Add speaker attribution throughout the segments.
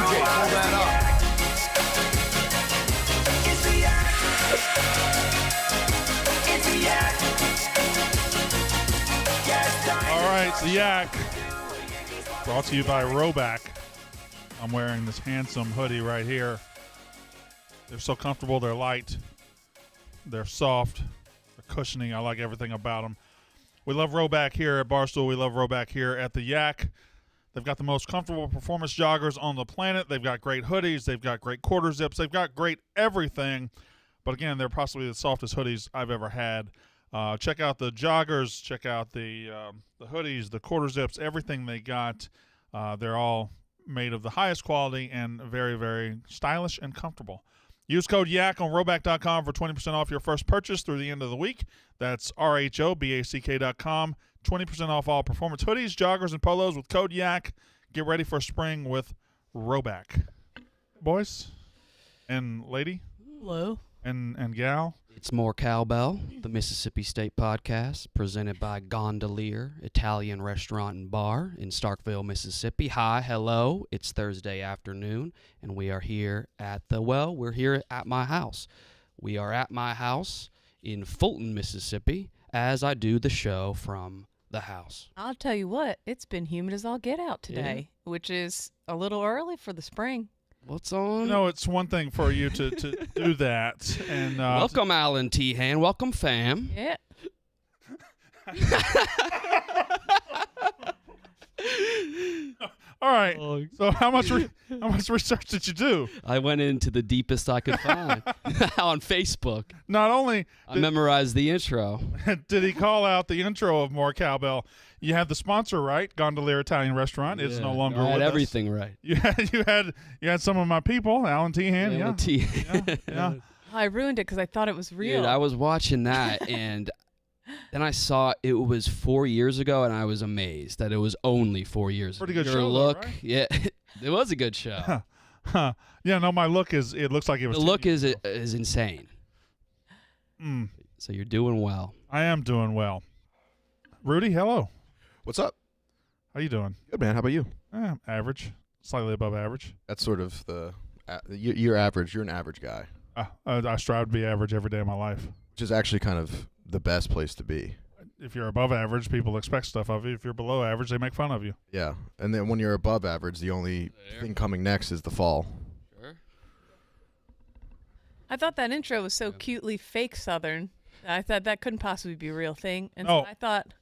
Speaker 1: DJ, pull that up.
Speaker 2: All right, it's the Yak. Brought to you by Roback. I'm wearing this handsome hoodie right here. They're so comfortable. They're light. They're soft. They're cushioning. I like everything about them. We love Roback here at Barstool. We love Roback here at the Yak. They've got the most comfortable performance joggers on the planet. They've got great hoodies. They've got great quarter zips. They've got great everything. But again, they're possibly the softest hoodies I've ever had. Check out the joggers. Check out the hoodies, the quarter zips, everything they got. They're all made of the highest quality and very, very stylish and comfortable. Use code YAK on Roback.com for 20% off your first purchase through the end of the week. That's RHOBACK.com. 20% off all performance hoodies, joggers, and polos with code YAK. Get ready for spring with Roback. Boys and lady.
Speaker 3: Hello.
Speaker 2: And gal.
Speaker 4: It's more Cowbell, the Mississippi State podcast, presented by Gondolier Italian Restaurant and Bar in Starkville, Mississippi. Hi, hello. It's Thursday afternoon, and we are here we're here at my house. We are at my house in Fulton, Mississippi, as I do the show from the house.
Speaker 3: I'll tell you what, it's been humid as all get out today, which is a little early for the spring.
Speaker 4: What's on?
Speaker 2: No, it's one thing for you to do that. And
Speaker 4: welcome, Alan Tehan. Welcome, fam.
Speaker 3: Yeah.
Speaker 2: All right. So how much research did you do?
Speaker 4: I went into the deepest I could find on Facebook.
Speaker 2: Not only
Speaker 4: I memorized the intro.
Speaker 2: did he call out the intro of More Cowbell, you have the sponsor right, Gondolier Italian Restaurant. It's no longer
Speaker 4: I had
Speaker 2: with
Speaker 4: everything
Speaker 2: us.
Speaker 4: right.
Speaker 2: You had some of my people, Alan Tehan. Yeah.
Speaker 3: I ruined it because I thought it was real.
Speaker 4: Dude, I was watching that and then I saw it was 4 years ago, and I was amazed that it was only 4 years ago.
Speaker 2: Pretty good
Speaker 4: Your
Speaker 2: show,
Speaker 4: look,
Speaker 2: though, right?
Speaker 4: yeah, it was a good show.
Speaker 2: Yeah, no, my look is. It looks like it was.
Speaker 4: The look is insane.
Speaker 2: Mm.
Speaker 4: So you're doing well.
Speaker 2: I am doing well. Rudy, hello.
Speaker 5: What's up?
Speaker 2: How you doing?
Speaker 5: Good, man. How about you?
Speaker 2: Average, slightly above average.
Speaker 5: That's sort of you're average. You're an average guy,
Speaker 2: I strive to be average every day of my life.
Speaker 5: which is actually kind of the best place to be.
Speaker 2: If you're above average, people expect stuff of you. If you're below average, they make fun of you.
Speaker 5: Yeah, and then when you're above average, the only thing coming next is the fall.
Speaker 4: Sure.
Speaker 3: I thought that intro was so cutely fake Southern. I thought that couldn't possibly be a real thing. And so I thought,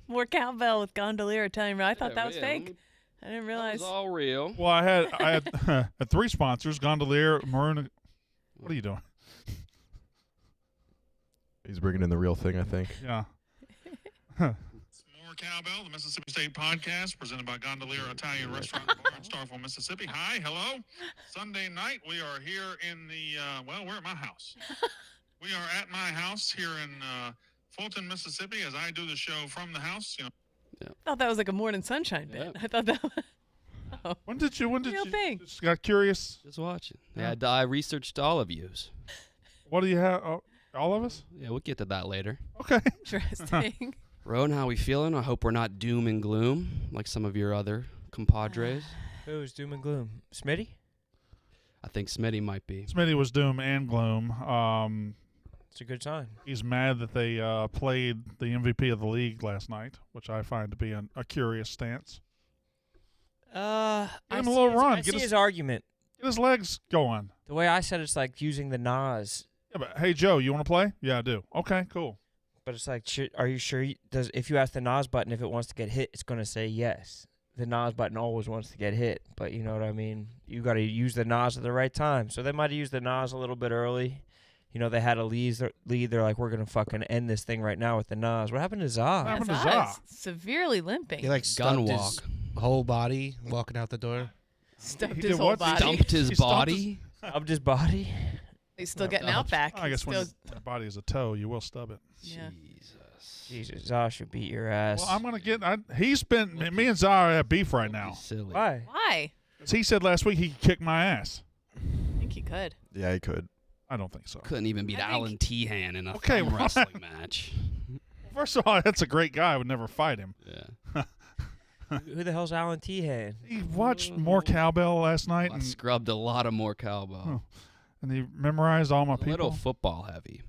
Speaker 3: More Cowbell with Gondolier Italian. I thought that was fake. I didn't realize.
Speaker 4: It was all real.
Speaker 2: Well, I had 3 sponsors: Gondolier, Maroon. What are you doing?
Speaker 5: He's bringing in the real thing, I think.
Speaker 2: Yeah. It's More Cowbell, the Mississippi State podcast, presented by Gondolier Italian Restaurant and Bar in Starkville, Mississippi. Hi, hello. Sunday night, we are here in the, we're at my house. We are at my house here in Fulton, Mississippi, as I do the show from the house. You know.
Speaker 3: I thought that was like a Morning Sunshine bit. I thought that was.
Speaker 2: When did you
Speaker 3: thing.
Speaker 2: just got curious?
Speaker 4: Just watching. Yeah, I researched all of yous.
Speaker 2: What do you have? Oh, all of us?
Speaker 4: Yeah, we'll get to that later.
Speaker 2: Okay.
Speaker 3: Interesting.
Speaker 4: Rowan, how we feeling? I hope we're not doom and gloom like some of your other compadres.
Speaker 6: Who's doom and gloom? Smitty?
Speaker 4: I think Smitty might be.
Speaker 2: Smitty was doom and gloom.
Speaker 6: It's a good sign.
Speaker 2: He's mad that they played the MVP of the league last night, which I find to be a curious stance.
Speaker 6: Give him
Speaker 2: a little run.
Speaker 6: I see his argument.
Speaker 2: Get his legs going.
Speaker 6: The way I said it's like using the Nas.
Speaker 2: Yeah, but hey, Joe, you want to play? Yeah, I do. Okay, cool.
Speaker 6: But it's like, are you sure? If you ask the Nas button if it wants to get hit, it's going to say yes. The Nas button always wants to get hit. But you know what I mean? You got to use the Nas at the right time. So they might have used the Nas a little bit early. You know, they had a lead. They're like, we're going to fucking end this thing right now with the Nas. What happened to Zah?
Speaker 2: What happened to Zah?
Speaker 3: Severely limping.
Speaker 1: He like
Speaker 4: Gun
Speaker 1: stumped
Speaker 4: walk.
Speaker 1: his whole body walking out the door.
Speaker 3: Stumped
Speaker 2: He
Speaker 3: his
Speaker 2: did
Speaker 3: whole
Speaker 2: what?
Speaker 3: body.
Speaker 4: Dumped his
Speaker 2: He stomped
Speaker 4: body.
Speaker 6: Up his body.
Speaker 3: He's still getting Outback.
Speaker 2: I guess
Speaker 3: He's
Speaker 2: when
Speaker 3: still,
Speaker 2: the body is a toe, you will stub it.
Speaker 3: yeah.
Speaker 6: Jesus, Zah should beat your ass.
Speaker 2: Well, I'm going to get me and Zah have beef right now.
Speaker 4: Silly.
Speaker 6: Why?
Speaker 3: Why?
Speaker 2: 'Cause he said last week he could kick my ass.
Speaker 3: I think he could.
Speaker 5: Yeah, he could.
Speaker 2: I don't think so.
Speaker 4: Couldn't even beat
Speaker 3: I think-
Speaker 4: Alan Tehan in a
Speaker 2: Okay,
Speaker 4: thumb
Speaker 2: well,
Speaker 4: wrestling match.
Speaker 2: First of all, that's a great guy. I would never fight him.
Speaker 4: Yeah.
Speaker 6: Who the hell's Alan Tehan?
Speaker 2: He watched more Cowbell last night,
Speaker 4: I
Speaker 2: and,
Speaker 4: scrubbed a lot of more cowbell.
Speaker 2: and he memorized all my
Speaker 4: A little
Speaker 2: people.
Speaker 4: football heavy.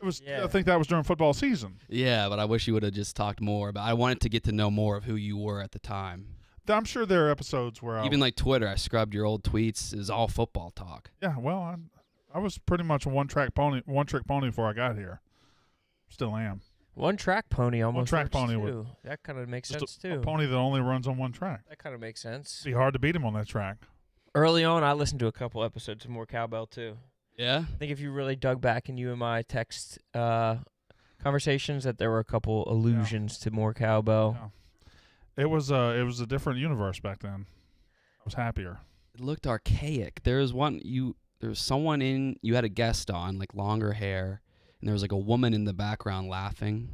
Speaker 2: It was.
Speaker 6: Yeah.
Speaker 2: I think that was during football season.
Speaker 4: Yeah, but I wish you would have just talked more. But I wanted to get to know more of who you were at the time.
Speaker 2: I'm sure there are episodes where
Speaker 4: Even like Twitter, I scrubbed your old tweets. It was all football talk.
Speaker 2: yeah. Well, I was pretty much a one-trick pony before I got here. Still am.
Speaker 6: One track pony almost.
Speaker 2: track
Speaker 6: works
Speaker 2: pony
Speaker 6: too.
Speaker 2: would-
Speaker 6: That kind of makes
Speaker 2: Just
Speaker 6: sense
Speaker 2: a
Speaker 6: too.
Speaker 2: pony that only runs on one track.
Speaker 6: That kind of makes sense.
Speaker 2: It'd be hard to beat him on that track.
Speaker 6: Early on, I listened to a couple episodes of more Cowbell too.
Speaker 4: Yeah?
Speaker 6: I think if you really dug back in you and my text conversations, that there were a couple allusions to more Cowbell.
Speaker 2: Yeah. It was a different universe back then. I was happier.
Speaker 4: It looked archaic. There was someone you had a guest on, like longer hair, and there was like a woman in the background laughing.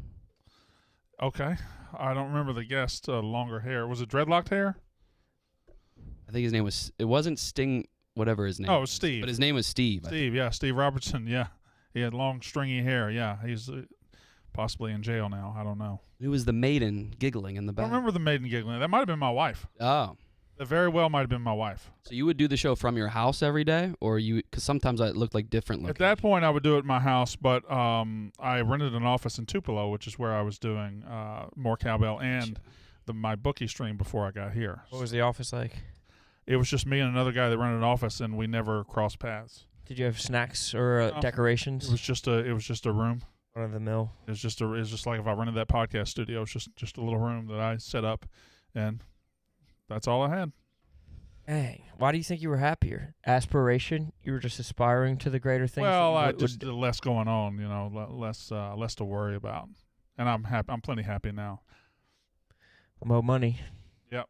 Speaker 2: Okay. I don't remember the guest. Longer hair. Was it dreadlocked hair?
Speaker 4: I think his name was, it wasn't Sting, whatever his name
Speaker 2: Oh, it
Speaker 4: was,
Speaker 2: was Steve.
Speaker 4: but his name was Steve. I think.
Speaker 2: Steve, yeah, Steve Robertson, yeah. He had long, stringy hair, yeah. He's possibly in jail now. I don't know.
Speaker 4: It was the maiden giggling in the
Speaker 2: I
Speaker 4: back.
Speaker 2: don't remember the maiden giggling. That might have been my wife.
Speaker 4: Oh.
Speaker 2: That very well might have been my wife.
Speaker 4: So you would do the show from your house every day? Or because sometimes it looked like different
Speaker 2: At
Speaker 4: locations.
Speaker 2: that point, I would do it at my house, but I rented an office in Tupelo, which is where I was doing more Cowbell and my bookie stream before I got here.
Speaker 6: What was the office like?
Speaker 2: It was just me and another guy that rented an office, and we never crossed paths.
Speaker 6: Did you have snacks or
Speaker 2: No.
Speaker 6: decorations?
Speaker 2: It was just a room.
Speaker 6: Run of the mill.
Speaker 2: It was just like if I rented that podcast studio. It was just a little room that I set up, and that's all I had.
Speaker 6: Dang. Why do you think you were happier? Aspiration? You were just aspiring to the greater things?
Speaker 2: Well,
Speaker 6: that you
Speaker 2: I
Speaker 6: would-
Speaker 2: just less going on, less to worry about, and I'm happy. I'm plenty happy now.
Speaker 6: more money.
Speaker 2: Yep.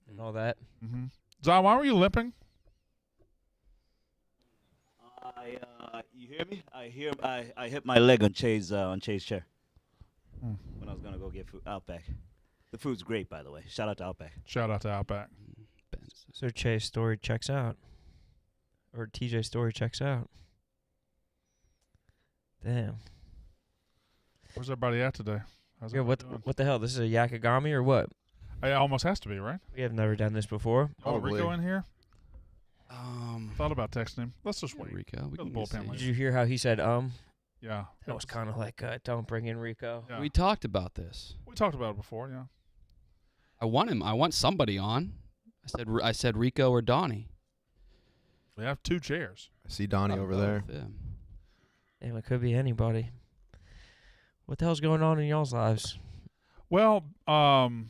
Speaker 6: And all that.
Speaker 2: Mm-hmm. Zai, why were you limping?
Speaker 7: You hear me? I hit my leg on Chay's chair
Speaker 2: Hmm.
Speaker 7: when I was gonna go get food. Outback. The food's great, by the way. Shout out to Outback.
Speaker 2: Shout out to Outback.
Speaker 6: So Chay's story checks out. Or TJ's story checks out. Damn.
Speaker 2: Where's everybody at today? How's
Speaker 6: Yeah,
Speaker 2: everybody doing?
Speaker 6: what the hell? This is a Yakagami or what?
Speaker 2: It almost has to be, right?
Speaker 6: We have never done this before.
Speaker 2: Oh,
Speaker 5: Probably.
Speaker 2: Rico in here? Thought about texting him. Let's just wait.
Speaker 4: Rico. We
Speaker 2: Go to
Speaker 4: can
Speaker 2: the
Speaker 4: just
Speaker 2: bullpen
Speaker 4: say-
Speaker 2: later.
Speaker 6: Did you hear how he said
Speaker 2: Yeah.
Speaker 6: That was kind of like, don't bring in Rico.
Speaker 2: Yeah.
Speaker 4: We talked about this.
Speaker 2: We talked about it before, yeah.
Speaker 4: I want somebody on. I said Rico or Donnie.
Speaker 2: We have 2 chairs.
Speaker 5: I see Donnie over there.
Speaker 4: Yeah.
Speaker 6: Damn, it could be anybody. What the hell's going on in y'all's lives?
Speaker 2: Well, I'm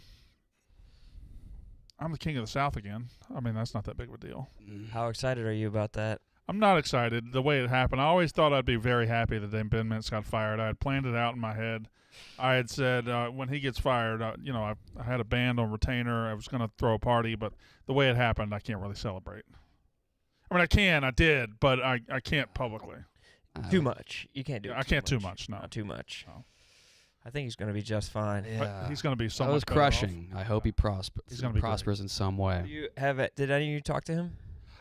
Speaker 2: the king of the South again. I mean, that's not that big of a deal.
Speaker 6: How excited are you about that?
Speaker 2: I'm not excited the way it happened. I always thought I'd be very happy that Ben Mintz got fired. I had planned it out in my head. I had said when he gets fired, I had a band on retainer. I was going to throw a party, but the way it happened, I can't really celebrate. I mean, I did, but I can't publicly.
Speaker 6: Too much. You can't do
Speaker 2: Yeah,
Speaker 6: it.
Speaker 2: I can't too much, no.
Speaker 6: Not too much.
Speaker 2: No.
Speaker 6: I think he's going to be just fine.
Speaker 2: But
Speaker 4: Yeah.
Speaker 2: he's going to be so
Speaker 4: That was
Speaker 2: much better off.
Speaker 4: crushing. I hope he prospers.
Speaker 2: He's gonna be
Speaker 4: prospers in some way.
Speaker 6: You have it? Did any of you talk to him?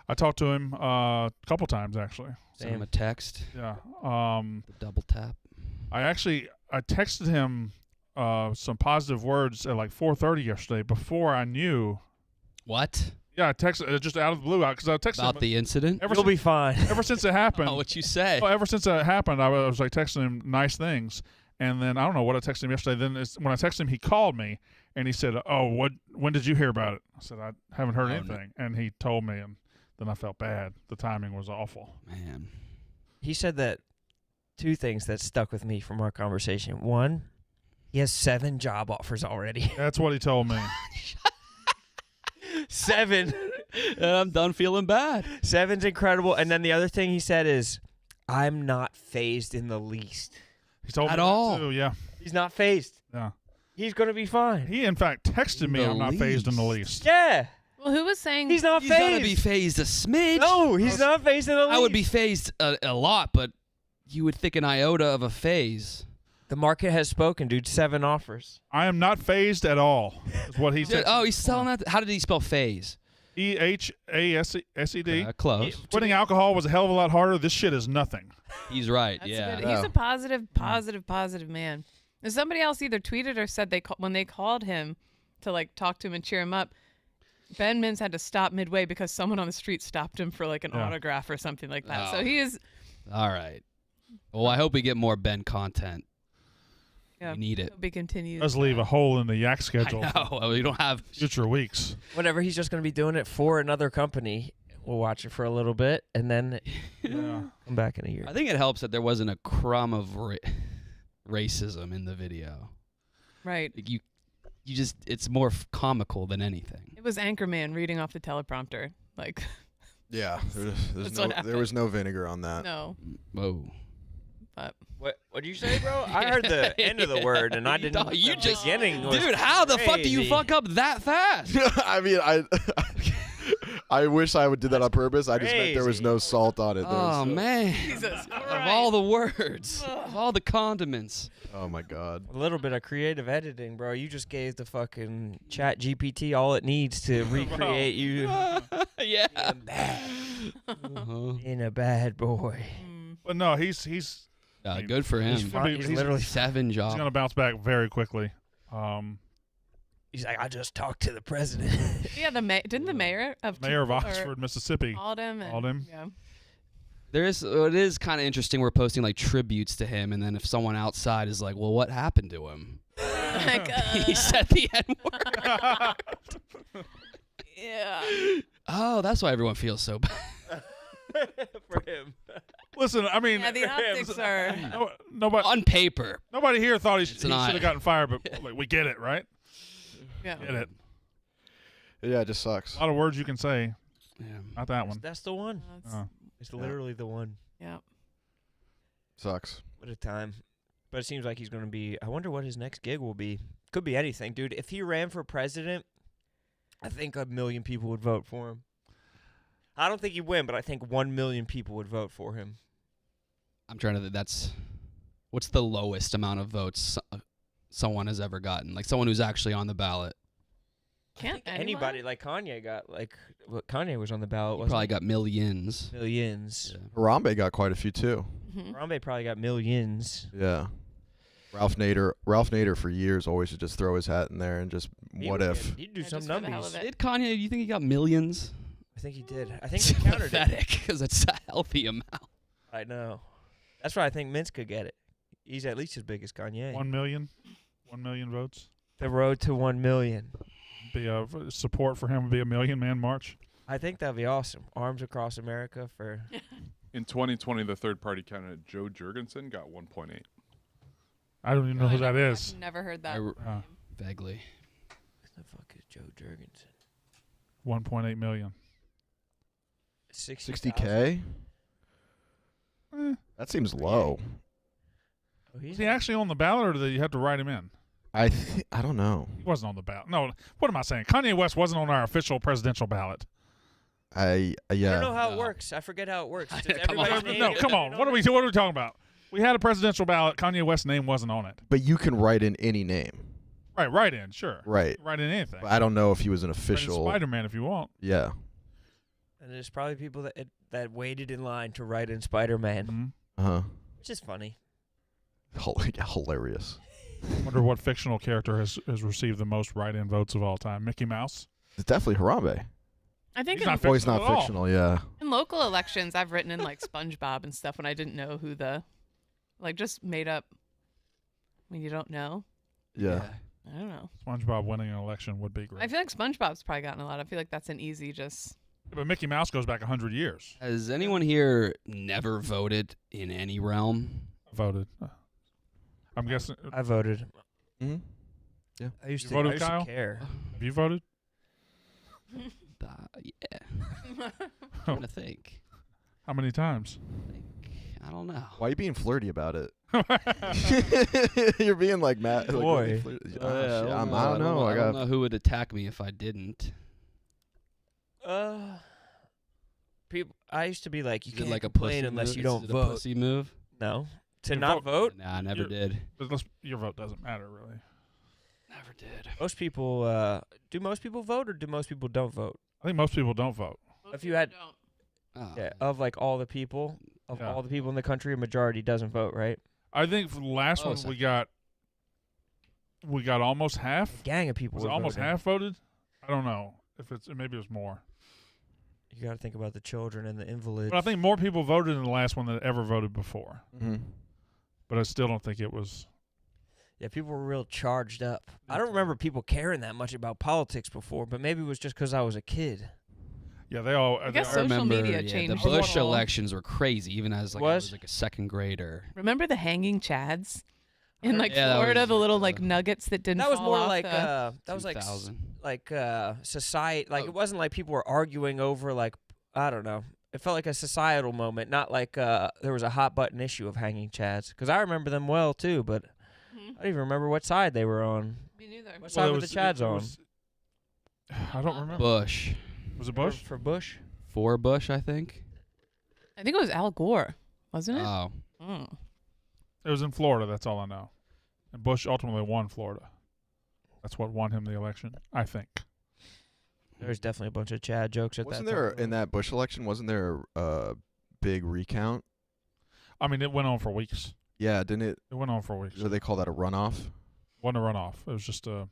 Speaker 2: I talked to him a couple times, actually.
Speaker 4: Send him
Speaker 6: Same.
Speaker 4: a text.
Speaker 2: Yeah.
Speaker 4: The double tap.
Speaker 2: I texted him some positive words at like 4:30 yesterday before I knew.
Speaker 4: What?
Speaker 2: Yeah, I texted just out of the blue because I texted
Speaker 4: About
Speaker 2: him
Speaker 4: the incident?
Speaker 2: ever
Speaker 6: You'll
Speaker 2: since,
Speaker 6: be fine.
Speaker 2: ever since it happened.
Speaker 4: Oh, what you say?
Speaker 2: Well, ever since it happened, I was like texting him nice things, and then I don't know what I texted him yesterday. Then when I texted him, he called me and he said, "Oh, when did you hear about it?" I said, "I haven't heard
Speaker 4: Oh, no.
Speaker 2: anything," and he told me, and then I felt bad. The timing was awful.
Speaker 4: Man.
Speaker 6: He said that 2 things that stuck with me from our conversation. 1, he has 7 job offers already.
Speaker 2: That's what he told me.
Speaker 6: 7.
Speaker 4: And I'm done feeling bad.
Speaker 6: 7's incredible. And then the other thing he said is, I'm not phased in the least.
Speaker 2: He told
Speaker 4: At
Speaker 2: me that
Speaker 4: all.
Speaker 2: too. Yeah,
Speaker 6: He's not phased.
Speaker 2: yeah.
Speaker 6: He's going to be fine.
Speaker 2: He in fact texted me,
Speaker 4: The
Speaker 2: "I'm not phased in the
Speaker 4: least.
Speaker 2: least."
Speaker 6: Yeah.
Speaker 3: Well, who was saying
Speaker 6: He's not
Speaker 4: He's got to
Speaker 6: phased.
Speaker 4: be phased a smidge.
Speaker 6: No, he's not phased in the least.
Speaker 4: I would be phased a lot, but you would think an iota of a phase.
Speaker 6: The market has spoken, dude. 7 offers.
Speaker 2: I am not phased at all. Is what he said.
Speaker 4: Oh, he's selling that. How did he spell phase?
Speaker 2: EHASED.
Speaker 4: Close.
Speaker 2: Quitting alcohol was a hell of a lot harder. This shit is nothing.
Speaker 4: He's right.
Speaker 3: That's
Speaker 4: yeah.
Speaker 3: good. He's a positive man. And somebody else either tweeted or said when they called him, to like talk to him and cheer him up. Ben Mintz had to stop midway because someone on the street stopped him for like an autograph or something like that. So he is.
Speaker 4: All right. Well, I hope we get more Ben content.
Speaker 3: Yeah,
Speaker 4: we need it.
Speaker 3: Hope he continues.
Speaker 2: Let's leave a hole in the yak schedule.
Speaker 4: No, we don't have
Speaker 2: future weeks.
Speaker 6: Whatever, he's just going to be doing it for another company. We'll watch it for a little bit and then come back in a year.
Speaker 4: I think it helps that there wasn't a crumb of racism in the video.
Speaker 3: Right.
Speaker 4: Like you just, it's more comical than anything.
Speaker 3: It was Anchorman reading off the teleprompter. Like.
Speaker 5: Yeah, there was no vinegar on that.
Speaker 3: No.
Speaker 4: Whoa.
Speaker 3: But.
Speaker 6: What did you say, bro? I heard the end of the word, and I didn't.
Speaker 4: You just
Speaker 6: beginning.
Speaker 4: Dude, how the fuck do you fuck up that fast?
Speaker 5: I mean, I wish I would do that on purpose. I just meant there was no salt on it.
Speaker 4: Oh man!
Speaker 3: Jesus Christ.
Speaker 4: Of all the words, of all the condiments.
Speaker 5: Oh my God!
Speaker 6: A little bit of creative editing, bro. You just gave the fucking Chat GPT all it needs to recreate you.
Speaker 4: Yeah.
Speaker 6: In a bad boy.
Speaker 2: But no, he's
Speaker 4: good for him.
Speaker 6: He's literally
Speaker 4: 7 jobs.
Speaker 2: He's gonna bounce back very quickly.
Speaker 6: He's like, I just talked to the president.
Speaker 3: Yeah, didn't the mayor of
Speaker 2: Oxford, Mississippi,
Speaker 3: called him.
Speaker 2: Yeah.
Speaker 4: It is kind of interesting. We're posting like tributes to him, and then if someone outside is like, "Well, what happened to him?"
Speaker 3: Like,
Speaker 4: he said the N-word.
Speaker 3: Yeah.
Speaker 4: Oh, that's why everyone feels so bad.
Speaker 6: For him.
Speaker 2: Listen, I mean,
Speaker 3: Yeah, the optics are.
Speaker 2: Nobody
Speaker 4: on paper.
Speaker 2: Nobody here thought he should
Speaker 4: an
Speaker 2: have gotten fired, but like, we get it, right?
Speaker 3: Yeah.
Speaker 2: Get it.
Speaker 5: Yeah, it just sucks.
Speaker 2: A lot of words you can say.
Speaker 4: Yeah.
Speaker 2: Not that one.
Speaker 6: That's the one. It's literally the one.
Speaker 3: Yeah.
Speaker 5: Sucks.
Speaker 6: What a time. But it seems like he's going to be. I wonder what his next gig will be. Could be anything, dude. If he ran for president, I think 1 million people would vote for him. I don't think he'd win, but I think 1 million people would vote for him.
Speaker 4: I'm trying to. What's the lowest amount of votes someone has ever gotten? Like someone who's actually on the ballot.
Speaker 3: Can't
Speaker 6: anybody like Kanye got Kanye was on the ballot.
Speaker 4: Probably got millions.
Speaker 6: Millions.
Speaker 4: Yeah.
Speaker 5: Harambe got quite a few too.
Speaker 6: Harambe probably got millions.
Speaker 5: Yeah. Ralph Nader for years always would just throw his hat in there and just what if.
Speaker 6: He'd do
Speaker 3: Yeah,
Speaker 6: some
Speaker 3: just for the hell
Speaker 6: numbies.
Speaker 3: of it.
Speaker 4: Did Kanye? Do you think he got millions?
Speaker 6: I think he did. I think he countered it.
Speaker 4: Pathetic, because it's a healthy amount.
Speaker 6: I know. That's why I think Mintz could get it. He's at least as big as Kanye.
Speaker 2: 1 million. 1 million votes.
Speaker 6: The road to 1 million.
Speaker 2: Be a support for him would be a 1 million man march.
Speaker 6: I think that'd be awesome. Arms across America for.
Speaker 8: In 2020, the third-party candidate Joe Jurgensen got 1.8.
Speaker 2: I don't even know who that is.
Speaker 3: I've never heard that.
Speaker 4: Vaguely.
Speaker 6: The fuck is Joe Jurgensen?
Speaker 2: 1.8 million.
Speaker 5: 60K? That seems low.
Speaker 6: Oh,
Speaker 2: Is he actually on the ballot, or did you have to write him in?
Speaker 5: I don't know.
Speaker 2: He wasn't on the ballot. No, what am I saying? Kanye West wasn't on our official presidential ballot.
Speaker 6: I don't know
Speaker 5: Yeah.
Speaker 6: how it works. I forget how it works. Does
Speaker 4: Come on.
Speaker 6: everybody's name
Speaker 2: No,
Speaker 6: get
Speaker 2: come on.
Speaker 6: written
Speaker 2: What are we talking about? We had a presidential ballot. Kanye West's name wasn't on it.
Speaker 5: But you can write in any name.
Speaker 2: Right, write in, sure.
Speaker 5: Right.
Speaker 2: Write in anything.
Speaker 5: But I don't know if he was an
Speaker 2: Write in
Speaker 5: official.
Speaker 2: Spider-Man if you want.
Speaker 5: Yeah.
Speaker 6: And there's probably people that waited in line to write in Spider-Man,
Speaker 2: Mhm.
Speaker 5: Uh-huh.
Speaker 6: which is funny.
Speaker 5: Hilarious.
Speaker 2: Wonder what fictional character has received the most write-in votes of all time. Mickey Mouse?
Speaker 5: It's definitely Harambe.
Speaker 3: I think
Speaker 2: He's
Speaker 3: in,
Speaker 2: not
Speaker 5: Oh, he's not
Speaker 2: Fictional at all.
Speaker 5: fictional, yeah.
Speaker 3: in local elections, I've written in like SpongeBob and stuff when I didn't know who just made up when you don't know.
Speaker 5: Yeah.
Speaker 3: I don't know.
Speaker 2: SpongeBob winning an election would be great.
Speaker 3: I feel like SpongeBob's probably gotten a lot. I feel like that's an easy just.
Speaker 2: But Mickey Mouse goes back 100 years.
Speaker 4: Has anyone here never voted in any realm?
Speaker 2: Voted. I'm guessing.
Speaker 6: I voted.
Speaker 5: Mm-hmm.
Speaker 6: I used
Speaker 2: You
Speaker 6: to,
Speaker 2: voted,
Speaker 6: I used
Speaker 2: Kyle?
Speaker 6: to care.
Speaker 2: Have you voted?
Speaker 4: Yeah. I'm trying to think.
Speaker 2: How many times?
Speaker 4: I don't know.
Speaker 5: Why are you being flirty about it? You're being like Matt. Like,
Speaker 6: Boy.
Speaker 5: really flirty.
Speaker 4: Oh, yeah,
Speaker 5: Shit, I don't know.
Speaker 4: I don't know who would attack me if I didn't.
Speaker 6: People. I used to be like, you
Speaker 4: Is it
Speaker 6: can't
Speaker 4: like a
Speaker 6: complain
Speaker 4: pussy
Speaker 6: unless
Speaker 4: move?
Speaker 6: you
Speaker 4: Is
Speaker 6: don't
Speaker 4: it a
Speaker 6: vote.
Speaker 4: pussy move?
Speaker 6: No, to
Speaker 2: You
Speaker 6: not vote.
Speaker 4: Nah, I never
Speaker 2: You're-
Speaker 4: did.
Speaker 2: Your vote doesn't matter, really.
Speaker 4: Never did.
Speaker 6: Most people. Do most people vote or do most people don't vote?
Speaker 2: I think most people don't vote.
Speaker 6: If you had,
Speaker 4: Oh.
Speaker 6: yeah, of like all the people,
Speaker 2: Yeah.
Speaker 6: all the people in the country, a majority doesn't vote, right?
Speaker 2: I think for the last
Speaker 4: Oh,
Speaker 2: one
Speaker 4: so-
Speaker 2: we got we got almost half.
Speaker 6: A gang of people.
Speaker 2: Was it
Speaker 6: were
Speaker 2: almost
Speaker 6: voting.
Speaker 2: half voted? I don't know. Maybe it was more.
Speaker 6: You got to think about the children and the invalids.
Speaker 2: But I think more people voted in the last one than ever voted before.
Speaker 5: Mm-hmm.
Speaker 2: But I still don't think it was.
Speaker 6: Yeah, people were real charged up. I don't remember people caring that much about politics before, but maybe it was just because I was a kid.
Speaker 2: Yeah, they all.
Speaker 3: I guess
Speaker 4: I
Speaker 3: social
Speaker 4: remember,
Speaker 3: media
Speaker 4: the
Speaker 3: changed
Speaker 4: Bush
Speaker 3: the whole-
Speaker 4: elections were crazy, even as like I was like a second grader.
Speaker 3: Remember the hanging chads in like
Speaker 4: Yeah, that
Speaker 3: Florida,
Speaker 4: was
Speaker 3: the
Speaker 4: like
Speaker 3: little
Speaker 4: the-
Speaker 3: like nuggets that didn't.
Speaker 6: That was
Speaker 3: fall
Speaker 6: more
Speaker 3: off
Speaker 6: like
Speaker 3: the-
Speaker 6: that was like
Speaker 4: 2000.
Speaker 6: Society. Like
Speaker 4: Oh.
Speaker 6: it wasn't like people were arguing over like I don't know. It felt like a societal moment, not like there was a hot button issue of hanging chads. Because I remember them well too, but I don't even remember what side they were on.
Speaker 3: Me neither.
Speaker 6: What side were the chads on?
Speaker 2: I don't remember.
Speaker 4: Bush.
Speaker 2: Was it Bush?
Speaker 6: For Bush?
Speaker 4: For Bush, I think.
Speaker 3: I think it was Al Gore, wasn't it?
Speaker 4: Oh.
Speaker 3: Mm.
Speaker 2: It was in Florida. That's all I know. And Bush ultimately won Florida. That's what won him the election, I think.
Speaker 6: There's definitely a bunch of Chad jokes at
Speaker 5: Wasn't
Speaker 6: that
Speaker 5: there
Speaker 6: time.
Speaker 5: in that Bush election? Wasn't there a big recount?
Speaker 2: I mean, it went on for weeks.
Speaker 5: Yeah, didn't it?
Speaker 2: It went on for weeks.
Speaker 5: So they call that a runoff?
Speaker 2: Wasn't a runoff. It was just a.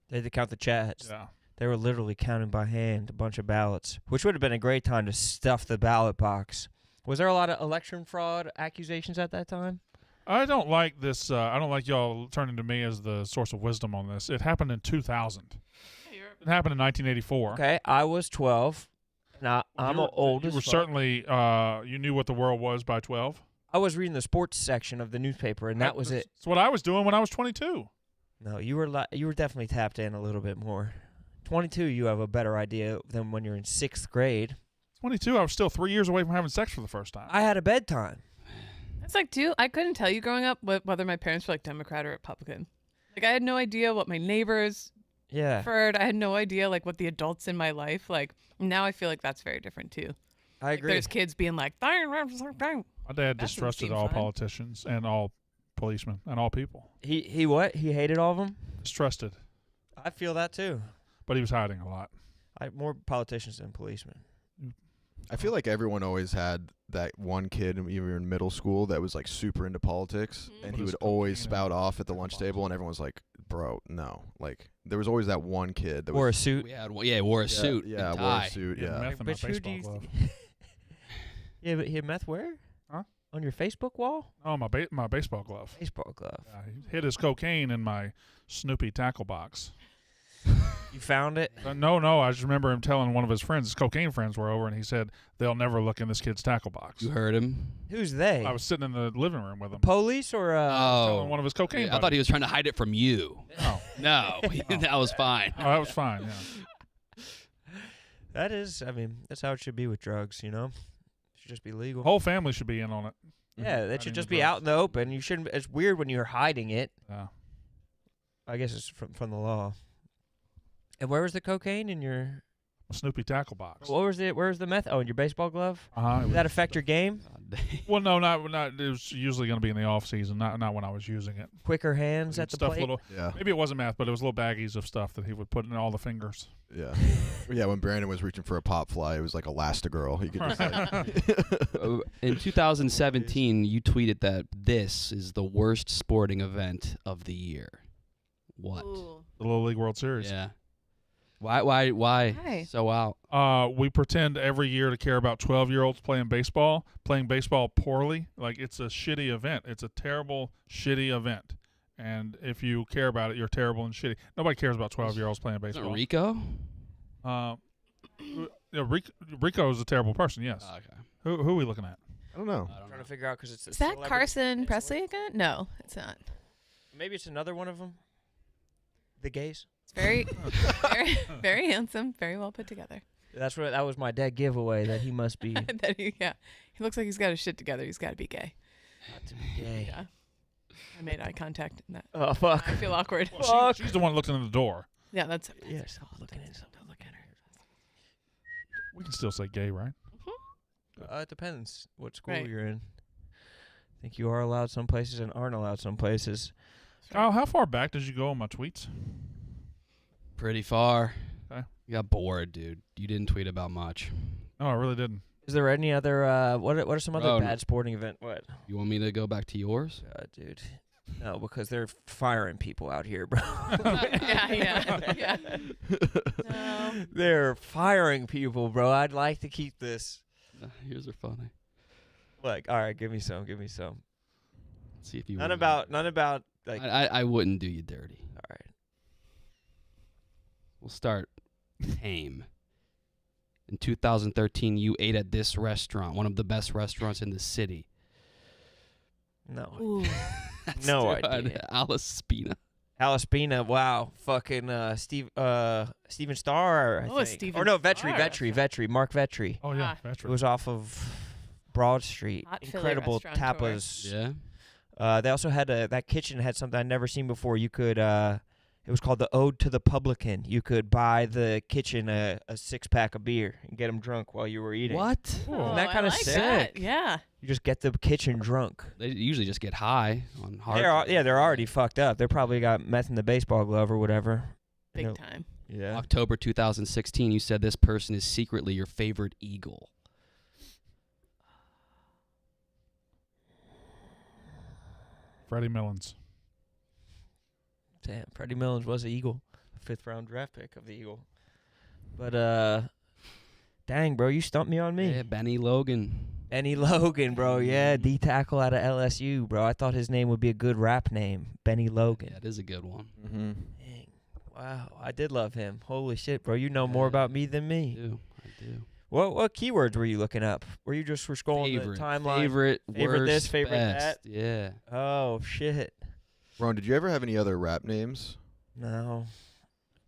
Speaker 6: They had to count the Chads.
Speaker 2: Yeah.
Speaker 6: They were literally counting by hand a bunch of ballots, which would have been a great time to stuff the ballot box. Was there a lot of election fraud accusations at that time?
Speaker 2: I don't like this. I don't like y'all turning to me as the source of wisdom on this. It happened in 2000. It happened in 1984.
Speaker 6: Okay, I was 12. Now I'm old
Speaker 2: You
Speaker 6: as
Speaker 2: were
Speaker 6: fuck.
Speaker 2: certainly. You knew what the world was by 12.
Speaker 6: I was reading the sports section of the newspaper, and that was it.
Speaker 2: That's what I was doing when I was 22.
Speaker 6: No, you were definitely tapped in a little bit more. 22, you have a better idea than when you're in 6th grade.
Speaker 2: 22. I was still 3 years away from having sex for the first time.
Speaker 6: I had a bedtime.
Speaker 3: It's like, I couldn't tell you growing up whether my parents were like Democrat or Republican. Like, I had no idea what my neighbors preferred. I had no idea like what the adults in my life like. Now I feel like that's very different too.
Speaker 6: I agree.
Speaker 3: There's kids being like,
Speaker 2: My dad
Speaker 3: That
Speaker 2: distrusted
Speaker 3: seems
Speaker 2: all
Speaker 3: fine.
Speaker 2: politicians and all policemen and all people.
Speaker 6: He what? He hated all of them?
Speaker 2: Distrusted.
Speaker 6: I feel that too.
Speaker 2: But he was hiding a lot.
Speaker 6: More politicians than policemen.
Speaker 5: I feel like everyone always had that one kid, even in middle school, that was like super into politics, and he
Speaker 2: With
Speaker 5: would
Speaker 2: his
Speaker 5: always
Speaker 2: cocaine
Speaker 5: spout
Speaker 2: and
Speaker 5: off at the lunch table, and everyone was like, "Bro, no!" Like there was always that one kid that
Speaker 6: Or a
Speaker 5: was
Speaker 6: suit.
Speaker 4: Yeah, wore a suit.
Speaker 5: Yeah,
Speaker 4: and
Speaker 5: wore
Speaker 4: tie.
Speaker 5: a suit.
Speaker 2: He had
Speaker 5: Yeah,
Speaker 2: meth in my
Speaker 6: But who do
Speaker 2: baseball
Speaker 6: you
Speaker 2: glove.
Speaker 6: Yeah, but he had meth where?
Speaker 2: Huh?
Speaker 6: On your Facebook wall?
Speaker 2: Oh, my baseball glove.
Speaker 6: Baseball glove.
Speaker 2: He hid his cocaine in my Snoopy tackle box.
Speaker 6: You found it?
Speaker 2: No, I just remember him telling one of his friends, his cocaine friends were over, and he said, they'll never look in this kid's tackle box.
Speaker 4: You heard him.
Speaker 6: Who's they?
Speaker 2: I was sitting in the living room with him.
Speaker 6: Police or
Speaker 2: telling one of his cocaine
Speaker 4: I thought he was trying to hide it from you.
Speaker 2: No.
Speaker 4: No, that was fine.
Speaker 2: Oh, that was fine, yeah.
Speaker 6: That is, I mean, that's how it should be with drugs, you know? It should just be legal.
Speaker 2: Whole family should be in on it.
Speaker 6: Yeah, that
Speaker 2: Hiding
Speaker 6: should
Speaker 2: the
Speaker 6: just be
Speaker 2: drugs.
Speaker 6: out in the open. You shouldn't. It's weird when you're hiding it.
Speaker 2: Yeah.
Speaker 6: I guess it's from the law. And where was the cocaine in your?
Speaker 2: Snoopy tackle box.
Speaker 6: What was it? Where was the meth? Oh, in your baseball glove.
Speaker 2: Uh-huh.
Speaker 6: Did that affect your game?
Speaker 2: Well, no, not. It was usually going to be in the off season, not when I was using it.
Speaker 6: Quicker hands
Speaker 2: He'd
Speaker 6: at the
Speaker 2: stuff
Speaker 6: plate.
Speaker 2: little,
Speaker 5: yeah,
Speaker 2: maybe it wasn't meth, but it was little baggies of stuff that he would put in all the fingers.
Speaker 5: yeah, yeah. When Brandon was reaching for a pop fly, it was like Elastigirl. He could just like,
Speaker 4: In 2017, you tweeted that this is the worst sporting event of the year. What?
Speaker 3: Ooh.
Speaker 2: The Little League World Series.
Speaker 4: Yeah. Why
Speaker 3: Why?
Speaker 4: so out?
Speaker 2: We pretend every year to care about 12-year-olds playing baseball poorly. Like it's a shitty event. It's a terrible, shitty event. And if you care about it, you're terrible and shitty. Nobody cares about 12-year-olds playing
Speaker 4: Isn't
Speaker 2: baseball.
Speaker 4: it Rico?
Speaker 2: Rico is a terrible person, yes.
Speaker 4: Oh, okay.
Speaker 2: Who are we looking at?
Speaker 5: I don't know.
Speaker 6: I'm trying to figure out because it's.
Speaker 3: Is that Carson Presley again? No, it's not.
Speaker 6: Maybe it's another one of them. The gays.
Speaker 3: It's very, very handsome, very well put together.
Speaker 6: That was my dead giveaway that he must be
Speaker 3: That he looks like he's got his shit together. He's got to be gay.
Speaker 6: not to be gay.
Speaker 3: Yeah. I made eye contact in that.
Speaker 6: Oh fuck.
Speaker 3: I feel awkward.
Speaker 2: Well, she's the one looking in the door.
Speaker 3: Yeah, that's
Speaker 6: Yes. Looking at something. Look at her.
Speaker 2: We can still say gay, right?
Speaker 6: It depends what school
Speaker 3: Right.
Speaker 6: you're in. I think you are allowed some places and aren't allowed some places.
Speaker 2: Kyle, how far back did you go on my tweets?
Speaker 4: Pretty far.
Speaker 2: Okay.
Speaker 4: You got bored, dude. You didn't tweet about much.
Speaker 2: No, I really didn't.
Speaker 6: Is there any other? What are some other
Speaker 4: Bro,
Speaker 6: bad sporting event? What?
Speaker 4: You want me to go back to yours?
Speaker 6: God, dude. No, because they're firing people out here, bro.
Speaker 3: Yeah. No.
Speaker 6: They're firing people, bro. I'd like to keep this.
Speaker 4: Yours are funny.
Speaker 6: Like, all right, give me some. Let's
Speaker 4: see if you.
Speaker 6: None about like.
Speaker 4: I wouldn't do you dirty.
Speaker 6: All right.
Speaker 4: We'll start tame. In 2013, you ate at this restaurant, one of the best restaurants in the city.
Speaker 6: No.
Speaker 3: Ooh.
Speaker 6: No idea.
Speaker 4: Alice Spina.
Speaker 6: Wow. Fucking Steven Starr, I think.
Speaker 3: Steven
Speaker 6: Or no,
Speaker 3: Starr.
Speaker 6: Vetri. Mark Vetri.
Speaker 2: Oh yeah,
Speaker 3: Ah.
Speaker 6: It was off of Broad Street.
Speaker 3: Hot Philly
Speaker 6: Incredible
Speaker 3: restaurateur.
Speaker 6: tapas.
Speaker 4: Yeah.
Speaker 6: They also had that kitchen had something I'd never seen before. You could it was called the Ode to the Publican. You could buy the kitchen a 6-pack of beer and get them drunk while you were eating.
Speaker 4: What?
Speaker 3: Oh,
Speaker 6: Isn't that
Speaker 3: I
Speaker 6: kinda
Speaker 3: like
Speaker 6: sick?
Speaker 3: that. Yeah.
Speaker 6: You just get the kitchen drunk.
Speaker 4: They usually just get high on hard.
Speaker 6: They're already fucked up. They probably got meth in the baseball glove or whatever.
Speaker 3: Big
Speaker 6: You know,
Speaker 3: time.
Speaker 6: Yeah.
Speaker 4: October 2016, you said this person is secretly your favorite eagle.
Speaker 2: Freddie Millins.
Speaker 6: Damn, Freddie Millins was an Eagle, a 5th round draft pick of the Eagle. But dang, bro, you stumped me on me.
Speaker 4: Yeah, Benny Logan.
Speaker 6: Benny Logan, bro. Yeah, D tackle out of LSU, bro. I thought his name would be a good rap name, Benny Logan.
Speaker 4: Yeah, it is a good one.
Speaker 5: Mm-hmm.
Speaker 6: Dang. Wow, I did love him. Holy shit, bro. You know more about me than me.
Speaker 4: I do.
Speaker 6: What keywords were you looking up? Were you just scrolling the timeline?
Speaker 4: Favorite,
Speaker 6: Favorite
Speaker 4: worst,
Speaker 6: this, favorite
Speaker 4: best.
Speaker 6: that?
Speaker 4: Yeah.
Speaker 6: Oh, shit.
Speaker 5: Ron, did you ever have any other rap names?
Speaker 6: No.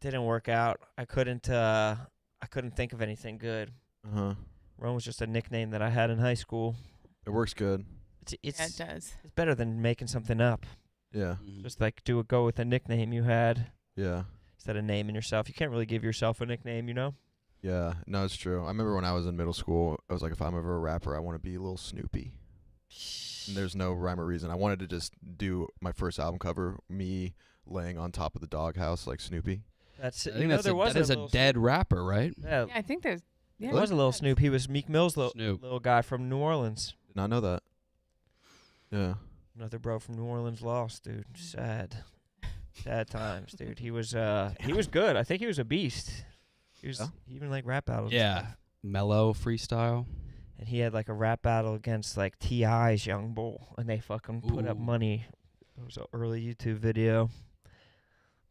Speaker 6: Didn't work out. I couldn't think of anything good.
Speaker 5: Uh-huh.
Speaker 6: Ron was just a nickname that I had in high school.
Speaker 5: It works good.
Speaker 6: It's
Speaker 3: Yeah, it does.
Speaker 6: It's better than making something up.
Speaker 5: Yeah.
Speaker 4: Mhm.
Speaker 6: Just like go with a nickname you had
Speaker 5: Yeah.
Speaker 6: instead of naming yourself. You can't really give yourself a nickname, you know?
Speaker 5: Yeah. No, it's true. I remember when I was in middle school, I was like, if I'm ever a rapper, I want to be a little Snoopy. And there's no rhyme or reason. I wanted to just do my first album cover, me laying on top of the doghouse like Snoopy.
Speaker 6: That's
Speaker 4: I think that is a dead rapper, right?
Speaker 6: Yeah,
Speaker 3: Yeah, I think there's. Yeah,
Speaker 6: it was a little Snoop. He was Meek Mill's
Speaker 4: Snoop.
Speaker 6: little guy from New Orleans.
Speaker 5: Did not know that. Yeah.
Speaker 6: Another bro from New Orleans lost, dude. Sad times, dude. He was good. I think he was a beast. He even like rap battles. and
Speaker 4: Yeah.
Speaker 6: stuff.
Speaker 4: Mellow freestyle.
Speaker 6: And he had like a rap battle against like T.I.'s Young Bull, and they fucking put up
Speaker 4: Ooh.
Speaker 6: money. It was an early YouTube video.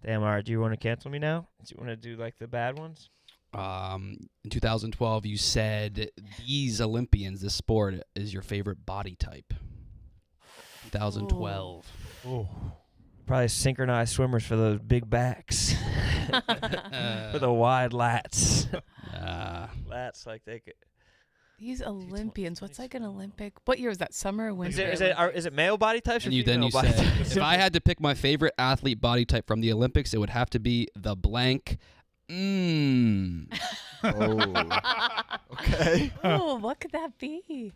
Speaker 6: Damn, all right. Do you want to cancel me now? Do you want to do like the bad ones?
Speaker 4: In 2012, you said these Olympians, this sport, is your favorite body type. 2012.
Speaker 2: Oh.
Speaker 6: Probably synchronized swimmers for those big backs. For the wide lats. Lats like they could.
Speaker 3: These Olympians. What's like an Olympic? What year was that? Summer or winter?
Speaker 6: Is it male body types or
Speaker 4: And
Speaker 6: female
Speaker 4: then you
Speaker 6: body
Speaker 4: said,
Speaker 6: types?
Speaker 4: if I had to pick my favorite athlete body type from the Olympics, it would have to be the blank.
Speaker 5: Oh. Okay.
Speaker 3: Oh, what could that be?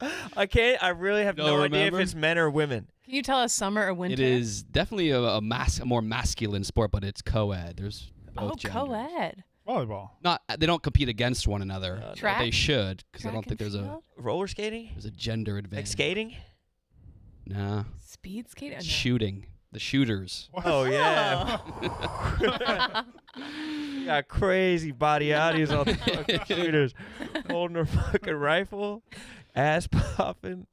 Speaker 6: I really have no idea if it's men or women.
Speaker 3: Can you tell us summer or winter?
Speaker 4: It is definitely a more masculine sport, but it's co-ed. There's both genders.
Speaker 3: co-ed.
Speaker 2: Volleyball.
Speaker 4: They don't compete against one another.
Speaker 6: No.
Speaker 3: Track?
Speaker 4: They should, because I
Speaker 3: Track
Speaker 4: don't think
Speaker 3: and
Speaker 4: there's
Speaker 3: field?
Speaker 6: Roller skating?
Speaker 4: a gender advantage.
Speaker 6: Like skating?
Speaker 4: Nah.
Speaker 3: Speed skating? No.
Speaker 4: Shooting. The shooters.
Speaker 6: Oh, yeah. You got crazy body outies on the fucking shooters. Holding their fucking rifle, ass popping.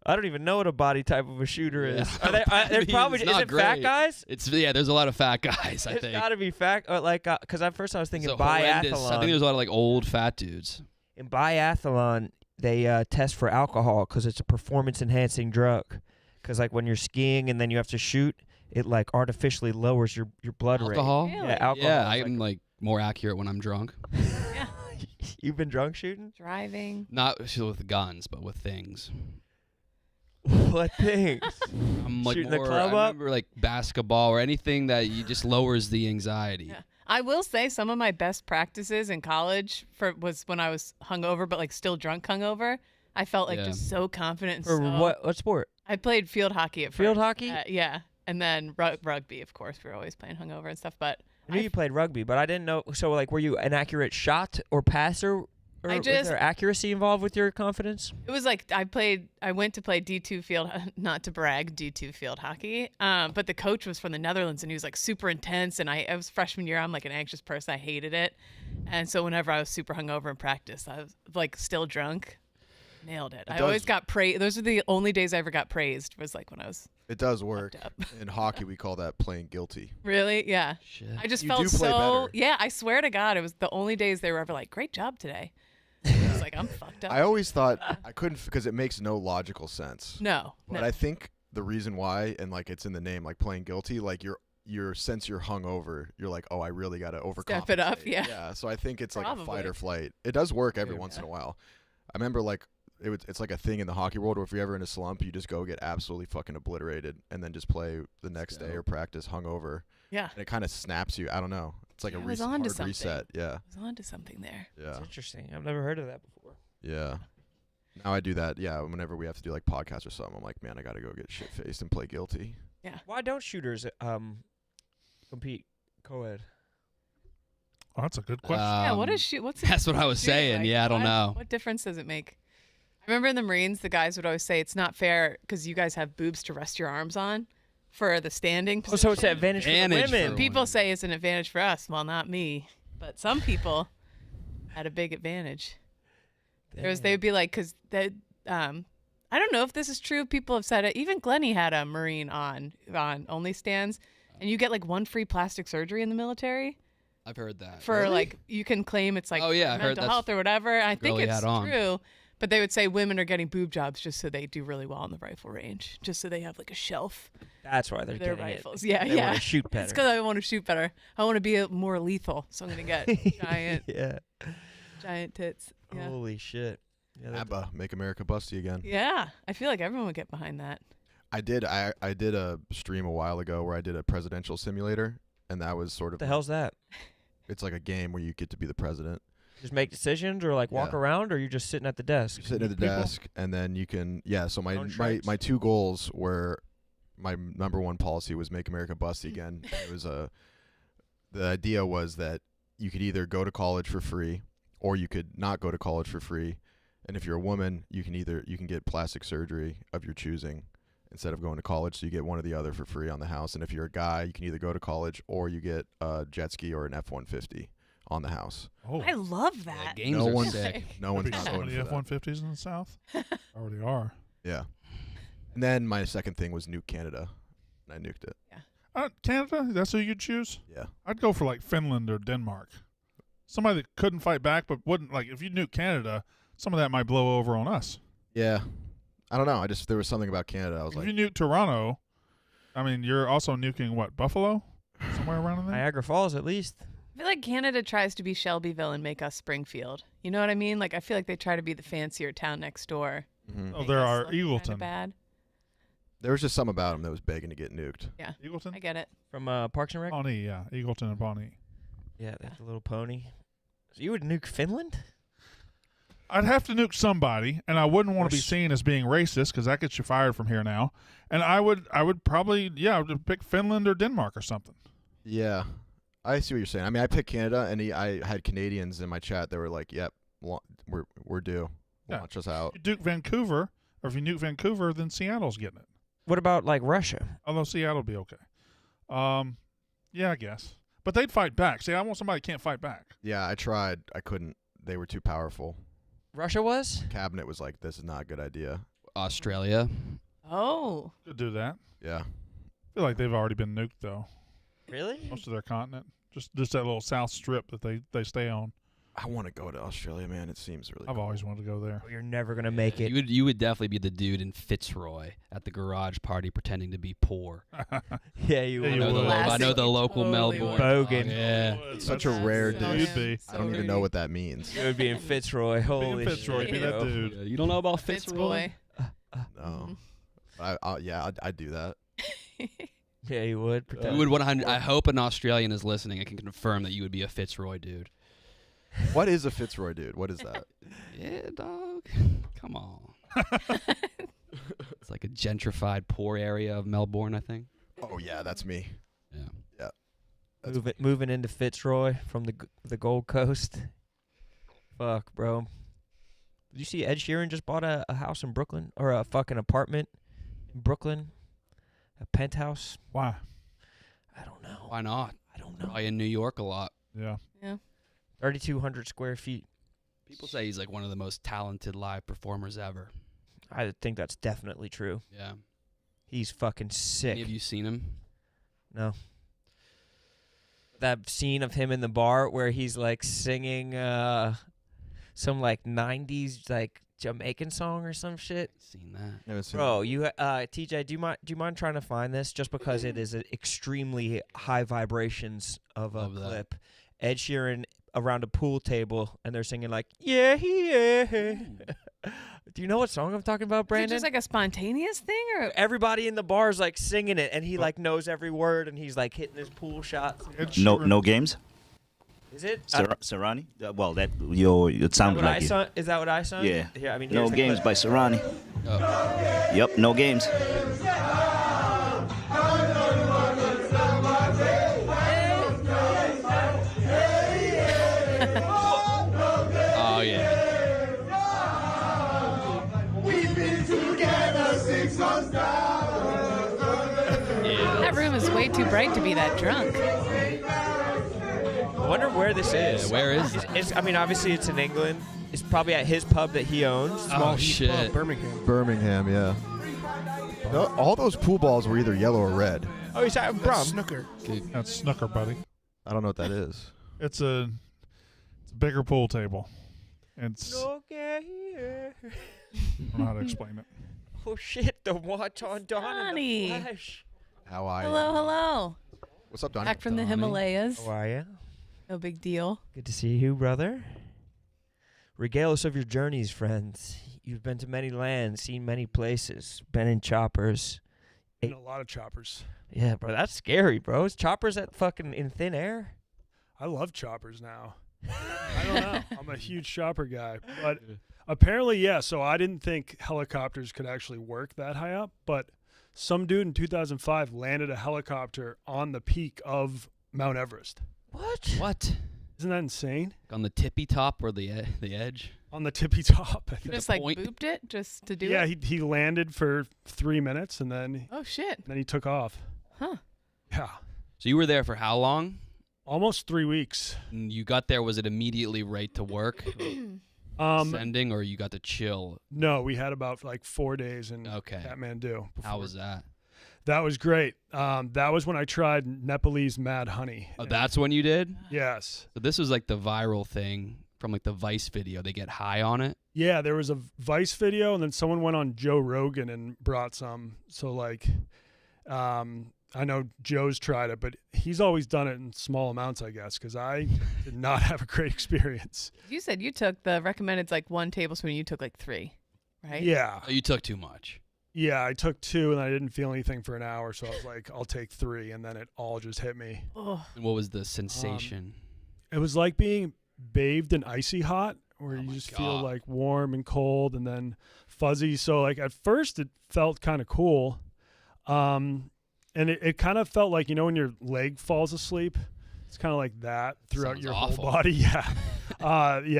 Speaker 6: I don't even know what a body type of a shooter is.
Speaker 4: Yeah.
Speaker 6: They're probably,
Speaker 4: It's
Speaker 6: is
Speaker 4: not
Speaker 6: it fat
Speaker 4: great.
Speaker 6: guys?
Speaker 4: There's a lot of fat guys, I
Speaker 6: It's
Speaker 4: think.
Speaker 6: got to be fat, because at first I was thinking
Speaker 4: It's a horrendous-
Speaker 6: biathlon.
Speaker 4: I think there's a lot of like old fat dudes.
Speaker 6: In biathlon, they test for alcohol because it's a performance-enhancing drug. Because like when you're skiing and then you have to shoot, it like artificially lowers your blood
Speaker 4: Alcohol?
Speaker 6: rate.
Speaker 3: Really?
Speaker 6: Yeah, alcohol.
Speaker 4: Yeah,
Speaker 6: is
Speaker 4: I'm like more accurate when I'm drunk.
Speaker 3: Yeah.
Speaker 6: You've been drunk shooting?
Speaker 3: Driving.
Speaker 4: Not with guns, but with things.
Speaker 6: What things?
Speaker 4: I'm like
Speaker 6: Shooting the
Speaker 4: more,
Speaker 6: club
Speaker 4: I
Speaker 6: up?
Speaker 4: remember like basketball or anything that you just lowers the anxiety.
Speaker 3: Yeah. I will say some of my best practices in college was when I was hungover, but like still drunk hungover. I felt like
Speaker 4: Yeah.
Speaker 3: just so confident. And
Speaker 6: For
Speaker 3: so,
Speaker 6: what sport?
Speaker 3: I played field hockey at
Speaker 6: Field
Speaker 3: first.
Speaker 6: hockey?
Speaker 3: Yeah. And then rugby, of course. We were always playing hungover and stuff. But
Speaker 6: I knew you played rugby, but I didn't know. So, like, were you an accurate shot or passer Or
Speaker 3: I
Speaker 6: was
Speaker 3: just-
Speaker 6: there accuracy involved with your confidence?
Speaker 3: It was like I went to play D2 field, not to brag, D2 field hockey. But the coach was from the Netherlands and he was like super intense. And I was freshman year. I'm like an anxious person. I hated it. And so whenever I was super hungover in practice, I was like still drunk. Nailed it. I always got praised. Those are the only days I ever got praised was like when I was.
Speaker 5: It does work.
Speaker 3: Up.
Speaker 5: In hockey, we call that playing guilty.
Speaker 3: Really? Yeah.
Speaker 4: Shit.
Speaker 3: I just
Speaker 5: You
Speaker 3: felt
Speaker 5: do play
Speaker 3: so.
Speaker 5: better.
Speaker 3: Yeah, I swear to God, it was the only days they were ever like, "Great job today." I was like, I'm fucked up.
Speaker 5: I always thought I couldn't because it makes no logical sense.
Speaker 3: No.
Speaker 5: But I think the reason why, and like it's in the name, like playing guilty, like since you're hungover, you're like, oh, I really got to overcompensate.
Speaker 3: Step it up, yeah.
Speaker 5: Yeah. So I think it's like a fight
Speaker 3: Probably.
Speaker 5: or flight. It does work every once in a while. I remember like it's like a thing in the hockey world where if you're ever in a slump, you just go get absolutely fucking obliterated and then just play the next day or practice hungover.
Speaker 3: Yeah.
Speaker 5: And it kind of snaps you. I don't know. It's like
Speaker 3: Yeah,
Speaker 5: a
Speaker 3: I was
Speaker 5: hard
Speaker 3: onto something.
Speaker 5: reset. Yeah.
Speaker 3: I was onto something there.
Speaker 5: Yeah.
Speaker 6: That's interesting. I've never heard of that before.
Speaker 5: Yeah. Now I do that. Yeah. Whenever we have to do like podcasts or something, I'm like, man, I got to go get shit faced and play guilty.
Speaker 6: Why don't shooters compete co-ed?
Speaker 2: Oh, that's a good question.
Speaker 3: Yeah, what is what's
Speaker 4: That's what I was
Speaker 3: shooting
Speaker 4: saying.
Speaker 3: like?
Speaker 4: Yeah, I don't know.
Speaker 3: What difference does it make? I remember in the Marines, the guys would always say it's not fair because you guys have boobs to rest your arms on for the standing
Speaker 6: Oh, so it's
Speaker 3: position.
Speaker 6: an advantage for the
Speaker 4: Advantage
Speaker 6: women.
Speaker 4: for
Speaker 3: People say it's an advantage for us. Well, not me, but some people had a big advantage. They'd be like, because they, I don't know if this is true. People have said it. Even Glennie had a Marine on Only Stands, and you get like one free plastic surgery in the military.
Speaker 4: I've heard that.
Speaker 3: For like, you can claim it's like
Speaker 4: Oh, yeah, I heard
Speaker 3: mental
Speaker 4: that's
Speaker 3: health or whatever. I think
Speaker 4: girl he
Speaker 3: it's
Speaker 4: had on.
Speaker 3: true. But they would say women are getting boob jobs just so they do really well in the rifle range, just so they have like a shelf
Speaker 6: That's why they're
Speaker 3: for their
Speaker 6: getting
Speaker 3: rifles.
Speaker 6: it.
Speaker 3: Yeah,
Speaker 6: They
Speaker 3: yeah.
Speaker 6: want to shoot better.
Speaker 3: It's because I want to shoot better. I want to be more lethal, so I'm gonna get giant,
Speaker 6: Yeah.
Speaker 3: giant tits. Yeah.
Speaker 6: Holy shit. Yeah, that-
Speaker 5: ABBA, Make America Busty Again.
Speaker 3: Yeah, I feel like everyone would get behind that.
Speaker 5: I did a stream a while ago where I did a presidential simulator, and that was sort
Speaker 6: what
Speaker 5: of
Speaker 6: the hell's that?
Speaker 5: it's like a game where you get to be the president.
Speaker 6: Just make decisions or like walk
Speaker 5: Yeah.
Speaker 6: around, or you're just sitting at the desk?
Speaker 5: You're sitting at the
Speaker 6: People?
Speaker 5: desk, and then you can so
Speaker 6: Own
Speaker 5: my
Speaker 6: stripes?
Speaker 5: my two goals were my number one policy was Make America Busty Again. It was the idea was that you could either go to college for free or you could not go to college for free. And if you're a woman, you can get plastic surgery of your choosing instead of going to college. So you get one or the other for free on the house. And if you're a guy, you can either go to college or you get a jet ski or an F-150 on the house.
Speaker 2: Oh,
Speaker 3: I love
Speaker 4: Yeah,
Speaker 3: that.
Speaker 4: games
Speaker 5: No
Speaker 4: are
Speaker 5: one's-
Speaker 4: sick.
Speaker 5: No one's
Speaker 2: there'll be
Speaker 5: not
Speaker 2: so
Speaker 5: voting
Speaker 2: many
Speaker 5: for that.
Speaker 2: F-150s in the South. Already are.
Speaker 5: Yeah. And then my second thing was nuke Canada, and I nuked it.
Speaker 2: Canada? That's who you'd choose?
Speaker 5: Yeah.
Speaker 2: I'd go for like Finland or Denmark. Somebody that couldn't fight back, but wouldn't like if you nuke Canada, some of that might blow over on us.
Speaker 5: Yeah. I don't know. There was something about Canada. I was
Speaker 2: If
Speaker 5: like,
Speaker 2: you nuke Toronto, I mean, you're also nuking what, Buffalo? Somewhere around in there?
Speaker 6: Niagara Falls, at least.
Speaker 3: I feel like Canada tries to be Shelbyville and make us Springfield. You know what I mean? Like I feel like they try to be the fancier town next door.
Speaker 5: mhm.
Speaker 2: Oh,
Speaker 3: Make
Speaker 2: there
Speaker 3: us
Speaker 2: are
Speaker 3: look kinda
Speaker 2: Eagleton.
Speaker 3: Bad.
Speaker 5: There was just something about him that was begging to get nuked.
Speaker 2: Eagleton?
Speaker 3: I get it.
Speaker 6: From Parks and Rec?
Speaker 2: Pawnee, yeah. Eagleton and Pawnee.
Speaker 6: Yeah, that's the little pony. So you would nuke Finland?
Speaker 2: I'd have to nuke somebody, and I wouldn't want to be
Speaker 6: Yes.
Speaker 2: seen as being racist because that gets you fired from here now. And I would probably, I would pick Finland or Denmark or something.
Speaker 5: Yeah. I see what you're saying. I mean, I picked Canada, and I had Canadians in my chat that were like, yep, we're due.
Speaker 2: Yeah.
Speaker 5: Launch us out.
Speaker 2: If you nuke Vancouver, or if you nuke Vancouver, then Seattle's getting it.
Speaker 6: What about like Russia?
Speaker 2: Although Seattle would be okay. Yeah, I guess. But they'd fight back. See, I want somebody that can't fight back.
Speaker 5: Yeah, I tried. I couldn't. They were too powerful.
Speaker 6: Russia was?
Speaker 5: Cabinet was like, this is not a good idea.
Speaker 4: Australia.
Speaker 3: Oh.
Speaker 2: Could do that.
Speaker 5: Yeah.
Speaker 2: I feel like they've already been nuked, though.
Speaker 6: Really?
Speaker 2: Most of their continent. Just that little south strip that they stay on.
Speaker 5: I want to go to Australia, man. It seems really
Speaker 2: I've
Speaker 5: cool.
Speaker 2: always wanted to go there.
Speaker 6: Oh, you're never going to make it.
Speaker 4: You would definitely be the dude in Fitzroy at the garage party pretending to be poor.
Speaker 6: Yeah, you
Speaker 2: Yeah,
Speaker 6: would.
Speaker 2: you would.
Speaker 4: I know the
Speaker 3: Classic.
Speaker 4: local
Speaker 3: Totally
Speaker 4: Melbourne.
Speaker 3: would.
Speaker 6: Bogan.
Speaker 4: Yeah.
Speaker 5: It's such a rare
Speaker 3: So
Speaker 5: dude.
Speaker 2: You'd be.
Speaker 3: so
Speaker 5: I don't even
Speaker 3: nerdy.
Speaker 5: know what that means.
Speaker 6: You would be in Fitzroy. Holy
Speaker 2: Fitzroy,
Speaker 6: shit.
Speaker 2: be that
Speaker 6: bro.
Speaker 2: dude.
Speaker 4: Yeah, you don't know about
Speaker 3: Fitz
Speaker 4: Fitzroy?
Speaker 3: boy.
Speaker 5: No. I'd do that.
Speaker 6: Yeah, you would.
Speaker 4: You would 100. I hope an Australian is listening and can confirm that you would be a Fitzroy dude.
Speaker 5: What is a Fitzroy dude? What is that?
Speaker 4: Yeah, dog. Come on. It's like a gentrified poor area of Melbourne, I think.
Speaker 5: Oh, yeah, that's me.
Speaker 4: Yeah.
Speaker 5: That's
Speaker 6: Moving into Fitzroy from the Gold Coast. Fuck, bro. Did you see Ed Sheeran just bought a house in Brooklyn? Or a fucking apartment in Brooklyn? A penthouse?
Speaker 2: Why?
Speaker 6: I don't know.
Speaker 4: Why not?
Speaker 6: I don't know.
Speaker 4: Probably in New York a lot.
Speaker 2: Yeah.
Speaker 6: 3,200 square feet.
Speaker 4: People say he's like one of the most talented live performers ever.
Speaker 6: I think that's definitely true.
Speaker 4: Yeah.
Speaker 6: He's fucking sick.
Speaker 4: Have you seen him?
Speaker 6: No. That scene of him in the bar where he's like singing some like 90s like Jamaican song or some shit.
Speaker 4: Seen that?
Speaker 5: Never seen
Speaker 6: Bro, you TJ, do you mind trying to find this just because it is extremely high vibrations of a
Speaker 4: Love that.
Speaker 6: clip. Ed Sheeran around a pool table and they're singing like yeah. Do you know what song I'm talking about,
Speaker 3: Is it
Speaker 6: Brandon?
Speaker 3: just like a spontaneous thing, or
Speaker 6: Everybody in the bar is like singing it and he like knows every word and he's like hitting his pool shots.
Speaker 7: No games.
Speaker 6: Is it?
Speaker 7: Serrani? Well, it sounded like it.
Speaker 6: Is that what I sung?
Speaker 7: Yeah.
Speaker 6: Here, I mean,
Speaker 7: No
Speaker 6: here's the
Speaker 7: games
Speaker 6: clip.
Speaker 7: by Serrani. Yep, no games.
Speaker 4: Oh, yeah.
Speaker 3: that room is way too bright to be that drunk.
Speaker 6: I wonder where this is.
Speaker 4: Yeah, where is
Speaker 6: It's, I mean, obviously it's in England. It's probably at his pub that he owns.
Speaker 4: Oh, shit.
Speaker 5: Birmingham, yeah. All those pool balls were either yellow or red.
Speaker 6: Oh, he's at Brum.
Speaker 1: Snooker.
Speaker 2: That's snooker, buddy.
Speaker 5: I don't know what that is.
Speaker 2: It's a bigger pool table. It's I don't know how to explain it.
Speaker 6: Oh shit! The watch on Dawn in
Speaker 3: Donnie.
Speaker 6: the flesh.
Speaker 5: How I
Speaker 3: Hello.
Speaker 5: What's up, Donnie?
Speaker 3: Back from the
Speaker 4: Donnie.
Speaker 3: Himalayas.
Speaker 6: How are you?
Speaker 3: No big deal.
Speaker 6: Good to see you, brother. Regale us of your journeys, friends. You've been to many lands, seen many places, been in choppers.
Speaker 9: In a lot of choppers.
Speaker 6: Yeah, bro, that's scary, bro. Is choppers at fucking in thin air?
Speaker 9: I love choppers now. I don't know. I'm a huge chopper guy. But apparently, yeah, so I didn't think helicopters could actually work that high up. But some dude in 2005 landed a helicopter on the peak of Mount Everest.
Speaker 6: What?
Speaker 4: What?
Speaker 9: Isn't that insane?
Speaker 4: On the tippy top or the edge?
Speaker 9: On the tippy top. I think.
Speaker 3: Just like
Speaker 4: point.
Speaker 3: booped it just to do
Speaker 9: Yeah,
Speaker 3: it?
Speaker 9: he landed for 3 minutes and then
Speaker 3: Oh, shit.
Speaker 9: he took off.
Speaker 3: Huh.
Speaker 9: Yeah.
Speaker 4: So you were there for how long?
Speaker 9: Almost 3 weeks.
Speaker 4: And you got there, was it immediately right to work? Sending, or you got to chill?
Speaker 9: No, we had about like 4 days in
Speaker 4: Okay.
Speaker 9: Kathmandu.
Speaker 4: How was that?
Speaker 9: That was great. That was when I tried Nepalese mad honey.
Speaker 4: Oh, that's when you did?
Speaker 9: Yes.
Speaker 4: So this was like the viral thing from like the Vice video. They get high on it.
Speaker 9: Yeah, there was a Vice video, and then someone went on Joe Rogan and brought some. So like, I know Joe's tried it, but he's always done it in small amounts, I guess, because I did not have a great experience.
Speaker 3: You said you took the recommended like 1 tablespoon. You took like 3, right?
Speaker 9: Yeah.
Speaker 4: Oh, you took too much.
Speaker 9: Yeah, I took 2, and I didn't feel anything for an hour, so I was like, I'll take 3, and then it all just hit me.
Speaker 3: Oh.
Speaker 4: And what was the sensation?
Speaker 9: It was like being bathed in icy hot, where
Speaker 4: Oh
Speaker 9: you
Speaker 4: my
Speaker 9: just feel
Speaker 4: God.
Speaker 9: like warm and cold and then fuzzy. So like at first it felt kind of cool. And it kind of felt like, you know, when your leg falls asleep, it's kind of like that throughout
Speaker 4: Sounds
Speaker 9: your
Speaker 4: awful.
Speaker 9: whole body. Yeah.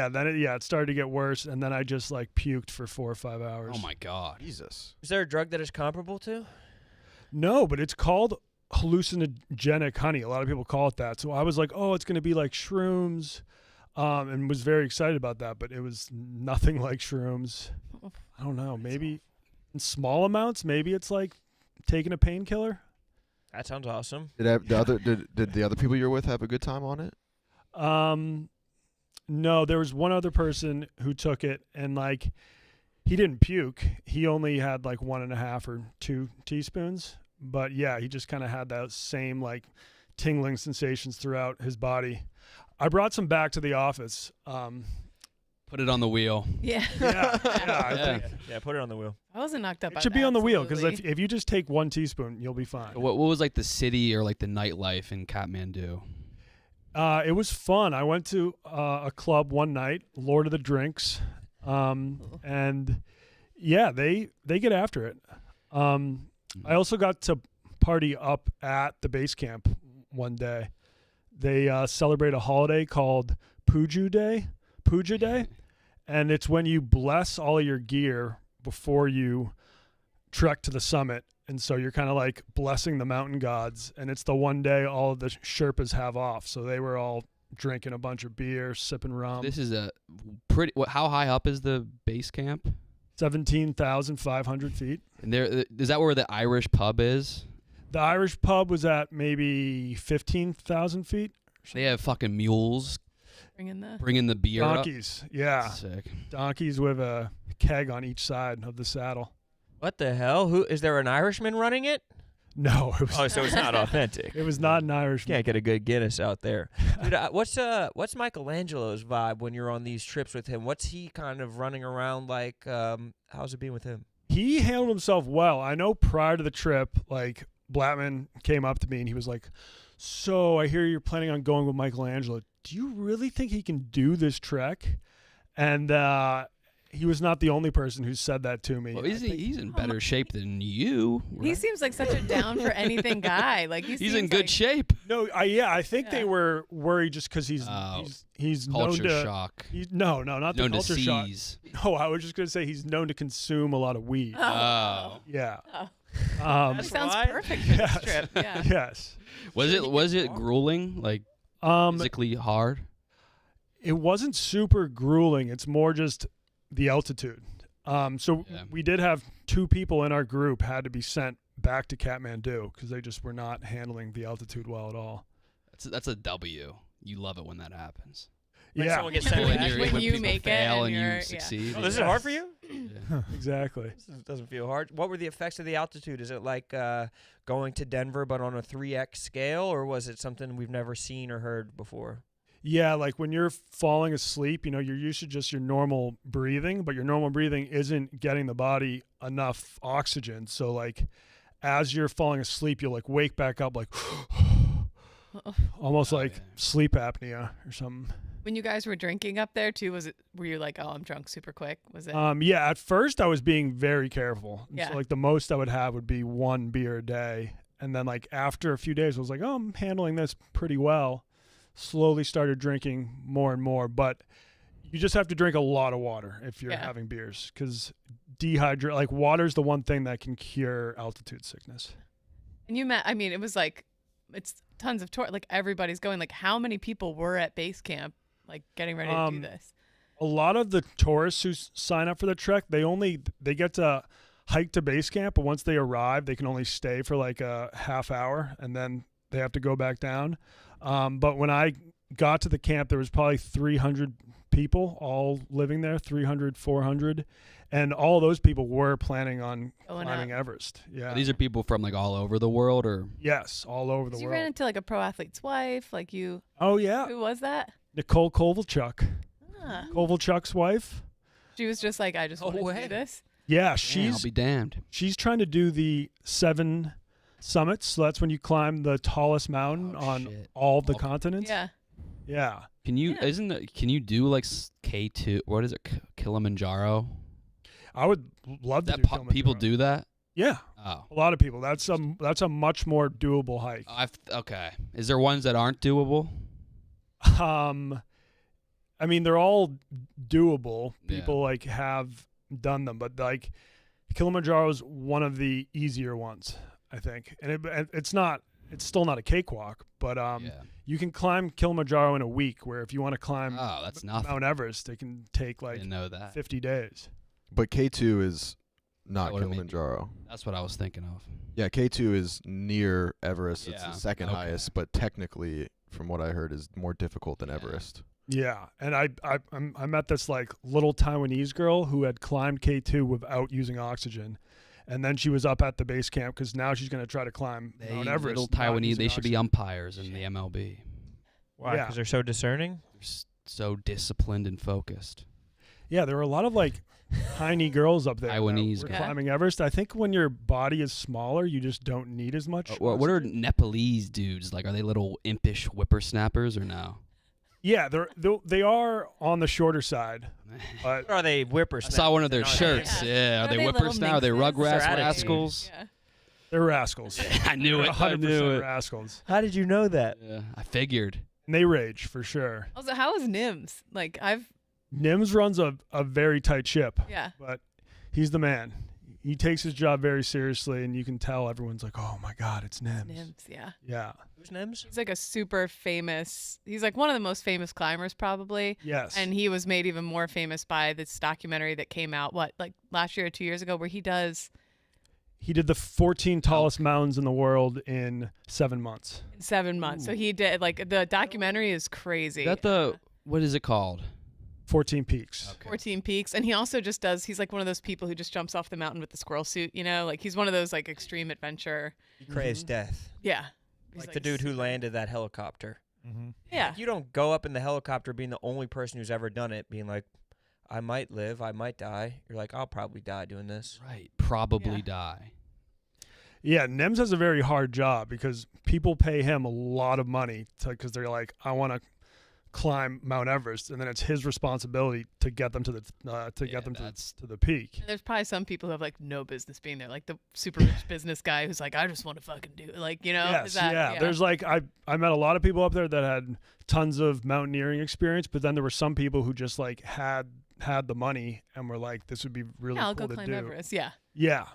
Speaker 9: Then it started to get worse. And then I just like puked for 4 or 5 hours.
Speaker 4: Oh my God.
Speaker 5: Jesus.
Speaker 6: Is there a drug that is comparable to?
Speaker 9: No, but it's called hallucinogenic honey. A lot of people call it that. So I was like, oh, it's going to be like shrooms. And was very excited about that, but it was nothing like shrooms. I don't know. Maybe in small amounts, maybe it's like taking a painkiller.
Speaker 6: That sounds awesome.
Speaker 5: Did the other people you're with have a good time on it?
Speaker 9: No, there was one other person who took it, and like he didn't puke. He only had like 1.5 or 2 teaspoons. But yeah, he just kind of had that same like tingling sensations throughout his body. I brought some back to the office.
Speaker 4: Put it on the wheel.
Speaker 3: Yeah.
Speaker 9: I think
Speaker 6: Yeah, put it on the wheel.
Speaker 3: I wasn't knocked up by
Speaker 9: it should
Speaker 3: that,
Speaker 9: be on the wheel, because
Speaker 3: absolutely.
Speaker 9: if you just take 1 teaspoon, you'll be fine.
Speaker 4: What was like the city or like the nightlife in Kathmandu?
Speaker 9: It was fun. I went to a club one night, Lord of the Drinks, and yeah, they get after it. I also got to party up at the base camp one day. They celebrate a holiday called Puju Day. Puja Day, and it's when you bless all your gear before you trek to the summit. And so you're kind of like blessing the mountain gods, and it's the one day all of the Sherpas have off. So they were all drinking a bunch of beer, sipping rum.
Speaker 4: This is a pretty. How high up is the base camp?
Speaker 9: 17,500 feet.
Speaker 4: And there is that where the Irish pub is?
Speaker 9: The Irish pub was at maybe 15,000 feet.
Speaker 4: They have fucking mules bringing the beer
Speaker 9: donkeys.
Speaker 4: up.
Speaker 9: Yeah,
Speaker 4: Sick.
Speaker 9: donkeys with a keg on each side of the saddle.
Speaker 6: What the hell? Who is there? An Irishman running it?
Speaker 9: No, it was.
Speaker 6: Oh, so it's not authentic.
Speaker 9: It was not an Irishman.
Speaker 6: Can't get a good Guinness out there. Dude, what's Michelangelo's vibe when you're on these trips with him? What's he kind of running around like? How's it being with him?
Speaker 9: He handled himself well. I know prior to the trip, like Blattman came up to me and he was like, "So I hear you're planning on going with Michelangelo. Do you really think he can do this trek?" And he was not the only person who said that to me.
Speaker 4: Well, he's in better shape than you. Right?
Speaker 3: He seems like such a down for anything guy. Like
Speaker 4: he's in good shape.
Speaker 9: No, I think they were worried just because he's
Speaker 4: culture
Speaker 9: known to
Speaker 4: shock.
Speaker 9: No, not
Speaker 4: known
Speaker 9: the culture
Speaker 4: to
Speaker 9: shock.
Speaker 4: seize.
Speaker 9: No, I was just gonna say he's known to consume a lot of weed.
Speaker 4: Oh.
Speaker 9: Yeah.
Speaker 3: Oh. That sounds perfect for this trip. Yeah.
Speaker 9: Yes.
Speaker 4: Was it grueling? Like physically hard?
Speaker 9: It wasn't super grueling. It's more just the altitude. We did have 2 people in our group had to be sent back to Kathmandu because they just were not handling the altitude well at all.
Speaker 4: That's a W. You love it when that happens.
Speaker 6: Like
Speaker 9: yeah.
Speaker 6: someone gets sent back.
Speaker 3: When you make it
Speaker 4: and you
Speaker 3: you're-
Speaker 4: succeed.
Speaker 6: Oh, this is hard for you?
Speaker 4: Yeah.
Speaker 9: Exactly.
Speaker 6: This doesn't feel hard. What were the effects of the altitude? Is it like going to Denver but on a 3x scale, or was it something we've never seen or heard before?
Speaker 9: Yeah, like when you're falling asleep, you're used to just your normal breathing, but your normal breathing isn't getting the body enough oxygen. So like as you're falling asleep, you'll like wake back up like almost like sleep apnea or something.
Speaker 3: When you guys were drinking up there too, were you like, oh, I'm drunk super quick? Was it?
Speaker 9: Yeah, at first I was being very careful.
Speaker 3: Yeah.
Speaker 9: So like the most I would have would be 1 beer a day. And then like after a few days, I was like, oh, I'm handling this pretty well. Slowly started drinking more and more, but you just have to drink a lot of water if you're having beers because water's the one thing that can cure altitude sickness.
Speaker 3: And it was like, it's tons of tour. Like everybody's going. Like how many people were at base camp, like getting ready to do this?
Speaker 9: A lot of the tourists who sign up for the trek, they get to hike to base camp, but once they arrive, they can only stay for like a half hour, and then they have to go back down. But when I got to the camp, there was probably 300 people all living there, 300, 400. And all those people were planning on climbing Everest. Yeah.
Speaker 4: These are people from like all over the world, or?
Speaker 9: Yes, all over the world.
Speaker 3: You ran into like a pro athlete's wife, like you.
Speaker 9: Oh, yeah.
Speaker 3: Who was that?
Speaker 9: Nicole Kovalchuk.
Speaker 3: Ah.
Speaker 9: Kovalchuk's wife.
Speaker 3: She was just like, I just want to do this.
Speaker 9: Yeah,
Speaker 4: I'll be damned.
Speaker 9: She's trying to do the 7 summits. So that's when you climb the tallest mountain on all the continents.
Speaker 3: Yeah.
Speaker 9: Yeah.
Speaker 4: Can you do like K2? What is it? Kilimanjaro?
Speaker 9: I would love to do Kilimanjaro.
Speaker 4: People do that?
Speaker 9: Yeah.
Speaker 4: Oh.
Speaker 9: A lot of people. That's a much more doable hike.
Speaker 4: Okay. Is there ones that aren't doable?
Speaker 9: They're all doable. People
Speaker 4: Yeah.
Speaker 9: have done them, but like Kilimanjaro is one of the easier ones, I think. And it's still not a cakewalk, but you can climb Kilimanjaro in a week, where if you want to climb
Speaker 4: that's nothing.
Speaker 9: Mount Everest, it can take like
Speaker 4: Didn't know that.
Speaker 9: 50 days.
Speaker 5: But K2 is not
Speaker 4: what I mean.
Speaker 5: Kilimanjaro.
Speaker 4: That's what I was thinking of.
Speaker 5: Yeah, K2 is near Everest. It's
Speaker 4: Yeah,
Speaker 5: the second
Speaker 4: okay.
Speaker 5: highest, but technically, from what I heard, is more difficult than Everest.
Speaker 9: Yeah, and I met this like little Taiwanese girl who had climbed K2 without using oxygen, and then she was up at the base camp because now she's going to try to climb Mount Everest.
Speaker 4: Little
Speaker 9: not
Speaker 4: Taiwanese,
Speaker 9: using
Speaker 4: they should be
Speaker 9: oxygen.
Speaker 4: umpires in the MLB.
Speaker 6: Why?
Speaker 9: Yeah.
Speaker 6: Because they're so discerning?
Speaker 4: They're so disciplined and focused.
Speaker 9: Yeah, there were a lot of like tiny girls up there.
Speaker 4: Taiwanese
Speaker 9: that were
Speaker 4: girls.
Speaker 9: climbing Everest. I think when your body is smaller, you just don't need as much.
Speaker 4: What are Nepalese dudes like? Are they little impish whippersnappers or no?
Speaker 9: Yeah, they are on the shorter side. But
Speaker 6: Or are they
Speaker 4: I
Speaker 6: whippersnappers?
Speaker 4: saw one of their
Speaker 6: They're not-
Speaker 4: shirts. Yeah, are they
Speaker 3: little
Speaker 4: whippersnappers? Are they
Speaker 3: minxes?
Speaker 4: Rugrats
Speaker 6: Their attitude.
Speaker 4: rascals?
Speaker 3: Yeah.
Speaker 9: they're rascals.
Speaker 4: I knew it. I
Speaker 9: 100%
Speaker 4: knew it.
Speaker 9: rascals.
Speaker 6: How did you know that?
Speaker 4: Yeah, I figured.
Speaker 9: And they rage for sure.
Speaker 3: Also, how is NIMS? Like
Speaker 9: Nims runs a very tight ship.
Speaker 3: Yeah.
Speaker 9: But he's the man. He takes his job very seriously, and you can tell everyone's like, oh, my God, it's Nims.
Speaker 3: Nims, yeah.
Speaker 9: Yeah.
Speaker 6: Who's Nims?
Speaker 3: He's like a super famous, he's like one of the most famous climbers probably.
Speaker 9: Yes.
Speaker 3: And he was made even more famous by this documentary that came out, like last year or 2 years ago, where he did
Speaker 9: the 14 tallest mountains in the world in 7 months.
Speaker 3: in 7 months. So he did, like, the documentary is crazy.
Speaker 4: Is that what is it called?
Speaker 9: 14 peaks.
Speaker 4: Okay.
Speaker 3: 14 peaks. And he also just he's like one of those people who just jumps off the mountain with the squirrel suit, you know? Like, he's one of those, like, extreme adventure.
Speaker 6: He craves death.
Speaker 3: Yeah.
Speaker 6: Like the dude who landed that helicopter.
Speaker 2: Mm-hmm.
Speaker 3: Yeah.
Speaker 6: You don't go up in the helicopter being the only person who's ever done it, being like, I might live, I might die. You're like, I'll probably die doing this.
Speaker 4: Right. Probably die.
Speaker 9: Yeah, Nims has a very hard job because people pay him a lot of money because they're like, I want to climb Mount Everest, and then it's his responsibility to get them to the to the peak.
Speaker 3: And there's probably some people who have, like, no business being there, like the super rich business guy who's like, I just want to fucking do it. Like, you know?
Speaker 9: Yes, yeah. There's like I met a lot of people up there that had tons of mountaineering experience, but then there were some people who just like had the money and were like, this would be really
Speaker 3: I'll
Speaker 9: cool
Speaker 3: go
Speaker 9: to
Speaker 3: climb
Speaker 9: do.
Speaker 3: Everest. Yeah.
Speaker 9: Yeah.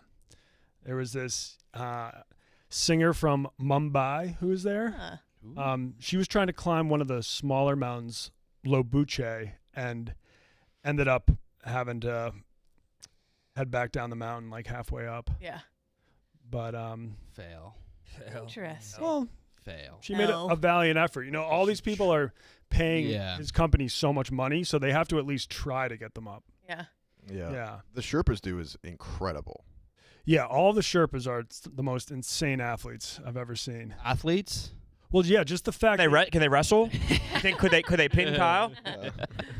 Speaker 9: There was this singer from Mumbai who was there.
Speaker 3: Huh.
Speaker 9: She was trying to climb one of the smaller mountains, Lobuche, and ended up having to head back down the mountain like halfway up.
Speaker 3: Yeah.
Speaker 9: But
Speaker 4: Fail.
Speaker 3: Interesting.
Speaker 9: well,
Speaker 4: Fail.
Speaker 9: she made a valiant effort. You know, all these people are paying his company so much money, so they have to at least try to get them up.
Speaker 3: Yeah.
Speaker 9: Yeah.
Speaker 5: The Sherpas do is incredible.
Speaker 9: Yeah, all the Sherpas are the most insane athletes I've ever seen.
Speaker 4: Athletes?
Speaker 9: Well, yeah, just the fact
Speaker 6: Can they wrestle? You think could they pin Kyle?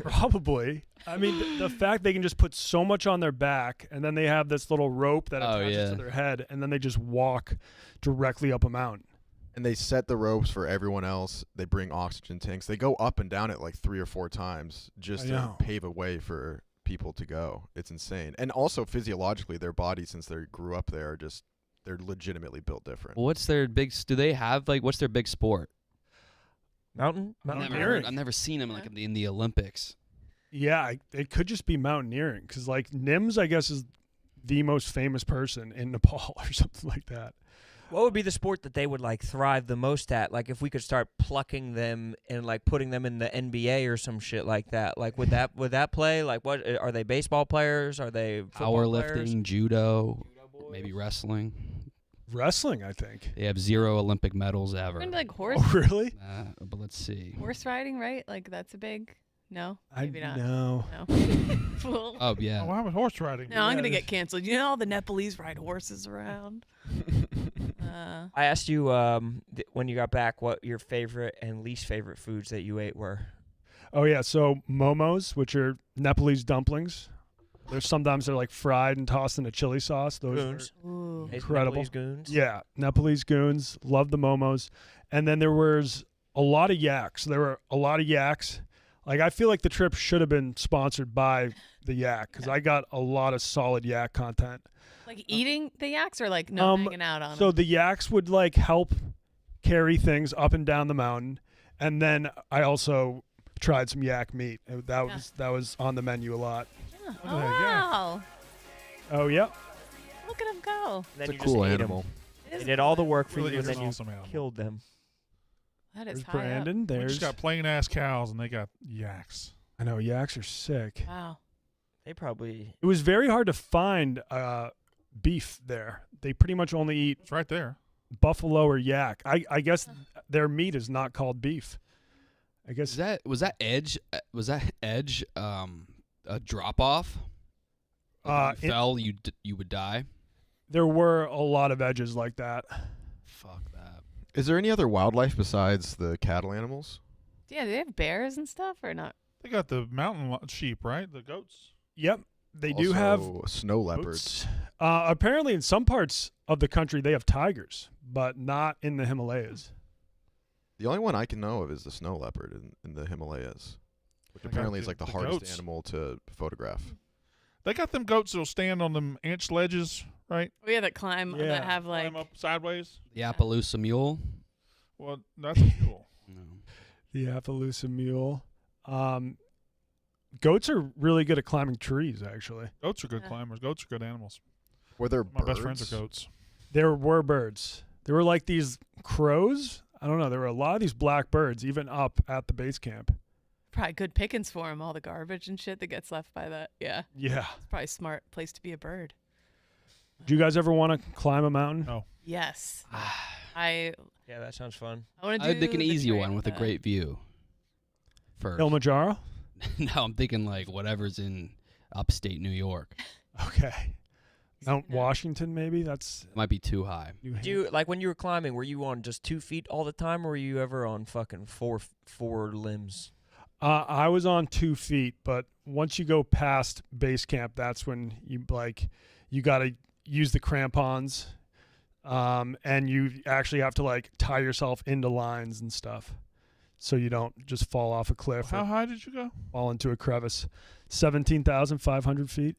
Speaker 9: Probably. I mean, the fact they can just put so much on their back, and then they have this little rope that attaches to their head, and then they just walk directly up a mountain.
Speaker 5: And they set the ropes for everyone else. They bring oxygen tanks. They go up and down it like 3 or 4 times just to pave a way for people to go. It's insane. And also physiologically, their bodies, since they grew up there, they're legitimately built different.
Speaker 4: What's their big? Do they have what's their big sport?
Speaker 9: Mountaineering.
Speaker 4: I've never seen them like in the Olympics.
Speaker 9: Yeah, it could just be mountaineering because like Nims, I guess, is the most famous person in Nepal or something like that.
Speaker 6: What would be the sport that they would like thrive the most at? Like if we could start plucking them and like putting them in the NBA or some shit like that. Like would that play? Like what are they? Baseball players? Are they
Speaker 4: powerlifting, judo, maybe wrestling?
Speaker 9: Wrestling, I think.
Speaker 4: They have 0 Olympic medals ever.
Speaker 3: Into, like, horse.
Speaker 9: Oh, really?
Speaker 4: But let's see.
Speaker 3: Horse riding, right? Like that's a big. No, maybe not.
Speaker 9: No.
Speaker 3: Fool.
Speaker 4: Oh yeah.
Speaker 2: Oh, how about horse riding?
Speaker 3: No, I'm gonna get canceled. You know all the Nepalese ride horses around.
Speaker 6: I asked you when you got back what your favorite and least favorite foods that you ate were.
Speaker 9: Oh yeah, so momos, which are Nepalese dumplings. Sometimes they're like fried and tossed in a chili sauce. Those
Speaker 6: Goons.
Speaker 9: are incredible.
Speaker 6: Nepalese goons.
Speaker 9: Yeah, Nepalese goons. Love the momos. And then there was a lot of yaks. There were a lot of yaks. Like I feel like the trip should have been sponsored by the yak because I got a lot of solid yak content.
Speaker 3: Like eating the yaks or like hanging out on
Speaker 9: So
Speaker 3: them?
Speaker 9: the yaks would like help carry things up and down the mountain, and then I also tried some yak meat. That was on the menu a lot.
Speaker 3: Oh, wow.
Speaker 9: Oh yeah.
Speaker 3: Look at them go.
Speaker 6: Then
Speaker 5: It's
Speaker 6: you
Speaker 5: a cool
Speaker 6: just ate
Speaker 5: animal.
Speaker 6: They did all the work for
Speaker 2: Really
Speaker 6: you, and
Speaker 2: is
Speaker 6: then
Speaker 2: an
Speaker 6: you
Speaker 2: awesome animal.
Speaker 6: killed them.
Speaker 3: That is
Speaker 9: There's
Speaker 3: high
Speaker 9: Brandon.
Speaker 2: We
Speaker 9: There's
Speaker 2: just got plain ass cows, and they got yaks.
Speaker 9: I know yaks are sick.
Speaker 3: up. Wow.
Speaker 6: They probably.
Speaker 9: It was very hard to find beef there. They pretty much only eat
Speaker 2: It's right there.
Speaker 9: buffalo or yak. I guess their meat is not called beef. I guess
Speaker 4: Was that edge a drop off? If you fell, you would die.
Speaker 9: there were a lot of edges like that.
Speaker 4: Fuck that.
Speaker 5: Is there any other wildlife besides the cattle animals?
Speaker 3: Yeah, do they have bears and stuff or not?
Speaker 2: They got the mountain sheep, right? The goats.
Speaker 9: Yep, they do have
Speaker 5: Also, snow leopards.
Speaker 9: goats. Apparently, in some parts of the country, they have tigers, but not in the Himalayas.
Speaker 5: The only one I can know of is the snow leopard in the Himalayas, which
Speaker 2: They got
Speaker 5: apparently is like the hardest
Speaker 2: goats.
Speaker 5: animal to photograph.
Speaker 2: They got them goats that'll stand on them inch ledges, right?
Speaker 3: Oh, yeah, that climb,
Speaker 9: Yeah.
Speaker 3: that have like.
Speaker 2: Climb up sideways.
Speaker 4: The Appaloosa mule.
Speaker 2: Well, that's cool.
Speaker 4: No.
Speaker 9: The Appaloosa mule. Goats are really good at climbing trees, actually.
Speaker 2: Goats are good climbers. Goats are good animals.
Speaker 5: Were there
Speaker 2: My
Speaker 5: birds?
Speaker 2: best friends are goats.
Speaker 9: There were birds. There were like these crows. I don't know. There were a lot of these black birds, even up at the base camp.
Speaker 3: Probably good pickings for them. All the garbage and shit that gets left by that. Yeah.
Speaker 9: Yeah.
Speaker 3: It's probably a smart place to be a bird.
Speaker 9: Do you guys ever want to climb a mountain?
Speaker 2: No.
Speaker 3: Yes.
Speaker 6: Yeah, that sounds fun.
Speaker 3: I want to
Speaker 4: I
Speaker 3: do
Speaker 4: would pick an
Speaker 3: the
Speaker 4: easy
Speaker 3: trail,
Speaker 4: one with a
Speaker 3: the-
Speaker 4: great view. First.
Speaker 9: Kilimanjaro?
Speaker 4: No, I'm thinking like whatever's in upstate New York.
Speaker 9: Okay. Mount Washington, maybe? That's
Speaker 4: Might be too high.
Speaker 9: New
Speaker 6: Do you like when you were climbing? Were you on just 2 feet all the time, or were you ever on fucking four limbs?
Speaker 9: I was on 2 feet, but once you go past base camp, that's when you got to use the crampons, and you actually have to like tie yourself into lines and stuff, so you don't just fall off a cliff
Speaker 2: How
Speaker 9: or
Speaker 2: high did you go?
Speaker 9: fall into a crevice. 17,500 feet.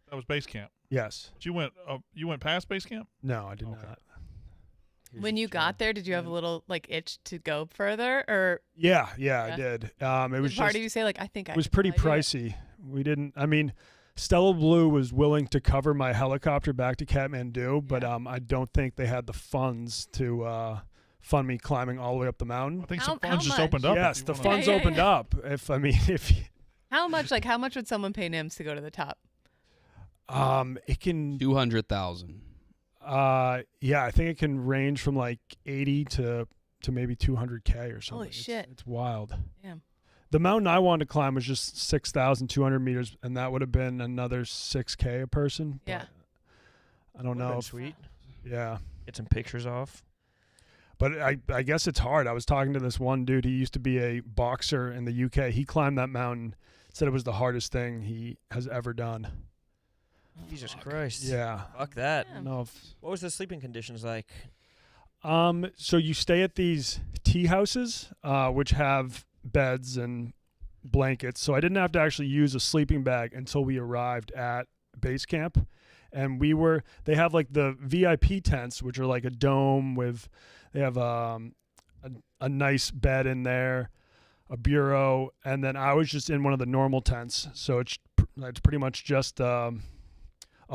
Speaker 2: That was base camp.
Speaker 9: Yes.
Speaker 2: But you went past base camp?
Speaker 9: No, I did
Speaker 2: Okay.
Speaker 9: not.
Speaker 3: When you got there, did you have a little like itch to go further, or
Speaker 9: Yeah, I
Speaker 3: Yeah.
Speaker 9: did. It
Speaker 3: did
Speaker 9: was
Speaker 3: part
Speaker 9: just,
Speaker 3: of you say like I think I
Speaker 9: it was
Speaker 3: could
Speaker 9: pretty
Speaker 3: probably do it?
Speaker 9: pricey. We didn't. I mean, Stella Blue was willing to cover my helicopter back to Kathmandu, but I don't think they had the funds to fund me climbing all the way up the mountain.
Speaker 2: I think
Speaker 3: How-
Speaker 2: some
Speaker 3: how
Speaker 2: funds just
Speaker 3: much?
Speaker 2: opened up. if
Speaker 9: Yes,
Speaker 2: you
Speaker 9: the
Speaker 2: wanna-
Speaker 9: funds
Speaker 3: Yeah,
Speaker 9: opened
Speaker 3: yeah.
Speaker 9: up. If
Speaker 3: How much would someone pay NIMS to go to the top?
Speaker 9: it can
Speaker 4: 200,000.
Speaker 9: yeah, I think it can range from like 80 to maybe 200K or something.
Speaker 3: Holy shit.
Speaker 9: It's wild.
Speaker 3: Damn.
Speaker 9: The mountain I wanted to climb was just 6,200 meters, and that would have been another 6K a person.
Speaker 3: Yeah.
Speaker 9: but I don't know. If,
Speaker 6: Sweet.
Speaker 9: yeah.
Speaker 6: Get some pictures off.
Speaker 9: But I guess it's hard. I was talking to this one dude. He used to be a boxer in the UK. He climbed that mountain, said it was the hardest thing he has ever done.
Speaker 6: Jesus Christ.
Speaker 9: Yeah.
Speaker 6: Fuck that.
Speaker 9: I don't know if
Speaker 6: What was the sleeping conditions like?
Speaker 9: So you stay at these tea houses, which have beds and blankets. So I didn't have to actually use a sleeping bag until we arrived at base camp. And they have like the VIP tents, which are like a dome they have a nice bed in there, a bureau. And then I was just in one of the normal tents. So it's pretty much just a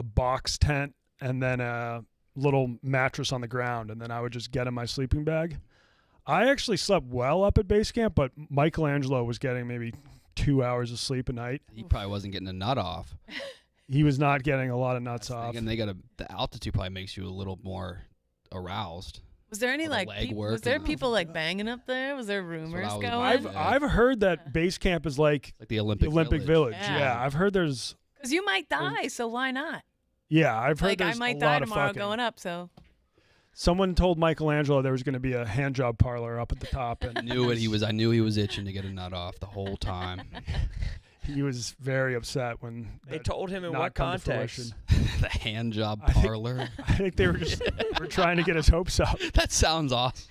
Speaker 9: box tent and then a little mattress on the ground, and then I would just get in my sleeping bag. I actually slept well up at base camp, but Michelangelo was getting maybe 2 hours of sleep a night.
Speaker 4: He probably wasn't getting a nut off.
Speaker 9: He was not getting a lot of nuts off.
Speaker 4: And the altitude probably makes you a little more aroused.
Speaker 3: Was there any
Speaker 4: All the
Speaker 3: like
Speaker 4: leg
Speaker 3: was
Speaker 4: work
Speaker 3: there
Speaker 4: and-
Speaker 3: people like banging up there? Was there rumors
Speaker 4: I was
Speaker 3: going?
Speaker 4: wondering.
Speaker 9: I've heard that base camp is like
Speaker 4: Like the
Speaker 9: the
Speaker 4: Olympic
Speaker 9: Village.
Speaker 3: Yeah.
Speaker 9: Yeah, I've heard there's.
Speaker 3: Because you might die, so why not?
Speaker 9: Yeah, I've heard
Speaker 3: Like I
Speaker 9: there's
Speaker 3: might
Speaker 9: a
Speaker 3: die
Speaker 9: lot of
Speaker 3: tomorrow
Speaker 9: fucking.
Speaker 3: going up, so
Speaker 9: Someone told Michelangelo there was going to be a hand job parlor up at the top, and
Speaker 4: I knew he was itching to get a nut off the whole time.
Speaker 9: he was very upset when
Speaker 6: They
Speaker 9: that
Speaker 6: told him in
Speaker 9: not
Speaker 6: what
Speaker 9: come to
Speaker 6: context?
Speaker 9: fruition.
Speaker 4: The hand job
Speaker 9: I think-
Speaker 4: parlor.
Speaker 9: I think they were just were trying to get his hopes up.
Speaker 4: That sounds awesome.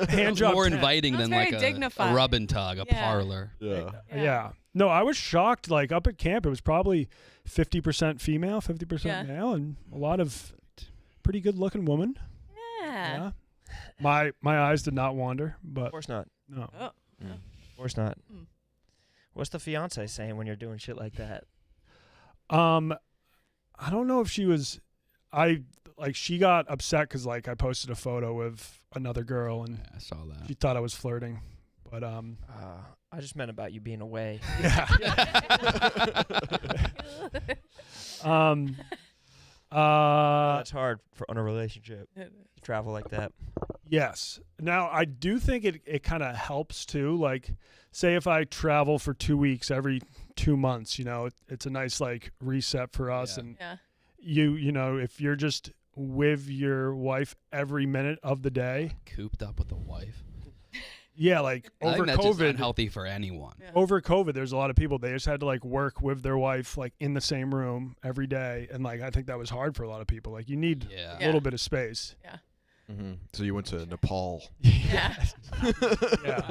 Speaker 9: Hand job
Speaker 4: More
Speaker 9: tent.
Speaker 4: inviting
Speaker 3: Sounds
Speaker 4: than
Speaker 3: very
Speaker 4: like a
Speaker 3: dignified.
Speaker 4: rub and tug, a
Speaker 3: Yeah.
Speaker 4: parlor.
Speaker 5: Yeah.
Speaker 9: Yeah. No, I was shocked. Like up at camp, it was probably 50% female, 50%
Speaker 3: Yeah.
Speaker 9: male, and a lot of pretty good-looking women.
Speaker 3: Yeah.
Speaker 9: My eyes did not wander,
Speaker 6: Of
Speaker 9: but
Speaker 6: course not.
Speaker 9: no.
Speaker 3: Oh.
Speaker 6: Of course not.
Speaker 3: Mm.
Speaker 6: What's the fiance saying when you're doing shit like that?
Speaker 9: I don't know if she was. She got upset because like I posted a photo with another girl, and
Speaker 4: Yeah, I saw that.
Speaker 9: she thought I was flirting. But
Speaker 6: I just meant about you being away.
Speaker 9: yeah.
Speaker 6: That's hard on a relationship. To travel like that.
Speaker 9: Yes. Now, I do think it kind of helps too. Like, say if I travel for 2 weeks every 2 months, it's a nice like reset for us.
Speaker 4: Yeah.
Speaker 9: And
Speaker 3: Yeah.
Speaker 9: you know, if you're just with your wife every minute of the day,
Speaker 4: Cooped up with a wife.
Speaker 9: yeah, like
Speaker 4: I
Speaker 9: over
Speaker 4: think that's just
Speaker 9: COVID,
Speaker 4: unhealthy for anyone.
Speaker 3: Yeah.
Speaker 9: over COVID, there's a lot of people, they just had to like work with their wife like in the same room every day. And like, I think that was hard for a lot of people. Like you need
Speaker 4: Yeah.
Speaker 9: a little bit of space.
Speaker 5: Mm-hmm. So you went to Nepal.
Speaker 3: Yeah.
Speaker 9: Yeah.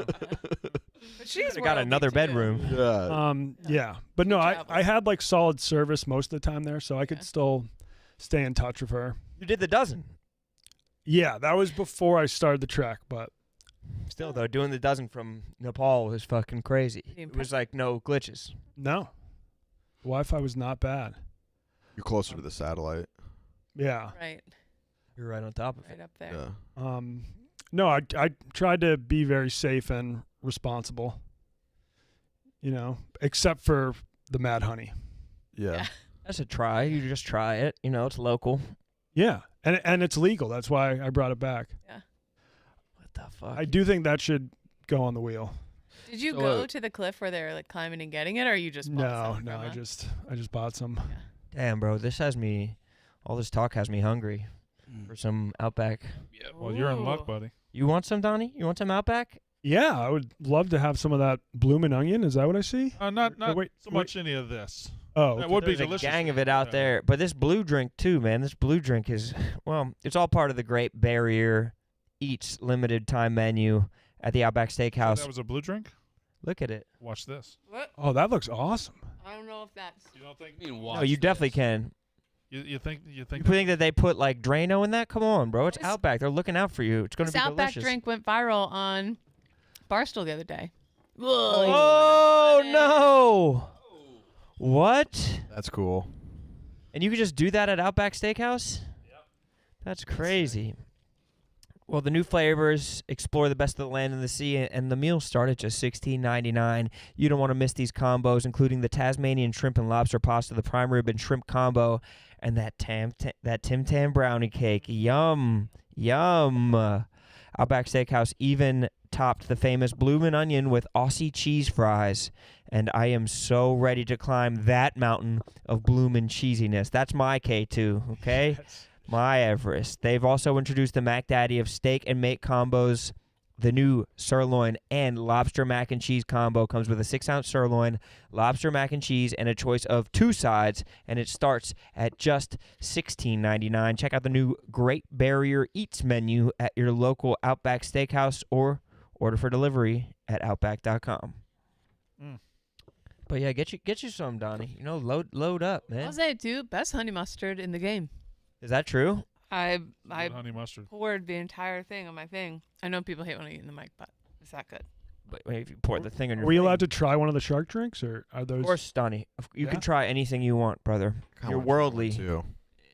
Speaker 3: But she's
Speaker 6: They got
Speaker 3: worldly,
Speaker 6: another
Speaker 3: too.
Speaker 6: bedroom.
Speaker 9: Yeah. But no,
Speaker 3: Good job.
Speaker 9: I had like solid service most of the time there, so I could
Speaker 3: Yeah.
Speaker 9: still stay in touch with her.
Speaker 6: You did the dozen.
Speaker 9: Yeah, that was before I started the trek, but
Speaker 6: Still though, doing the dozen from Nepal was fucking crazy. It was like no glitches.
Speaker 9: No. Wi-Fi was not bad.
Speaker 5: You're closer to the satellite.
Speaker 9: Yeah.
Speaker 3: Right.
Speaker 6: You're right on top of it.
Speaker 3: Right up there.
Speaker 5: Yeah.
Speaker 9: No, I tried to be very safe and responsible. Except for the Mad Honey.
Speaker 5: Yeah.
Speaker 6: That's a try. You just try it. It's local.
Speaker 9: Yeah, and it's legal. That's why I brought it back.
Speaker 3: Yeah.
Speaker 6: What the fuck?
Speaker 9: I do think that should go on the wheel.
Speaker 3: Did you go to the cliff where they're like climbing and getting it, or you just bought some
Speaker 9: No,
Speaker 3: from
Speaker 9: I just bought some.
Speaker 6: Damn, bro, all this talk has me hungry for some Outback.
Speaker 2: Yeah. Well, you're in luck,
Speaker 3: Ooh.
Speaker 2: buddy.
Speaker 6: You want some, Donnie? You want some Outback?
Speaker 9: Yeah, I would love to have some of that bloomin' onion. Is that what I see?
Speaker 2: Not
Speaker 9: wait,
Speaker 2: so much any of this.
Speaker 9: Oh,
Speaker 2: That
Speaker 9: okay.
Speaker 2: would be
Speaker 6: There's a
Speaker 2: delicious.
Speaker 6: gang of it out there. But this blue drink, too, man. This blue drink is, it's all part of the Great Barrier Eats limited time menu at the Outback
Speaker 2: So
Speaker 6: Steakhouse.
Speaker 2: that was a blue drink?
Speaker 6: Look at it.
Speaker 2: Watch this.
Speaker 3: What?
Speaker 9: Oh, that looks awesome.
Speaker 3: I don't know if that's.
Speaker 2: You don't think?
Speaker 6: No, you definitely can.
Speaker 2: You think?
Speaker 6: You think that they put like Drano in that? Come on, bro. It's
Speaker 3: This-
Speaker 6: Outback. They're looking out for you. It's going to
Speaker 3: This
Speaker 6: be
Speaker 3: Outback
Speaker 6: delicious.
Speaker 3: drink went viral on Barstool the other day.
Speaker 6: Oh, no. What?
Speaker 5: That's cool.
Speaker 6: And you could just do that at Outback Steakhouse? Yep. That's crazy. Well, the new flavors explore the best of the land and the sea, and the meals start at just $16.99. You don't want to miss these combos, including the Tasmanian shrimp and lobster pasta, the prime rib and shrimp combo, and that Tim Tam brownie cake. Yum, yum. Outback Steakhouse even topped the famous bloomin' onion with Aussie cheese fries, and I am so ready to climb that mountain of bloomin' cheesiness. That's my K2, okay? My Everest. They've also introduced the Mac Daddy of steak and mate combos. The new sirloin and lobster mac and cheese combo comes with a 6-ounce sirloin, lobster mac and cheese, and a choice of 2 sides, and it starts at just $16.99. Check out the new Great Barrier Eats menu at your local Outback Steakhouse or order for delivery at outback.com. But yeah, get you some, Donnie. Load up, man.
Speaker 3: I'll say it too. Best honey mustard in the game.
Speaker 6: Is that true?
Speaker 3: I
Speaker 2: Good honey mustard.
Speaker 3: poured the entire thing on my thing. I know people hate when I eat in the mic, but it's that good.
Speaker 6: But if you pour the thing on your
Speaker 9: Are we
Speaker 6: thing-
Speaker 9: allowed to try one of the shark drinks, or are those?
Speaker 6: Of course, Donnie. You
Speaker 9: Yeah?
Speaker 6: can try anything you want, brother. You're worldly.
Speaker 5: Too.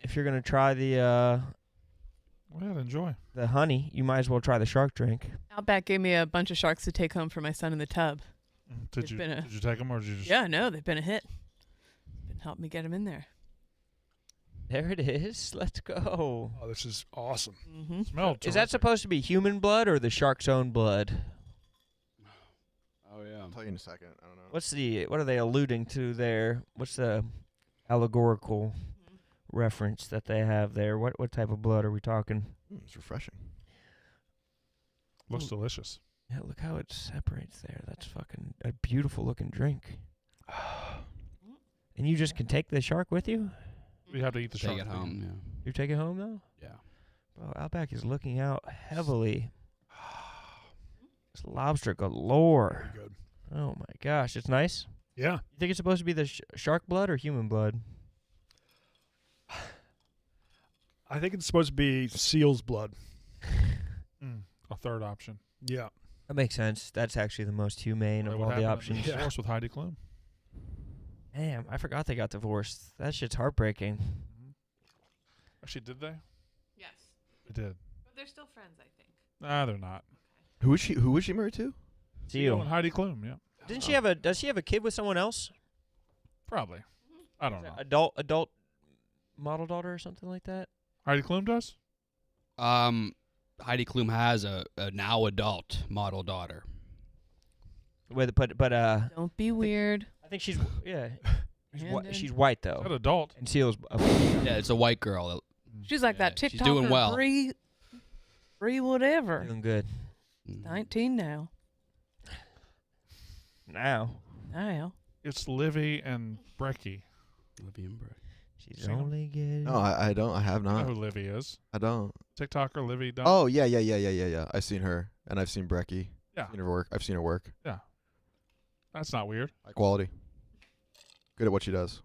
Speaker 6: If you're gonna try
Speaker 2: Go ahead, enjoy.
Speaker 6: the honey, you might as well try the shark drink.
Speaker 3: Outback gave me a bunch of sharks to take home for my son in the tub.
Speaker 2: Did
Speaker 3: It's
Speaker 2: you
Speaker 3: been a-
Speaker 2: did you take them or did you just?
Speaker 3: Yeah, no, they've been a hit. Been helping me get them in there.
Speaker 6: There it is. Let's go.
Speaker 9: Oh, this is awesome.
Speaker 3: Mm-hmm.
Speaker 2: Smell.
Speaker 6: Is that supposed to be human blood or the shark's own blood?
Speaker 5: Oh yeah. I'll tell you in a second. I don't know.
Speaker 6: What are they alluding to there? What's the allegorical reference that they have there? What type of blood are we talking?
Speaker 5: It's refreshing.
Speaker 2: Looks delicious.
Speaker 6: Yeah, look how it separates there. That's fucking a beautiful looking drink. And you just can take the shark with you?
Speaker 2: We have to eat the shark.
Speaker 4: Take it home. Yeah.
Speaker 6: You take it home though?
Speaker 4: Yeah.
Speaker 6: Bro, Outback is looking out heavily. It's lobster galore.
Speaker 9: Very good.
Speaker 6: Oh my gosh, it's nice.
Speaker 9: Yeah.
Speaker 6: You think it's supposed to be the shark blood or human blood?
Speaker 9: I think it's supposed to be seal's blood.
Speaker 2: A third option.
Speaker 9: Yeah.
Speaker 6: That makes sense. That's actually the most humane of all the options.
Speaker 9: Yeah.
Speaker 2: Divorce with Heidi Klum.
Speaker 6: Damn, I forgot they got divorced. That shit's heartbreaking.
Speaker 2: Actually, did they?
Speaker 3: Yes.
Speaker 2: They did.
Speaker 3: But they're still friends, I think.
Speaker 2: Nah, they're not.
Speaker 5: Who was she married to?
Speaker 6: Seal.
Speaker 2: And Heidi Klum. Yeah.
Speaker 6: Didn't she have a? Does she have a kid with someone else?
Speaker 2: Probably. I don't know.
Speaker 6: Adult model daughter or something like that.
Speaker 2: Heidi Klum does.
Speaker 4: Heidi Klum has a now adult model daughter.
Speaker 6: But
Speaker 3: Don't be weird.
Speaker 6: I think she's
Speaker 3: Brandon.
Speaker 6: she's white
Speaker 2: That
Speaker 6: though.
Speaker 2: adult.
Speaker 6: And Seal's
Speaker 4: Yeah, it's a white girl.
Speaker 3: She's like that
Speaker 4: Yeah, she's
Speaker 3: TikToker.
Speaker 4: doing well.
Speaker 3: Bree whatever.
Speaker 6: doing good
Speaker 3: 19 now.
Speaker 6: now.
Speaker 2: It's Livy and Brecky.
Speaker 6: She's
Speaker 2: Seen 'em?
Speaker 6: only getting.
Speaker 5: No, I don't. I have
Speaker 2: You know
Speaker 5: not.
Speaker 2: who Livy is?
Speaker 5: I don't.
Speaker 2: TikToker Livy. Dunn.
Speaker 5: Oh yeah. I've seen her, and I've seen Brecky.
Speaker 2: Yeah.
Speaker 5: Seen her work. I've seen her work.
Speaker 2: That's not weird.
Speaker 5: High quality. Good at what she does.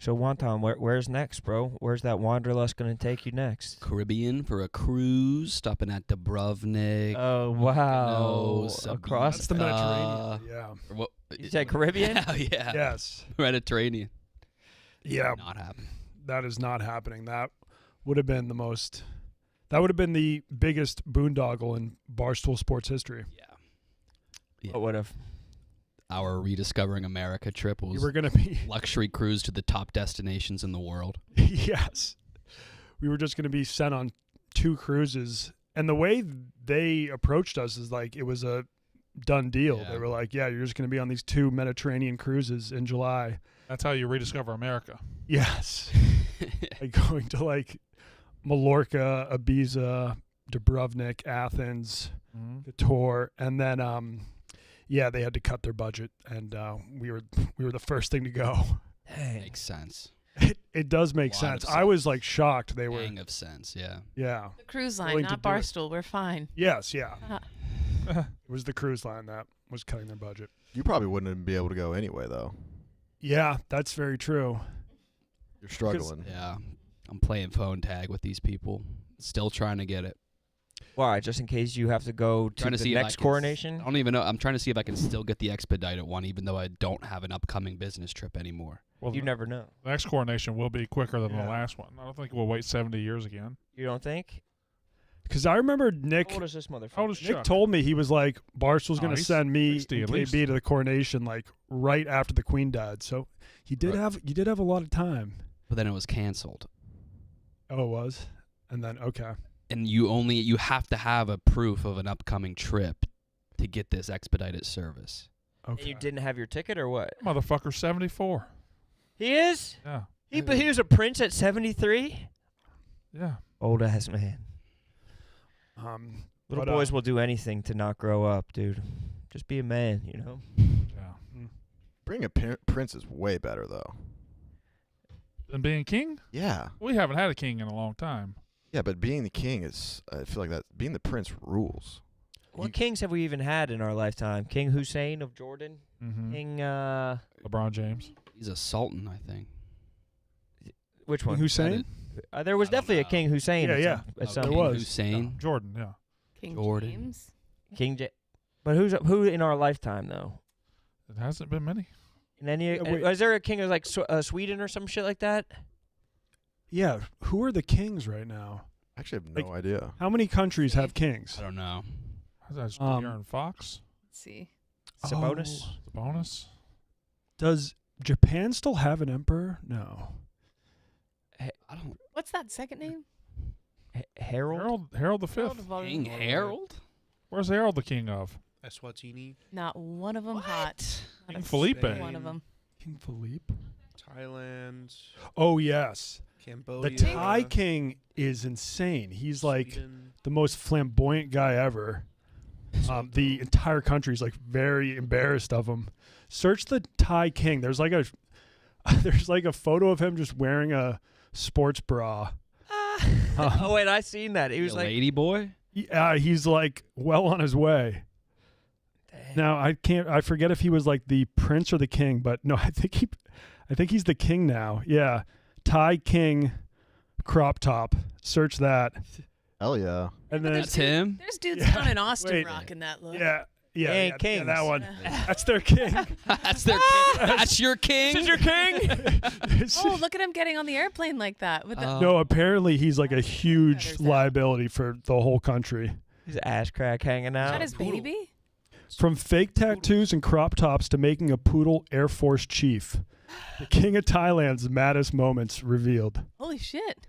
Speaker 6: So Wonton, where's next, bro? Where's that wanderlust gonna take you next?
Speaker 4: Caribbean for a cruise, stopping at Dubrovnik.
Speaker 6: Oh wow!
Speaker 4: Mykonos,
Speaker 6: Across
Speaker 9: That's the Mediterranean. Yeah.
Speaker 4: What,
Speaker 6: You said Caribbean?
Speaker 4: Hell yeah.
Speaker 9: Yes.
Speaker 4: Mediterranean.
Speaker 9: Yeah.
Speaker 4: Not happening.
Speaker 9: That is not happening. That would have been the most. That would have been the biggest boondoggle in Barstool sports history.
Speaker 4: Yeah.
Speaker 6: What would have?
Speaker 4: Our Rediscovering America trip
Speaker 9: We
Speaker 4: was
Speaker 9: were going to be.
Speaker 4: luxury cruise to the top destinations in the world.
Speaker 9: Yes. We were just going to be sent on 2 cruises. And the way they approached us is like it was a done deal.
Speaker 4: Yeah.
Speaker 9: They were like, yeah, you're just going to be on these 2 Mediterranean cruises in July.
Speaker 2: That's how you rediscover America.
Speaker 9: Yes. Like going to like Mallorca, Ibiza, Dubrovnik, Athens, the tour. And then, yeah, they had to cut their budget. And we were the first thing to go.
Speaker 4: Makes sense.
Speaker 9: It does make
Speaker 4: Lot
Speaker 9: sense.
Speaker 4: of
Speaker 9: I was like shocked. They were.
Speaker 4: Gang of sense, yeah.
Speaker 9: Yeah.
Speaker 3: The cruise line,
Speaker 9: Willing to
Speaker 3: not
Speaker 9: do it.
Speaker 3: Barstool. We're fine.
Speaker 9: Yes, yeah.
Speaker 3: Uh-huh.
Speaker 9: It was the cruise line that was cutting their budget.
Speaker 5: You probably wouldn't be able to go anyway, though.
Speaker 9: Yeah, that's very true.
Speaker 5: You're struggling.
Speaker 4: Yeah. I'm playing phone tag with these people. Still trying to get it.
Speaker 6: Why? Just in case you have to go to
Speaker 4: Trying to
Speaker 6: the
Speaker 4: see if I
Speaker 6: next
Speaker 4: can
Speaker 6: coronation?
Speaker 4: I don't even know. I'm trying to see if I can still get the expedited one, even though I don't have an upcoming business trip anymore.
Speaker 2: Well,
Speaker 6: You never know.
Speaker 2: the next coronation will be quicker than
Speaker 9: Yeah.
Speaker 2: the last one. I don't think we'll wait 70 years again.
Speaker 6: You don't think?
Speaker 9: Because I remember Nick.
Speaker 6: How old is this motherfucker?
Speaker 2: How old is
Speaker 9: Nick
Speaker 2: Chuck?
Speaker 9: told me he was like Barstool's
Speaker 2: Oh,
Speaker 9: going to
Speaker 2: he's
Speaker 9: send me
Speaker 2: 60
Speaker 9: and
Speaker 2: at least.
Speaker 9: KB to the coronation like right after the Queen died. So he did
Speaker 4: Right.
Speaker 9: you did have a lot of time.
Speaker 4: But then it was canceled.
Speaker 9: Oh, it was, and then okay.
Speaker 4: And you have to have a proof of an upcoming trip to get this expedited service.
Speaker 6: And
Speaker 9: Okay.
Speaker 6: you didn't have your ticket or what?
Speaker 2: Motherfucker, 74.
Speaker 6: He is?
Speaker 2: Yeah.
Speaker 6: But he was a prince at 73?
Speaker 2: Yeah.
Speaker 6: Old ass man. Little
Speaker 9: But,
Speaker 6: boys will do anything to not grow up, dude. Just be a man, you know?
Speaker 2: Yeah.
Speaker 5: Being a prince is way better, though.
Speaker 2: And being king?
Speaker 5: Yeah.
Speaker 2: We haven't had a king in a long time.
Speaker 5: Yeah, but being the king is, I feel like that, being the prince rules.
Speaker 6: What kings have we even had in our lifetime? King Hussein of Jordan?
Speaker 2: Mm-hmm.
Speaker 6: King,
Speaker 2: LeBron James.
Speaker 4: He's a sultan, I think.
Speaker 6: which one?
Speaker 9: Hussein?
Speaker 6: There was
Speaker 4: I don't
Speaker 6: definitely a
Speaker 4: know.
Speaker 6: King Hussein.
Speaker 9: Yeah,
Speaker 6: at
Speaker 9: yeah.
Speaker 6: some- at
Speaker 4: Oh,
Speaker 6: some
Speaker 9: there
Speaker 4: King
Speaker 9: was.
Speaker 4: Hussein.
Speaker 2: Jordan, yeah.
Speaker 3: King
Speaker 4: Jordan.
Speaker 3: James.
Speaker 6: But who in our lifetime though?
Speaker 2: It hasn't been many.
Speaker 6: In any,
Speaker 9: Yeah, wait.
Speaker 6: is there a king of like Sweden or some shit like that?
Speaker 9: Yeah. Who are the kings right now?
Speaker 5: Actually, I have
Speaker 9: Like-
Speaker 5: no idea.
Speaker 9: How many countries have kings?
Speaker 4: I don't know.
Speaker 2: That's
Speaker 9: Um,
Speaker 2: De'Aaron Fox.
Speaker 3: Let's see.
Speaker 6: Sabonis?
Speaker 2: The bonus.
Speaker 9: Does Japan still have an emperor? No.
Speaker 4: I don't.
Speaker 3: What's that second name?
Speaker 6: Harold?
Speaker 2: Harold the
Speaker 3: Harold
Speaker 2: Fifth.
Speaker 3: of all-
Speaker 4: King Harold?
Speaker 2: Where's Harold the king of?
Speaker 1: Eswatini,
Speaker 3: Not one of them hot. Not
Speaker 2: King
Speaker 3: a
Speaker 2: Felipe.
Speaker 3: single One of them.
Speaker 9: King Philippe?
Speaker 1: Thailand,
Speaker 9: Oh, yes. The
Speaker 1: Cambodia.
Speaker 9: Thai king is insane. He's like
Speaker 1: Sweden.
Speaker 9: the most flamboyant guy ever. The entire country's like very embarrassed of him. Search the Thai king. There's like a photo of him just wearing a sports bra.
Speaker 6: Oh wait, I seen that. He was
Speaker 4: A
Speaker 6: like,
Speaker 4: lady boy?
Speaker 9: Yeah, he's like well on his way. Now I forget if he was like the prince or the king, but no, I think he's the king now. Yeah. Thai king crop top. Search that.
Speaker 5: Hell yeah.
Speaker 9: And then
Speaker 4: That's him?
Speaker 3: There's dudes
Speaker 9: Yeah,
Speaker 3: down in Austin
Speaker 9: wait.
Speaker 3: rocking that look.
Speaker 9: yeah,
Speaker 6: Hey,
Speaker 9: yeah,
Speaker 6: kings.
Speaker 9: that one.
Speaker 3: Yeah.
Speaker 9: That's their king.
Speaker 4: That's their king. That's your king?
Speaker 6: "This is your king."
Speaker 3: Oh, look at him getting on the airplane like that. With the,
Speaker 9: No, apparently he's like a
Speaker 3: Better
Speaker 9: huge
Speaker 3: sound.
Speaker 9: liability for the whole country.
Speaker 6: His ass crack hanging
Speaker 3: is that
Speaker 6: out.
Speaker 3: his baby?
Speaker 9: From fake tattoos and crop tops to making a poodle Air Force chief. The king of Thailand's maddest moments revealed.
Speaker 3: Holy shit.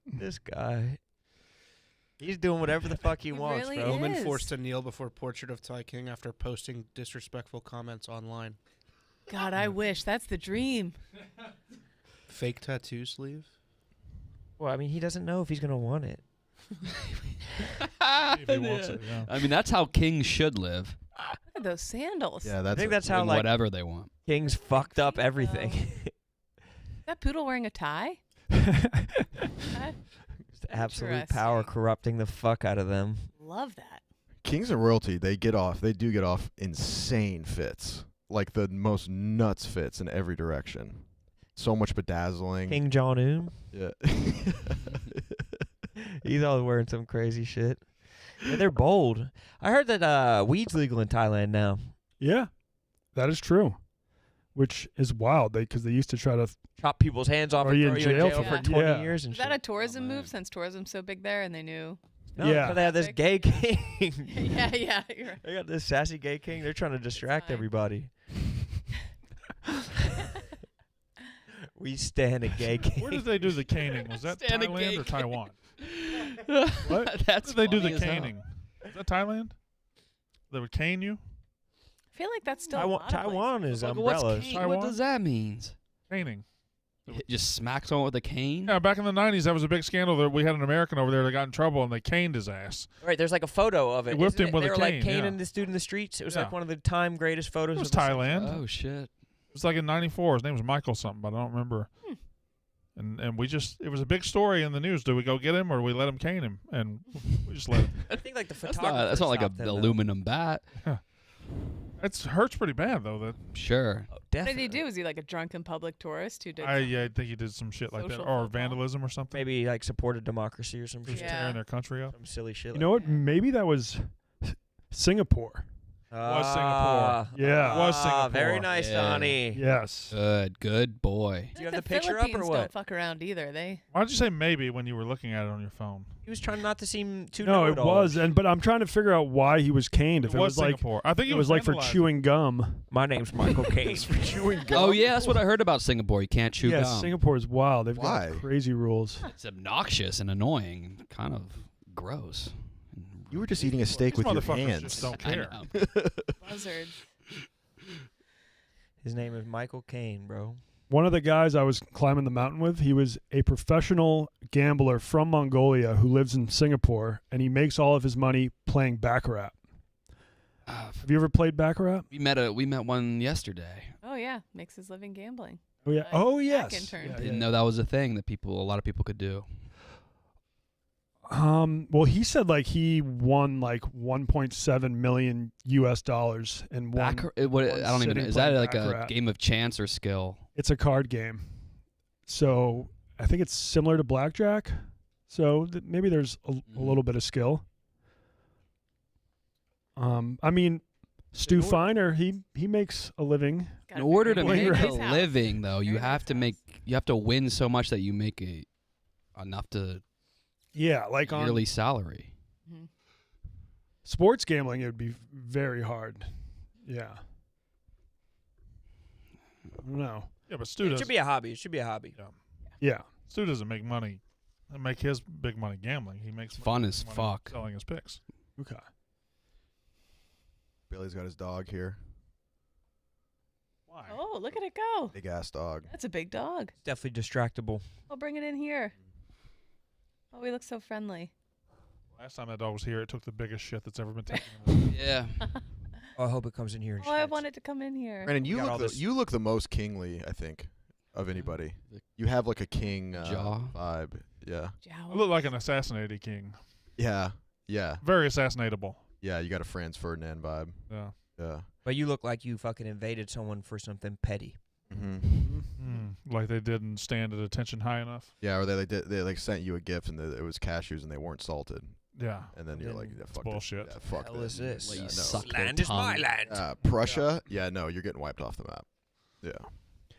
Speaker 6: This guy. He's doing whatever the fuck he
Speaker 3: He
Speaker 6: wants,
Speaker 3: really
Speaker 6: bro.
Speaker 3: is.
Speaker 1: Woman forced to kneel before portrait of Thai king after posting disrespectful comments online.
Speaker 3: God, I wish. That's the dream.
Speaker 1: Fake tattoo sleeve.
Speaker 6: Well, I mean, he doesn't know if he's gonna want it.
Speaker 2: If he wants it, yeah.
Speaker 4: I mean, that's how kings should live.
Speaker 3: Look at those sandals.
Speaker 5: Yeah,
Speaker 6: I
Speaker 5: that's
Speaker 6: think
Speaker 5: a-
Speaker 6: that's how
Speaker 4: Doing
Speaker 6: like
Speaker 4: whatever they want.
Speaker 6: kings fucked up everything.
Speaker 3: Is that poodle wearing a tie?
Speaker 6: Just absolute power
Speaker 3: Interesting.
Speaker 6: corrupting the fuck out of them.
Speaker 3: Love that.
Speaker 5: kings and royalty. They do get off insane fits. like the most nuts fits in every direction. So much bedazzling.
Speaker 6: King Jong-un.
Speaker 5: Yeah.
Speaker 6: He's always wearing some crazy shit. Yeah, they're bold. I heard that weed's legal in Thailand now.
Speaker 9: Yeah, that is true. Which is wild because they used to try to
Speaker 6: chop people's hands off
Speaker 9: Are
Speaker 6: and
Speaker 9: you
Speaker 6: throw
Speaker 9: in
Speaker 6: you in
Speaker 9: jail
Speaker 6: jail
Speaker 9: for-
Speaker 6: for 20
Speaker 9: yeah.
Speaker 6: years and
Speaker 3: Is that a
Speaker 6: shit.
Speaker 3: tourism move since tourism's so big there and they knew?
Speaker 6: No,
Speaker 9: Yeah.
Speaker 6: so they have this gay king.
Speaker 3: yeah. You're right.
Speaker 6: They got this sassy gay king. They're trying to distract
Speaker 3: fine.
Speaker 6: everybody. We stand a gay king.
Speaker 2: Where did they do the caning? Was that
Speaker 4: Stand a
Speaker 2: Thailand
Speaker 4: gay
Speaker 2: or Taiwan?
Speaker 9: what?
Speaker 4: That's
Speaker 2: Where did they do
Speaker 4: funny
Speaker 2: the
Speaker 4: as hell.
Speaker 2: caning? Is that Thailand? They would cane you?
Speaker 3: I feel like that's still
Speaker 6: Taiwan is
Speaker 4: Like, what's
Speaker 6: umbrellas.
Speaker 4: cane?
Speaker 2: Taiwan?
Speaker 4: What does that mean?
Speaker 2: Caning.
Speaker 4: Just smack someone with a cane?
Speaker 2: Yeah, back in the 90s, that was a big scandal that we had an American over there that got in trouble and they caned his ass.
Speaker 6: Right, there's like a photo of it.
Speaker 2: They whipped
Speaker 6: isn't
Speaker 2: him
Speaker 6: it?
Speaker 2: with
Speaker 6: they
Speaker 2: a
Speaker 6: were
Speaker 2: cane,
Speaker 6: like caning
Speaker 2: yeah.
Speaker 6: this dude in the streets. It was
Speaker 2: Yeah.
Speaker 6: like one of the time greatest photos
Speaker 2: It was
Speaker 6: of the
Speaker 2: Thailand.
Speaker 4: Oh, shit.
Speaker 2: It was like in 94. His name was Michael something, but I don't remember. And we just, it was a big story in the news. Do we go get him or do we let him cane him? And we just let him.
Speaker 6: I think like the
Speaker 4: That's
Speaker 6: photographer.
Speaker 4: not like a
Speaker 6: stopped them, though.
Speaker 4: aluminum bat.
Speaker 2: It hurts pretty bad, though. That
Speaker 4: Sure.
Speaker 6: Oh,
Speaker 3: What did
Speaker 6: definitely.
Speaker 3: he do? Was he like a drunken public tourist who did?
Speaker 2: I think he did some shit like that.
Speaker 3: Social
Speaker 2: Or
Speaker 3: football.
Speaker 2: vandalism or something.
Speaker 6: Maybe like supported democracy or some
Speaker 2: Just
Speaker 6: shit.
Speaker 3: Yeah.
Speaker 2: tearing their country up.
Speaker 6: Some silly shit.
Speaker 9: You know what? Maybe that was Singapore.
Speaker 2: Was Singapore.
Speaker 9: Yeah.
Speaker 2: Was Singapore.
Speaker 6: Very nice,
Speaker 4: Yeah.
Speaker 6: Donnie.
Speaker 9: Yes.
Speaker 4: Good boy.
Speaker 6: Do you have
Speaker 3: the
Speaker 6: the picture up or
Speaker 3: Philippines
Speaker 6: what?
Speaker 3: Don't fuck around either. They.
Speaker 2: Why did you say maybe when you were looking at it on your phone?
Speaker 6: He was trying not to seem too.
Speaker 9: No, it
Speaker 6: know-it-all-ish.
Speaker 9: was, but I'm trying to figure out why he was caned. If
Speaker 2: It was
Speaker 9: like,
Speaker 2: Singapore. I think
Speaker 9: it was like for
Speaker 2: vandalizing.
Speaker 9: chewing gum.
Speaker 6: My name's Michael Caine.
Speaker 5: Chewing gum.
Speaker 4: Oh, yeah, that's what I heard about Singapore. You can't chew
Speaker 9: Yeah,
Speaker 4: gum.
Speaker 9: Singapore is wild. They've
Speaker 5: Why?
Speaker 9: got crazy rules.
Speaker 4: It's obnoxious and annoying and kind of gross.
Speaker 5: You were just eating a steak
Speaker 2: These
Speaker 5: with your
Speaker 2: motherfuckers
Speaker 5: hands.
Speaker 2: just don't
Speaker 4: I
Speaker 2: care.
Speaker 4: know.
Speaker 3: Buzzards.
Speaker 6: His name is Michael Caine, bro.
Speaker 9: One of the guys I was climbing the mountain with, he was a professional gambler from Mongolia who lives in Singapore, and he makes all of his money playing baccarat. Have you ever played baccarat?
Speaker 4: We met one yesterday.
Speaker 3: Oh yeah, makes his living gambling.
Speaker 9: Oh yeah.
Speaker 3: Uh,
Speaker 9: Oh
Speaker 3: Jack
Speaker 9: yes.
Speaker 3: intern.
Speaker 9: Yeah,
Speaker 4: Didn't
Speaker 9: yeah.
Speaker 4: know that was a thing that a lot of people could do.
Speaker 9: Well, he said like he won like 1.7 million US dollars and won.
Speaker 4: I don't even
Speaker 9: sitting
Speaker 4: know. Is that
Speaker 9: playing
Speaker 4: like
Speaker 9: baccarat.
Speaker 4: a game of chance or skill?
Speaker 9: It's a card game, so I think it's similar to blackjack. So maybe there's a little bit of skill. I mean, Stu Feiner, he makes a living.
Speaker 3: Got
Speaker 4: In
Speaker 3: a
Speaker 4: order to
Speaker 3: very
Speaker 9: Well,
Speaker 4: make
Speaker 9: you're
Speaker 4: a
Speaker 3: nice house.
Speaker 4: living, though, you
Speaker 3: Very
Speaker 4: have
Speaker 3: nice
Speaker 4: to
Speaker 3: house.
Speaker 4: you have to win so much that you make enough to
Speaker 9: Yeah, like on
Speaker 4: yearly salary.
Speaker 3: Mhm.
Speaker 9: sports gambling, it would be very hard. Yeah. I don't know.
Speaker 2: Yeah, but Stu
Speaker 6: It
Speaker 2: doesn't.
Speaker 6: should be a hobby. It should be a hobby.
Speaker 9: Yeah.
Speaker 2: Stu doesn't make money. Make his big money gambling. He makes
Speaker 4: It's fun
Speaker 2: money
Speaker 4: as
Speaker 2: money
Speaker 4: fuck.
Speaker 2: selling his picks.
Speaker 9: Okay.
Speaker 5: Billy's got his dog here.
Speaker 2: Why?
Speaker 3: Oh, look at it go.
Speaker 5: Big ass dog.
Speaker 3: That's a big dog.
Speaker 6: It's definitely distractible.
Speaker 3: I'll bring it in here. Oh, he looks so friendly.
Speaker 2: Last time that dog was here, it took the biggest shit that's ever been taken.
Speaker 4: Yeah.
Speaker 6: Oh, I hope it comes in here. And
Speaker 3: Oh, I
Speaker 6: shits.
Speaker 3: wanted to come in here.
Speaker 5: Brandon,
Speaker 6: You got all this-
Speaker 5: you look the most kingly, I think, of anybody. You have like a king
Speaker 4: Jaw.
Speaker 5: vibe. Yeah.
Speaker 3: Jowl.
Speaker 2: I look like an assassinated king.
Speaker 5: Yeah. Yeah.
Speaker 2: Very assassinatable.
Speaker 5: Yeah. You got a Franz Ferdinand vibe.
Speaker 2: Yeah.
Speaker 5: Yeah.
Speaker 6: But you look like you fucking invaded someone for something petty.
Speaker 5: Mm-hmm.
Speaker 2: Like they didn't stand at attention high enough.
Speaker 5: Yeah. Or they sent you a gift and it was cashews and they weren't salted.
Speaker 2: Yeah.
Speaker 5: And then you're like, yeah, fuck
Speaker 2: bullshit.
Speaker 5: This. Yeah, fuck
Speaker 6: Hell is this?
Speaker 4: Let you
Speaker 5: Yeah, no.
Speaker 4: suck their
Speaker 6: Land is my
Speaker 4: tongue.
Speaker 6: land.
Speaker 5: Prussia. Yeah. No, you're getting wiped off the map. Yeah.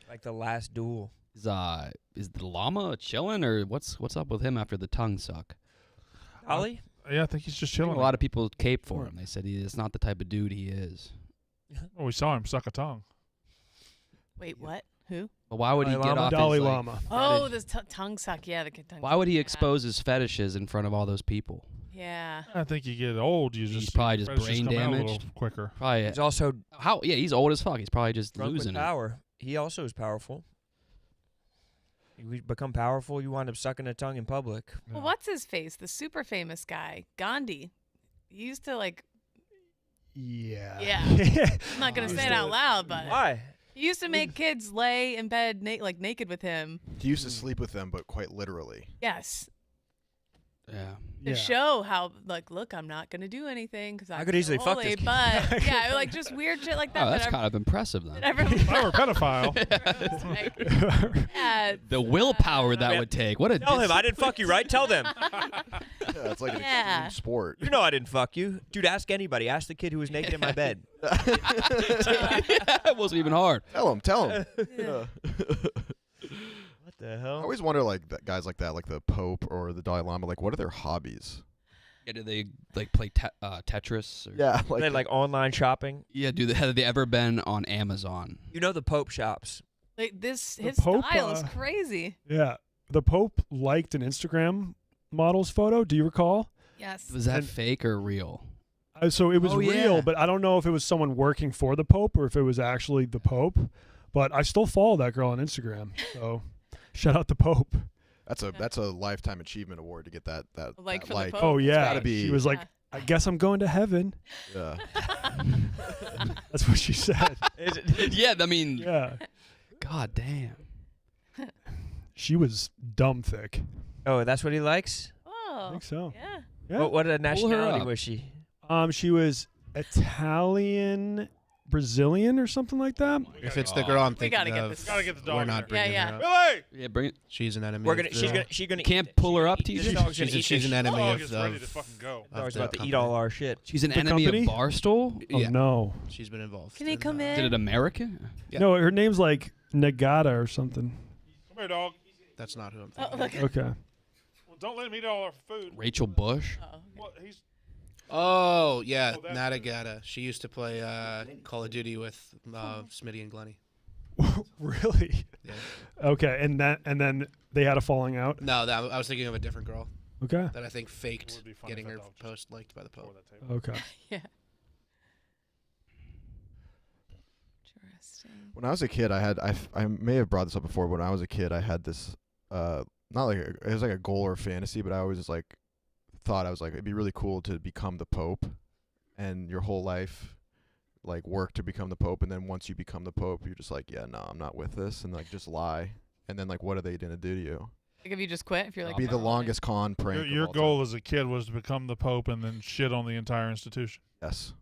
Speaker 6: Like the last duel.
Speaker 4: Is the llama chilling or what's up with him after the tongue suck?
Speaker 6: Ollie?
Speaker 2: Yeah, I think he's just
Speaker 4: A
Speaker 2: chilling.
Speaker 4: lot of people cape for him. They said it's not the type of dude he is.
Speaker 2: Oh, we saw him suck a tongue.
Speaker 3: Wait, what? Who?
Speaker 4: But why would he
Speaker 6: Dalai
Speaker 4: get
Speaker 6: Lama?
Speaker 4: off
Speaker 9: Dalai
Speaker 4: his, like,
Speaker 9: Lama.
Speaker 3: Oh,
Speaker 4: fetish?
Speaker 3: this tongue suck. Yeah, the tongue.
Speaker 4: Why would he
Speaker 3: suck,
Speaker 4: expose his fetishes in front of all those people?
Speaker 3: Yeah.
Speaker 2: I think you get old, you
Speaker 4: He's
Speaker 2: just
Speaker 4: probably just
Speaker 2: fetishes
Speaker 4: brain
Speaker 2: come out a little
Speaker 4: damaged.
Speaker 2: quicker.
Speaker 4: Probably.
Speaker 6: He's also
Speaker 4: He's old as fuck. He's probably just
Speaker 6: drunk with
Speaker 4: losing it.
Speaker 6: power. He also is powerful. You become powerful, you wind up sucking a tongue in public.
Speaker 3: Well, what's his face? The super famous guy, Gandhi. He used to like.
Speaker 9: Yeah.
Speaker 3: Yeah. I'm not gonna say it out loud, but
Speaker 6: Why?
Speaker 3: he used to make kids lay in bed naked with him.
Speaker 5: He used to sleep with them, but quite literally.
Speaker 3: Yes. To show how, like, look, I'm not going to do anything because I
Speaker 6: could easily fuck
Speaker 3: holy,
Speaker 6: this kid.
Speaker 3: But yeah, like just weird shit like that.
Speaker 4: Oh, that's kind of impressive then.
Speaker 2: If I were a pedophile.
Speaker 4: The willpower that would take. What a
Speaker 6: Tell him I didn't fuck you, right? Tell them.
Speaker 5: Yeah, it's like an extreme sport.
Speaker 6: You know I didn't fuck you. Dude, ask anybody. Ask the kid who was naked in my bed.
Speaker 4: It wasn't even hard.
Speaker 5: Tell him.
Speaker 6: What the hell?
Speaker 5: I always wonder, like, guys like that, like the Pope or the Dalai Lama, like, what are their hobbies?
Speaker 4: Yeah, do they like play Tetris? Or?
Speaker 5: Yeah,
Speaker 6: They like online shopping.
Speaker 4: Yeah, have they ever been on Amazon?
Speaker 6: You know the Pope shops.
Speaker 3: Like his
Speaker 9: Pope,
Speaker 3: style is crazy.
Speaker 9: Yeah. The Pope liked an Instagram model's photo. Do you recall?
Speaker 3: Yes.
Speaker 4: Was that fake or real?
Speaker 9: So it was real,
Speaker 4: yeah.
Speaker 9: but I don't know if it was someone working for the Pope or if it was actually the Pope. But I still follow that girl on Instagram. So shout out the Pope.
Speaker 5: That's a lifetime achievement award to get that
Speaker 3: Like for
Speaker 5: like.
Speaker 3: the Pope.
Speaker 9: Oh yeah,
Speaker 5: gotta be-
Speaker 9: she was like, I guess I'm going to heaven.
Speaker 5: Yeah.
Speaker 9: That's what she said.
Speaker 4: Yeah, I mean,
Speaker 9: Yeah,
Speaker 4: god damn.
Speaker 9: she was dumb thick.
Speaker 6: Oh, that's what he likes?
Speaker 3: Oh.
Speaker 9: I think so.
Speaker 3: Yeah.
Speaker 9: Yeah.
Speaker 6: What nationality
Speaker 4: up.
Speaker 6: was she?
Speaker 9: She was Italian, Brazilian, or something like that.
Speaker 1: If it's the girl I'm
Speaker 3: We
Speaker 1: thinking
Speaker 3: gotta get
Speaker 1: of,
Speaker 3: this.
Speaker 2: Gotta get the dog
Speaker 1: we're
Speaker 2: in
Speaker 1: not
Speaker 2: here.
Speaker 1: bringing
Speaker 3: Yeah,
Speaker 1: her up.
Speaker 2: Billy!
Speaker 4: Yeah, bring it.
Speaker 1: She's an enemy.
Speaker 6: We're
Speaker 1: of
Speaker 6: gonna. She's
Speaker 1: the-
Speaker 6: gonna. She's gonna.
Speaker 4: Can't
Speaker 6: eat,
Speaker 4: pull her up,
Speaker 6: This
Speaker 4: TJ?
Speaker 6: dog's gonna eat
Speaker 1: She's an
Speaker 6: this-
Speaker 1: enemy
Speaker 2: Dog
Speaker 1: of
Speaker 2: is
Speaker 1: the.
Speaker 2: ready to fucking go.
Speaker 1: of
Speaker 6: Dog's
Speaker 1: the
Speaker 6: about to eat
Speaker 1: company.
Speaker 6: all our shit.
Speaker 4: She's an
Speaker 9: The
Speaker 4: enemy
Speaker 9: company?
Speaker 4: of Barstool?
Speaker 9: Oh
Speaker 1: Yeah.
Speaker 9: no,
Speaker 1: She's been involved.
Speaker 3: Can he come in?
Speaker 4: Did it American?
Speaker 1: Yeah.
Speaker 9: no, her name's like Nagata or something.
Speaker 2: Come here, dog.
Speaker 1: That's not who I'm
Speaker 3: Oh,
Speaker 1: thinking.
Speaker 3: look.
Speaker 9: Okay.
Speaker 2: Well, don't let him eat all our food.
Speaker 4: Rachel Bush?
Speaker 2: What? He's
Speaker 1: Oh yeah,
Speaker 2: Oh, that's
Speaker 1: Natagata. She used to play Call of Duty with Smitty and Glenny.
Speaker 9: Really?
Speaker 1: Yeah.
Speaker 9: Okay, and then they had a falling out.
Speaker 1: No, I was thinking of a different girl
Speaker 9: Okay.
Speaker 1: that I think
Speaker 2: It
Speaker 1: faked
Speaker 2: would be funny
Speaker 1: getting
Speaker 2: if
Speaker 1: her
Speaker 2: that dog just
Speaker 1: post liked by the
Speaker 2: pour
Speaker 1: Pope.
Speaker 2: that table.
Speaker 9: Okay.
Speaker 3: Yeah. Interesting.
Speaker 5: When I was a kid, I may have brought this up before. But when I was a kid, I had this not like it was like a goal or fantasy, but I always just like thought I was like it'd be really cool to become the Pope, and your whole life like work to become the Pope, and then once you become the Pope, you're just like, yeah, no, I'm not with this, and like just lie, and then like what are they gonna do to you?
Speaker 3: Like if you just quit, if you're like
Speaker 5: Be the
Speaker 3: "Oh,
Speaker 5: longest con prank. of
Speaker 2: Your
Speaker 5: all
Speaker 2: goal
Speaker 5: time.
Speaker 2: as a kid was to become the Pope and then shit on the entire institution.
Speaker 5: Yes,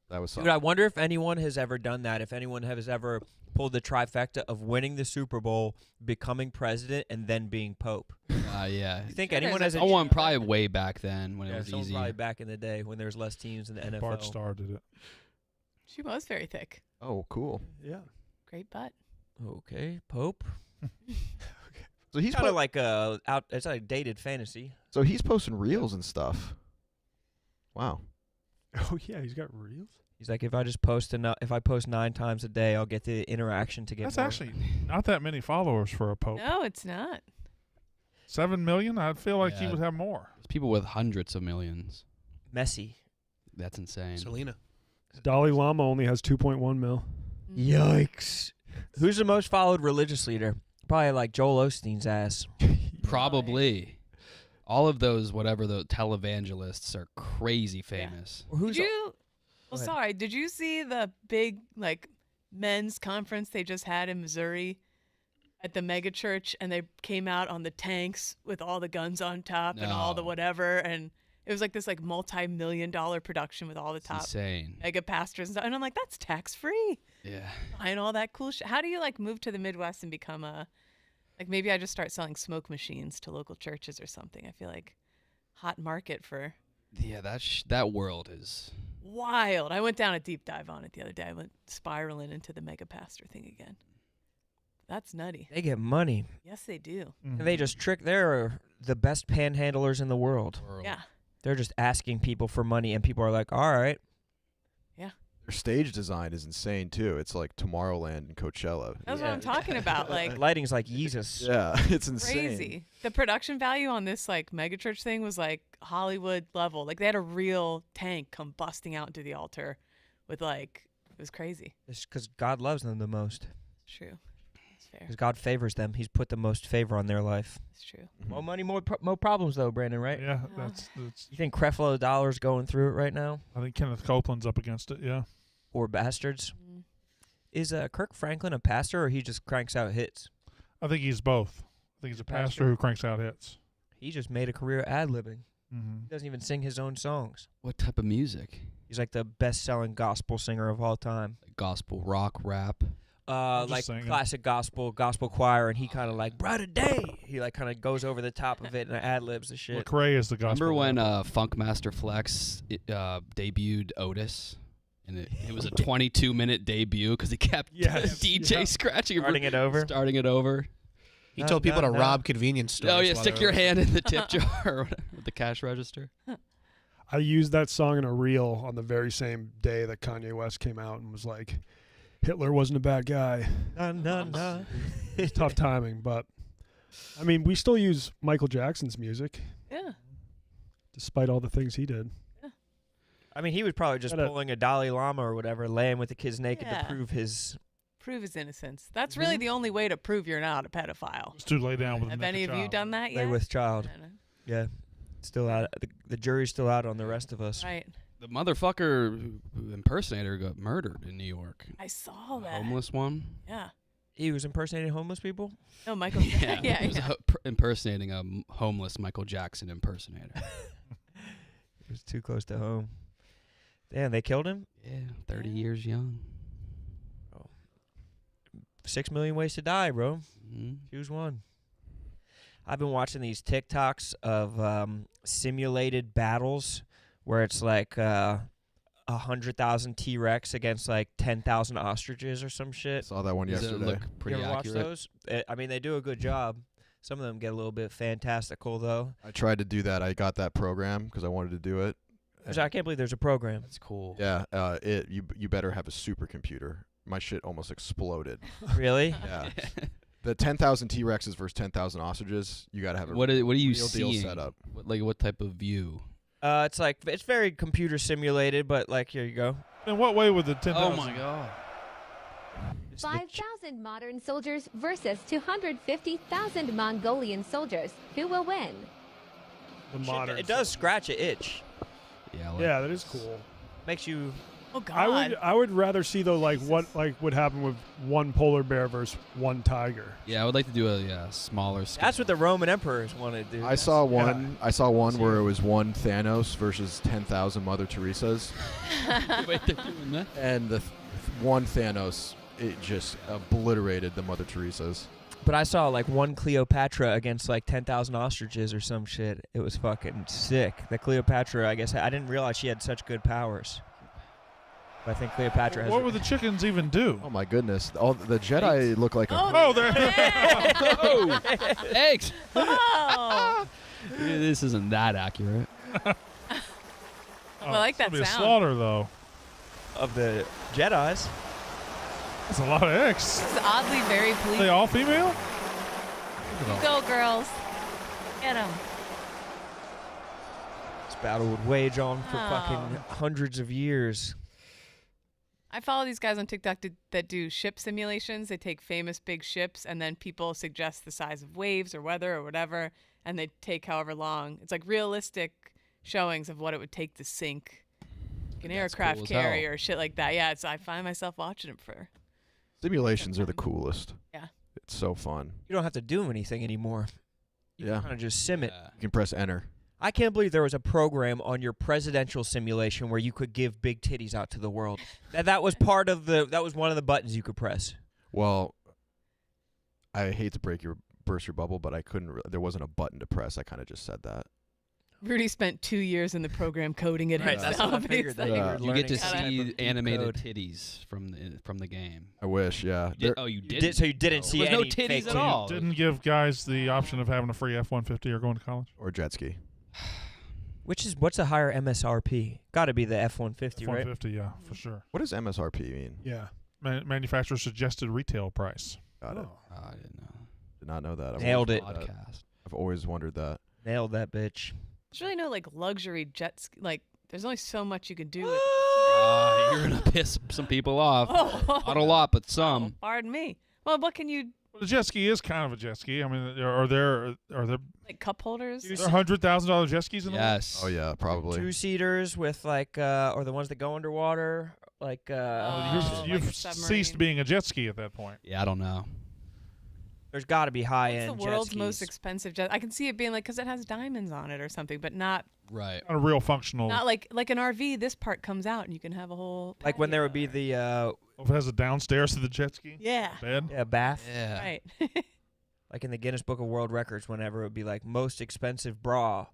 Speaker 5: that was
Speaker 6: Dude,
Speaker 5: something.
Speaker 6: I wonder if anyone has ever done that. If anyone has ever pulled the trifecta of winning the Super Bowl, becoming president, and then being Pope.
Speaker 4: Yeah.
Speaker 6: You think
Speaker 3: Sure,
Speaker 6: anyone
Speaker 3: there's
Speaker 6: has?
Speaker 4: Someone probably way back then when it
Speaker 6: Yeah,
Speaker 4: was
Speaker 6: someone
Speaker 4: easy.
Speaker 6: probably back in the day when there was less teams in the NFL.
Speaker 2: Bart Starr did it.
Speaker 3: She was very thick.
Speaker 5: Oh, cool.
Speaker 9: Yeah.
Speaker 3: Great butt.
Speaker 6: Okay, Pope.
Speaker 5: So he's
Speaker 6: Kind of like it's like a dated fantasy.
Speaker 5: so he's posting reels and stuff. Wow.
Speaker 9: Oh yeah, he's got reels.
Speaker 6: He's like, if I post 9 times a day, I'll get the interaction to get.
Speaker 2: That's
Speaker 6: more.
Speaker 2: actually not that many followers for a Pope.
Speaker 3: No, it's not.
Speaker 2: 7 million? I feel like he
Speaker 4: Yeah.
Speaker 2: would have more.
Speaker 4: There's people with hundreds of millions.
Speaker 6: messy.
Speaker 4: That's insane.
Speaker 1: Selena.
Speaker 9: Dalai Lama only has 2.1 mil.
Speaker 6: Yikes! Who's the most followed religious leader? Probably like Joel Osteen's ass.
Speaker 4: Probably. All of those, whatever the televangelists are crazy famous.
Speaker 6: Or who's
Speaker 3: Did you? Well,
Speaker 6: ahead.
Speaker 3: sorry. Did you see the big like men's conference they just had in Missouri at the mega church, and they came out on the tanks with all the guns on top and all the
Speaker 4: No.
Speaker 3: whatever, and it was like this like multi-million-dollar production with all the
Speaker 4: It's
Speaker 3: top
Speaker 4: insane.
Speaker 3: mega pastors and stuff. And I'm like, that's tax-free.
Speaker 4: Yeah.
Speaker 3: Buying all that cool shit. How do you like move to the Midwest and become a like maybe I just start selling smoke machines to local churches or something. I feel like hot market for
Speaker 4: Yeah, that world is.
Speaker 3: wild. I went down a deep dive on it the other day. I went spiraling into the mega pastor thing again. That's nutty.
Speaker 6: They get money.
Speaker 3: Yes, they do.
Speaker 6: And they just they're the best panhandlers in the world.
Speaker 3: Yeah.
Speaker 6: They're just asking people for money, and people are like, all right.
Speaker 5: Their stage design is insane too. It's like Tomorrowland and Coachella.
Speaker 3: That's what I'm talking about. Like
Speaker 6: Lighting's like Jesus.
Speaker 5: Yeah, it's insane.
Speaker 3: crazy. The production value on this like megachurch thing was like Hollywood level. Like they had a real tank come busting out into the altar with like it was crazy.
Speaker 6: It's because God loves them the most.
Speaker 3: It's true. It's fair.
Speaker 6: Because God favors them. He's put the most favor on their life.
Speaker 3: It's true.
Speaker 6: More money, more problems, though, Brandon, right?
Speaker 2: Yeah,
Speaker 3: Uh-huh.
Speaker 2: that's.
Speaker 6: You think Creflo Dollar's going through it right now?
Speaker 2: I think Kenneth Copeland's up against it. Yeah.
Speaker 6: Or bastards?
Speaker 3: Mm.
Speaker 6: Is Kirk Franklin a pastor, or he just cranks out hits?
Speaker 2: I think he's both. I think he's a pastor who cranks out hits.
Speaker 6: He just made a career ad-libbing. He doesn't even sing his own songs.
Speaker 4: What type of music?
Speaker 6: He's like the best-selling gospel singer of all time.
Speaker 4: Gospel, rock, rap.
Speaker 6: Like
Speaker 2: singing.
Speaker 6: classic gospel choir, and he kind of like brighter day. He like kind of goes over the top of it and ad-libs the shit.
Speaker 2: Lecrae is the gospel.
Speaker 4: Remember when Funkmaster Flex debuted Otis? And it was a 22-minute debut because he kept DJ scratching
Speaker 6: Starting it over.
Speaker 4: Starting it over.
Speaker 1: He told people to rob convenience stores.
Speaker 4: Oh, yeah,
Speaker 1: while
Speaker 4: stick
Speaker 1: they
Speaker 4: your
Speaker 1: were-
Speaker 4: hand in the tip jar or whatever, with the cash register.
Speaker 9: I used that song in a reel on the very same day that Kanye West came out and was like, Hitler wasn't a bad guy. It's tough timing, but I mean, we still use Michael Jackson's music.
Speaker 3: Yeah.
Speaker 9: Despite all the things he did.
Speaker 6: I mean, he was probably just pulling a Dalai Lama or whatever, laying with the kids naked to prove his
Speaker 3: innocence. That's really the only way to prove you're not a pedophile.
Speaker 2: Just to lay down with
Speaker 3: Have
Speaker 2: a
Speaker 3: any of you
Speaker 2: child.
Speaker 3: done that yet?
Speaker 6: lay with child. Yeah, still out. The jury's still out on the rest of us.
Speaker 3: Right.
Speaker 4: The motherfucker impersonator got murdered in New York.
Speaker 3: I saw that.
Speaker 4: Homeless one.
Speaker 3: Yeah.
Speaker 6: He was impersonating homeless people?
Speaker 3: No, Michael.
Speaker 4: Yeah,
Speaker 3: yeah.
Speaker 4: he was impersonating a homeless Michael Jackson impersonator.
Speaker 6: It was too close to home. Damn, they killed him?
Speaker 4: Yeah, 30 years young.
Speaker 6: 6 million ways to die, bro. Choose one. I've been watching these TikToks of simulated battles where it's like 100,000 T-Rex against like 10,000 ostriches or some shit.
Speaker 5: Saw that one
Speaker 4: Does it
Speaker 5: yesterday.
Speaker 4: look pretty
Speaker 6: You ever
Speaker 4: accurate?
Speaker 6: watch those? I mean, they do a good job. Some of them get a little bit fantastical, though.
Speaker 5: I tried to do that. I got that program because I wanted to do it.
Speaker 6: I can't believe there's a program.
Speaker 4: That's cool.
Speaker 5: Yeah, you better have a supercomputer. My shit almost exploded.
Speaker 6: Really?
Speaker 5: Yeah. The 10,000 T-Rexes versus 10,000 ostriches, you got to have a
Speaker 4: What are you
Speaker 5: real
Speaker 4: seeing?
Speaker 5: deal set up.
Speaker 4: What type of view?
Speaker 6: It's like it's very computer simulated, but like here you go.
Speaker 2: In what way would the 10,000?
Speaker 4: Oh my god.
Speaker 10: 5,000 modern soldiers versus 250,000 Mongolian soldiers. Who will win?
Speaker 9: The modern.
Speaker 6: It does scratch an itch.
Speaker 4: Yeah.
Speaker 9: Yeah, that is cool.
Speaker 6: Makes you.
Speaker 3: Oh God.
Speaker 9: I would rather see though like what would happen with one polar bear versus one tiger.
Speaker 4: Yeah, I would like to do a smaller scale.
Speaker 6: That's what the Roman emperors wanted to do.
Speaker 5: I saw one. I saw one where it was one Thanos versus 10,000 Mother Teresas,
Speaker 4: Wait, they're doing that?
Speaker 5: and the one Thanos it just obliterated the Mother Teresas.
Speaker 6: But I saw like one Cleopatra against like 10,000 ostriches or some shit. It was fucking sick. The Cleopatra, I guess I didn't realize she had such good powers. But I think Cleopatra has.
Speaker 2: What would the chickens even do?
Speaker 5: Oh my goodness! All the Jedi look like a.
Speaker 2: Oh, they're
Speaker 4: Oh, eggs.
Speaker 3: Oh.
Speaker 4: This isn't that accurate.
Speaker 3: I like that
Speaker 2: It'll be a
Speaker 3: sound.
Speaker 2: slaughter though.
Speaker 6: of the Jedis.
Speaker 2: That's a lot of eggs.
Speaker 3: It's oddly very
Speaker 2: Are
Speaker 3: pleasing.
Speaker 2: they all female? Look at them.
Speaker 3: Go, girls. Get them.
Speaker 6: This battle would wage on for
Speaker 3: Oh.
Speaker 6: fucking hundreds of years.
Speaker 3: I follow these guys on TikTok that do ship simulations. They take famous big ships and then people suggest the size of waves or weather or whatever, and they take however long. It's like realistic showings of what it would take to sink an aircraft
Speaker 4: cool as hell.
Speaker 3: carrier or shit like that. Yeah, I find myself watching it for.
Speaker 5: Simulations are the coolest.
Speaker 3: Yeah.
Speaker 5: It's so fun.
Speaker 6: You don't have to do anything anymore. You
Speaker 5: Yeah.
Speaker 6: kind of just sim it.
Speaker 5: You can press enter.
Speaker 6: I can't believe there was a program on your presidential simulation where you could give big titties out to the world. That was part of that was one of the buttons you could press.
Speaker 5: Well, I hate to burst your bubble, but I couldn't. There wasn't a button to press. I kind of just said that.
Speaker 3: Rudy spent 2 years in the program coding it
Speaker 6: Right, that's what I
Speaker 3: himself.
Speaker 6: figured that
Speaker 3: He's
Speaker 6: you
Speaker 3: like,
Speaker 6: were
Speaker 4: You get to
Speaker 6: learning some type
Speaker 4: see
Speaker 6: of
Speaker 4: animated
Speaker 6: code.
Speaker 4: titties from the game.
Speaker 5: I wish, yeah.
Speaker 4: You did,
Speaker 5: There-
Speaker 4: you
Speaker 6: You
Speaker 4: did.
Speaker 6: did, so you didn't see
Speaker 4: There was
Speaker 6: any
Speaker 4: no titties
Speaker 6: fake
Speaker 4: at
Speaker 6: titties.
Speaker 4: all.
Speaker 2: Didn't give guys the option of having a free F-150 or going to college.
Speaker 5: or jet ski.
Speaker 6: What's a higher MSRP? Got to be the F-150, right?
Speaker 2: F-150, yeah, for sure.
Speaker 5: What does MSRP mean?
Speaker 9: Yeah.
Speaker 2: Manufacturer suggested retail price.
Speaker 5: Got it.
Speaker 9: Oh.
Speaker 4: I didn't know.
Speaker 5: Did not know that. I've
Speaker 6: Nailed
Speaker 5: always
Speaker 6: it.
Speaker 5: wondered that.
Speaker 4: Podcast.
Speaker 5: I've always wondered that.
Speaker 6: Nailed that bitch.
Speaker 3: There's really no like luxury jet ski. Like, there's only so much you can do with
Speaker 4: You're gonna piss some people off.
Speaker 3: Oh.
Speaker 4: Not a lot, but some.
Speaker 3: Pardon me. Well, what can you
Speaker 2: Well, the jet ski is kind of a jet ski. I mean, are there
Speaker 3: like cup holders?
Speaker 2: $100,000 jet skis in the world?
Speaker 4: Yes.
Speaker 5: Oh yeah, probably.
Speaker 6: Two-seaters with like, or the ones that go underwater, like.
Speaker 3: Oh,
Speaker 2: You've
Speaker 3: like a submarine.
Speaker 2: ceased being a jet ski at that point.
Speaker 4: Yeah, I don't know.
Speaker 6: There's got to be high
Speaker 3: It's
Speaker 6: end
Speaker 3: the
Speaker 6: jet
Speaker 3: world's
Speaker 6: skis.
Speaker 3: most expensive jet. I can see it being like because it has diamonds on it or something, but not
Speaker 4: Right.
Speaker 2: Not a real functional.
Speaker 3: not like an RV. This part comes out and you can have a whole
Speaker 6: Like when there would
Speaker 3: patio
Speaker 6: be
Speaker 3: or-
Speaker 6: the
Speaker 2: If it has a downstairs to the jet ski
Speaker 3: yeah
Speaker 2: bed.
Speaker 6: bath.
Speaker 4: Yeah.
Speaker 3: right.
Speaker 6: Like in the Guinness Book of World Records, whenever it would be like most expensive bra. It was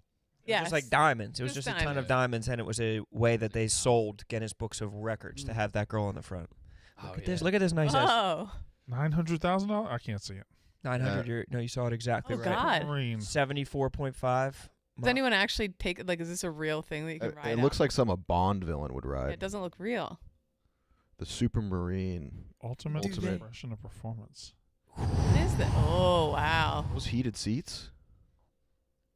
Speaker 3: Yes.
Speaker 6: just like diamonds. It was
Speaker 3: Just
Speaker 6: just a ton of
Speaker 3: diamonds.
Speaker 6: diamonds, and it was a way that they sold Guinness Books of Records to have that girl on the front. Look at this. Look at this nice ass.
Speaker 3: Oh.
Speaker 2: $900,000? I can't see it.
Speaker 6: 900. No, you saw it exactly
Speaker 3: Oh,
Speaker 6: right.
Speaker 3: God.
Speaker 2: Marine.
Speaker 6: 74.5.
Speaker 3: Does anyone actually take like? Is this a real thing that you can ride?
Speaker 5: It
Speaker 3: out?
Speaker 5: looks like some a Bond villain would ride.
Speaker 3: It doesn't look real.
Speaker 5: The Supermarine.
Speaker 2: Ultimate
Speaker 5: Ultimate.
Speaker 2: expression of performance.
Speaker 3: What is that? Oh wow.
Speaker 5: Those heated seats.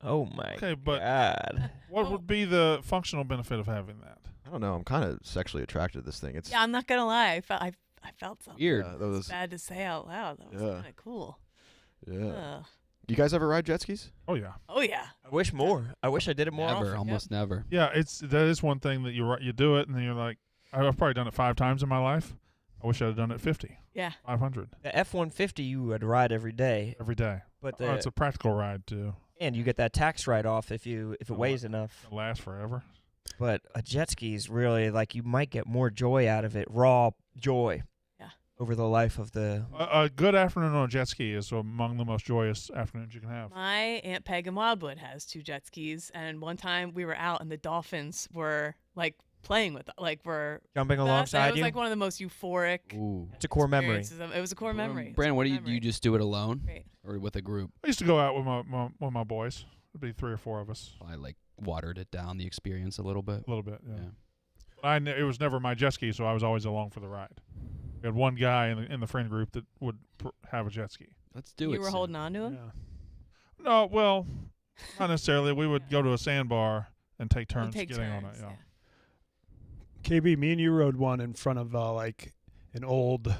Speaker 6: Oh my
Speaker 2: Okay, but
Speaker 6: God.
Speaker 2: what would be the functional benefit of having that?
Speaker 5: I don't know. I'm kind of sexually attracted to this thing. It's
Speaker 3: Yeah, I'm not gonna lie. I felt something.
Speaker 4: Weird.
Speaker 5: Yeah, that was,
Speaker 3: It's bad to say out loud. That was
Speaker 5: Yeah.
Speaker 3: kind of cool.
Speaker 5: yeah.
Speaker 3: Ugh.
Speaker 5: You guys ever ride jet skis?
Speaker 2: Oh yeah,
Speaker 3: Oh yeah.
Speaker 6: I wish more. I wish I did it more
Speaker 4: Never.
Speaker 6: often.
Speaker 4: Almost never.
Speaker 2: yeah. That is one thing that you do it and then you're like, I've probably done it 5 times in my life. I wish I'd have done it 50,
Speaker 3: Yeah.
Speaker 2: 500
Speaker 6: The F-150 you would ride every day,
Speaker 2: every day.
Speaker 6: but
Speaker 2: Oh, it's a practical ride too.
Speaker 6: and you get that tax write-off if it weighs enough.
Speaker 2: It lasts forever.
Speaker 6: But a jet ski is really like you might get more joy out of it, raw joy.
Speaker 3: Yeah.
Speaker 6: Over the life of the.
Speaker 2: A good afternoon on a jet ski is among the most joyous afternoons you can have.
Speaker 3: My Aunt Peg in Wildwood has 2 jet skis, and one time we were out and the dolphins were like playing with, like were
Speaker 6: Jumping
Speaker 3: with us, and
Speaker 6: alongside
Speaker 3: It was
Speaker 6: you?
Speaker 3: like one of the most euphoric.
Speaker 4: Ooh.
Speaker 6: It's a core memory.
Speaker 3: experiences of- It was a core memory.
Speaker 4: Brandon, what do
Speaker 3: Memory.
Speaker 4: you just do it alone
Speaker 3: Right.
Speaker 4: or with a group?
Speaker 2: I used to go out with my boys. It'd be 3 or 4 of us.
Speaker 4: I like watered it down the experience a little bit.
Speaker 2: A little bit, yeah.
Speaker 4: Yeah.
Speaker 2: It was never my jet ski, so I was always along for the ride. We had one guy in the friend group that would have a jet ski.
Speaker 4: Let's do it.
Speaker 3: You were
Speaker 4: soon.
Speaker 3: holding on to him.
Speaker 2: Yeah. No, well, not necessarily. We would go to a sandbar and take turns
Speaker 3: Take
Speaker 2: getting on it.
Speaker 3: turns,
Speaker 2: Yeah.
Speaker 9: KB, me and you rode one in front of like an old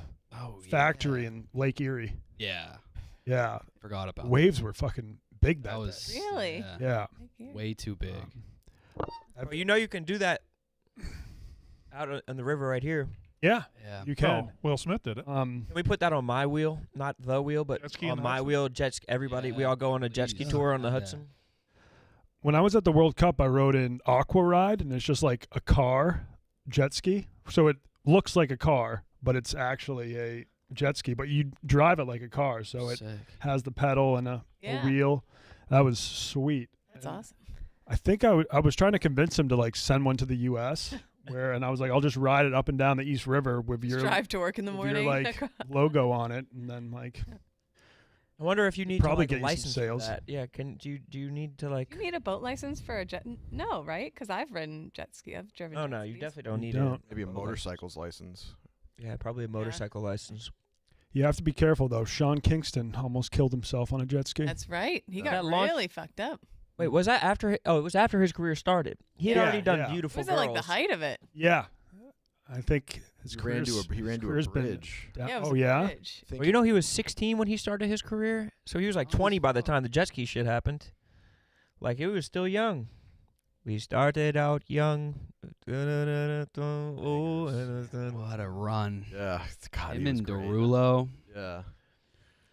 Speaker 9: factory
Speaker 4: yeah.
Speaker 9: in Lake Erie.
Speaker 4: Yeah.
Speaker 9: Yeah.
Speaker 4: Forgot about
Speaker 9: Waves were fucking big
Speaker 4: that.
Speaker 9: that
Speaker 4: Was
Speaker 9: day.
Speaker 3: Really?
Speaker 9: Yeah.
Speaker 4: way too big.
Speaker 6: Well, you know you can do that out on the river right here.
Speaker 9: Yeah.
Speaker 4: Yeah.
Speaker 9: You can.
Speaker 2: Oh, Will Smith did it.
Speaker 6: Can we put that on my wheel? Not the wheel, but
Speaker 2: Jet ski
Speaker 6: on
Speaker 2: on the
Speaker 6: my
Speaker 2: Hudson?
Speaker 6: wheel. Jet ski. Everybody, we
Speaker 4: Yeah,
Speaker 6: all go on a jet ski
Speaker 4: please.
Speaker 6: tour on the
Speaker 4: Yeah.
Speaker 6: Hudson.
Speaker 9: When I was at the World Cup, I rode in Aqua Ride, and it's just like a car jet ski. So it looks like a car, but it's actually a jet ski. But you drive it like a car, so it
Speaker 4: Sick.
Speaker 9: has the pedal and a
Speaker 3: Yeah.
Speaker 9: wheel. That was sweet.
Speaker 3: That's
Speaker 9: And
Speaker 3: awesome.
Speaker 9: I think I was trying to convince him to like send one to the U.S. And I was like, I'll just ride it up and down the East River with
Speaker 3: Just
Speaker 9: your
Speaker 3: drive to work in the
Speaker 9: with
Speaker 3: morning.
Speaker 9: your like logo on it, and then like
Speaker 6: I wonder if you need
Speaker 9: Probably
Speaker 6: to
Speaker 9: get
Speaker 6: like
Speaker 9: you some
Speaker 6: license for
Speaker 9: sales.
Speaker 6: that. Yeah. Do you need to like?
Speaker 3: You need a boat license for a jet? No, right? Because I've ridden jet ski. I've driven.
Speaker 6: Oh
Speaker 3: jet
Speaker 6: no, you
Speaker 3: skis.
Speaker 6: definitely don't
Speaker 9: You
Speaker 6: need
Speaker 9: don't.
Speaker 5: Maybe a
Speaker 6: boat license.
Speaker 5: motorcycle's license.
Speaker 6: Yeah, probably a motorcycle license.
Speaker 9: you have to be careful though. Sean Kingston almost killed himself on a jet ski.
Speaker 3: That's right. He got
Speaker 6: That launch-
Speaker 3: really fucked up.
Speaker 6: Wait, was that after? Oh, it was after his career started. He had
Speaker 9: Yeah,
Speaker 6: already done
Speaker 9: yeah.
Speaker 6: Beautiful
Speaker 3: Was it
Speaker 6: Girls.
Speaker 3: like the height of it?
Speaker 9: Yeah, I think his
Speaker 5: He ran
Speaker 9: career's-
Speaker 5: to a
Speaker 9: his
Speaker 5: bridge.
Speaker 9: career's been down-
Speaker 3: Yeah, it was
Speaker 9: oh
Speaker 3: a
Speaker 9: yeah.
Speaker 3: bridge.
Speaker 6: Well, you know he was 16 when he started his career, so he was like 20 by the time the jet ski shit happened. Like he was still young. We started out young.
Speaker 4: What a run.
Speaker 5: Yeah, God,
Speaker 4: Him
Speaker 5: he was
Speaker 4: and
Speaker 5: great.
Speaker 4: Derulo.
Speaker 5: Yeah.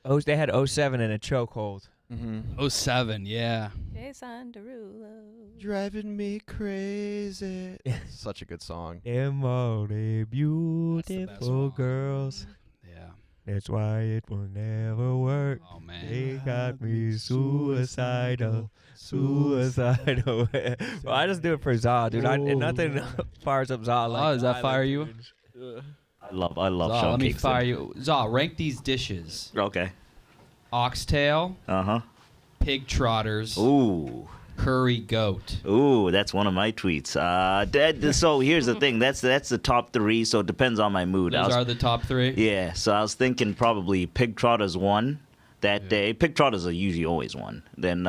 Speaker 6: Oh, they had 07 in a chokehold.
Speaker 5: Mm-hmm.
Speaker 4: 07, yeah.
Speaker 3: Jason Derulo.
Speaker 5: Driving me crazy. Such a good song.
Speaker 6: Them all the beautiful girls.
Speaker 4: Yeah.
Speaker 6: That's why it will never work.
Speaker 4: Oh, man.
Speaker 6: They got me suicidal. Suicidal. Well, I just do it for Zaw, dude. And nothing fires up Zaw like
Speaker 4: Oh, does that
Speaker 6: Island
Speaker 4: fire you?
Speaker 6: Tunes.
Speaker 7: I love
Speaker 4: Zaw,
Speaker 7: Sean
Speaker 4: let me
Speaker 7: Kingston.
Speaker 4: fire you. Zaw, rank these dishes.
Speaker 7: Okay.
Speaker 4: Oxtail,
Speaker 7: Uh-huh.
Speaker 4: pig trotters,
Speaker 7: Ooh.
Speaker 4: curry goat.
Speaker 7: Ooh, that's one of my tweets. So here's the thing. That's the top 3, so it depends on my mood.
Speaker 4: Those are the top 3?
Speaker 7: Yeah, so I was thinking probably pig trotters 1 that day. Pig trotters are usually always 1. Then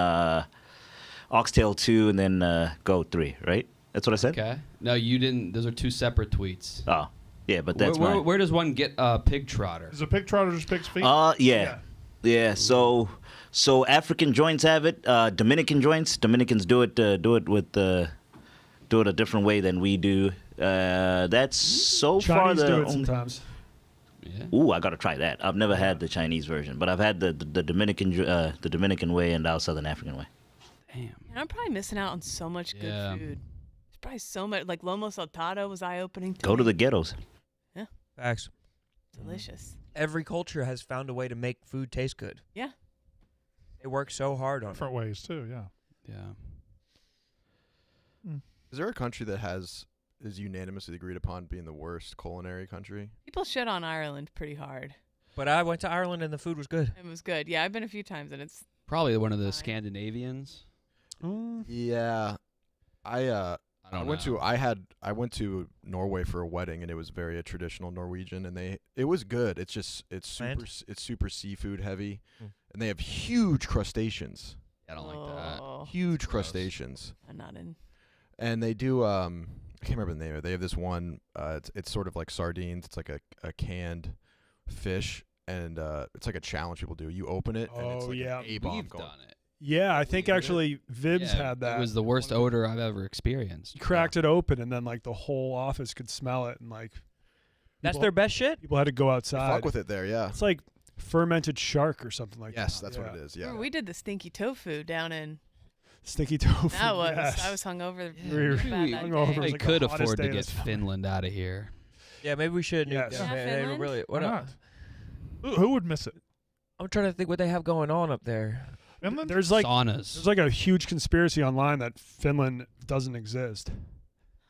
Speaker 7: oxtail 2, and then goat 3, right? That's what I said?
Speaker 4: Okay. No, you didn't. Those are 2 separate tweets.
Speaker 7: Oh, yeah, but that's
Speaker 4: where,
Speaker 7: mine.
Speaker 4: where does one get a pig trotter?
Speaker 2: Is a pig trotter just pig's feet?
Speaker 7: Yeah. So African joints have it. Dominican joints. Dominicans do it a different way than we do. That's so far
Speaker 9: Chinese
Speaker 7: the
Speaker 9: do it
Speaker 7: only-
Speaker 9: sometimes.
Speaker 4: Yeah.
Speaker 7: Ooh, I gotta try that. I've never had the Chinese version, but I've had the Dominican way and the Southern African way.
Speaker 4: Damn.
Speaker 3: And I'm probably missing out on so much good food. There's probably so much. Like Lomo Saltado was eye-opening.
Speaker 7: Go to the ghettos.
Speaker 3: Yeah.
Speaker 6: Facts.
Speaker 3: Delicious.
Speaker 6: Every culture has found a way to make food taste good.
Speaker 3: Yeah.
Speaker 6: They work so hard on
Speaker 2: Different ways too. Yeah.
Speaker 4: Yeah.
Speaker 5: Is there a country that is unanimously agreed upon being the worst culinary country?
Speaker 3: People shit on Ireland pretty hard.
Speaker 6: But I went to Ireland and the food was good.
Speaker 3: It was good. Yeah, I've been a few times and it's
Speaker 4: Probably one of the Scandinavians.
Speaker 5: Yeah, I went
Speaker 4: know.
Speaker 5: to Norway for a wedding, and it was very a traditional Norwegian, and it was good. It's just it's super seafood heavy, and they have huge crustaceans.
Speaker 4: I don't like that.
Speaker 5: Huge crustaceans.
Speaker 3: I'm not in.
Speaker 5: And they do I can't remember the name of it. They have this one. It's sort of like sardines. It's like a canned fish, and it's like a challenge people do. You open it, and it's like an A-bomb
Speaker 4: We've
Speaker 5: going.
Speaker 4: done it.
Speaker 9: Yeah, I think actually Vibs had that.
Speaker 4: It was the worst odor I've ever experienced.
Speaker 9: He cracked it open, and then like the whole office could smell it, and like
Speaker 6: That's their best shit?
Speaker 9: People had to go outside.
Speaker 5: Fuck with it there, yeah.
Speaker 9: It's like fermented shark or something like that.
Speaker 5: Yes, that's what it is. Yeah.
Speaker 3: We did the stinky tofu down in.
Speaker 9: Stinky tofu.
Speaker 3: That was.
Speaker 9: yes.
Speaker 3: I was hungover.
Speaker 4: They could afford to get Finland out of here.
Speaker 6: Yeah, maybe we should.
Speaker 9: Yes.
Speaker 6: Yeah,
Speaker 3: Yeah,
Speaker 6: they
Speaker 3: Finland?
Speaker 6: really. What
Speaker 2: Why
Speaker 6: up?
Speaker 2: not? Who would miss it?
Speaker 6: I'm trying to think what they have going on up there.
Speaker 2: Finland?
Speaker 9: There's like
Speaker 4: saunas.
Speaker 9: There's like a huge conspiracy online that Finland doesn't exist.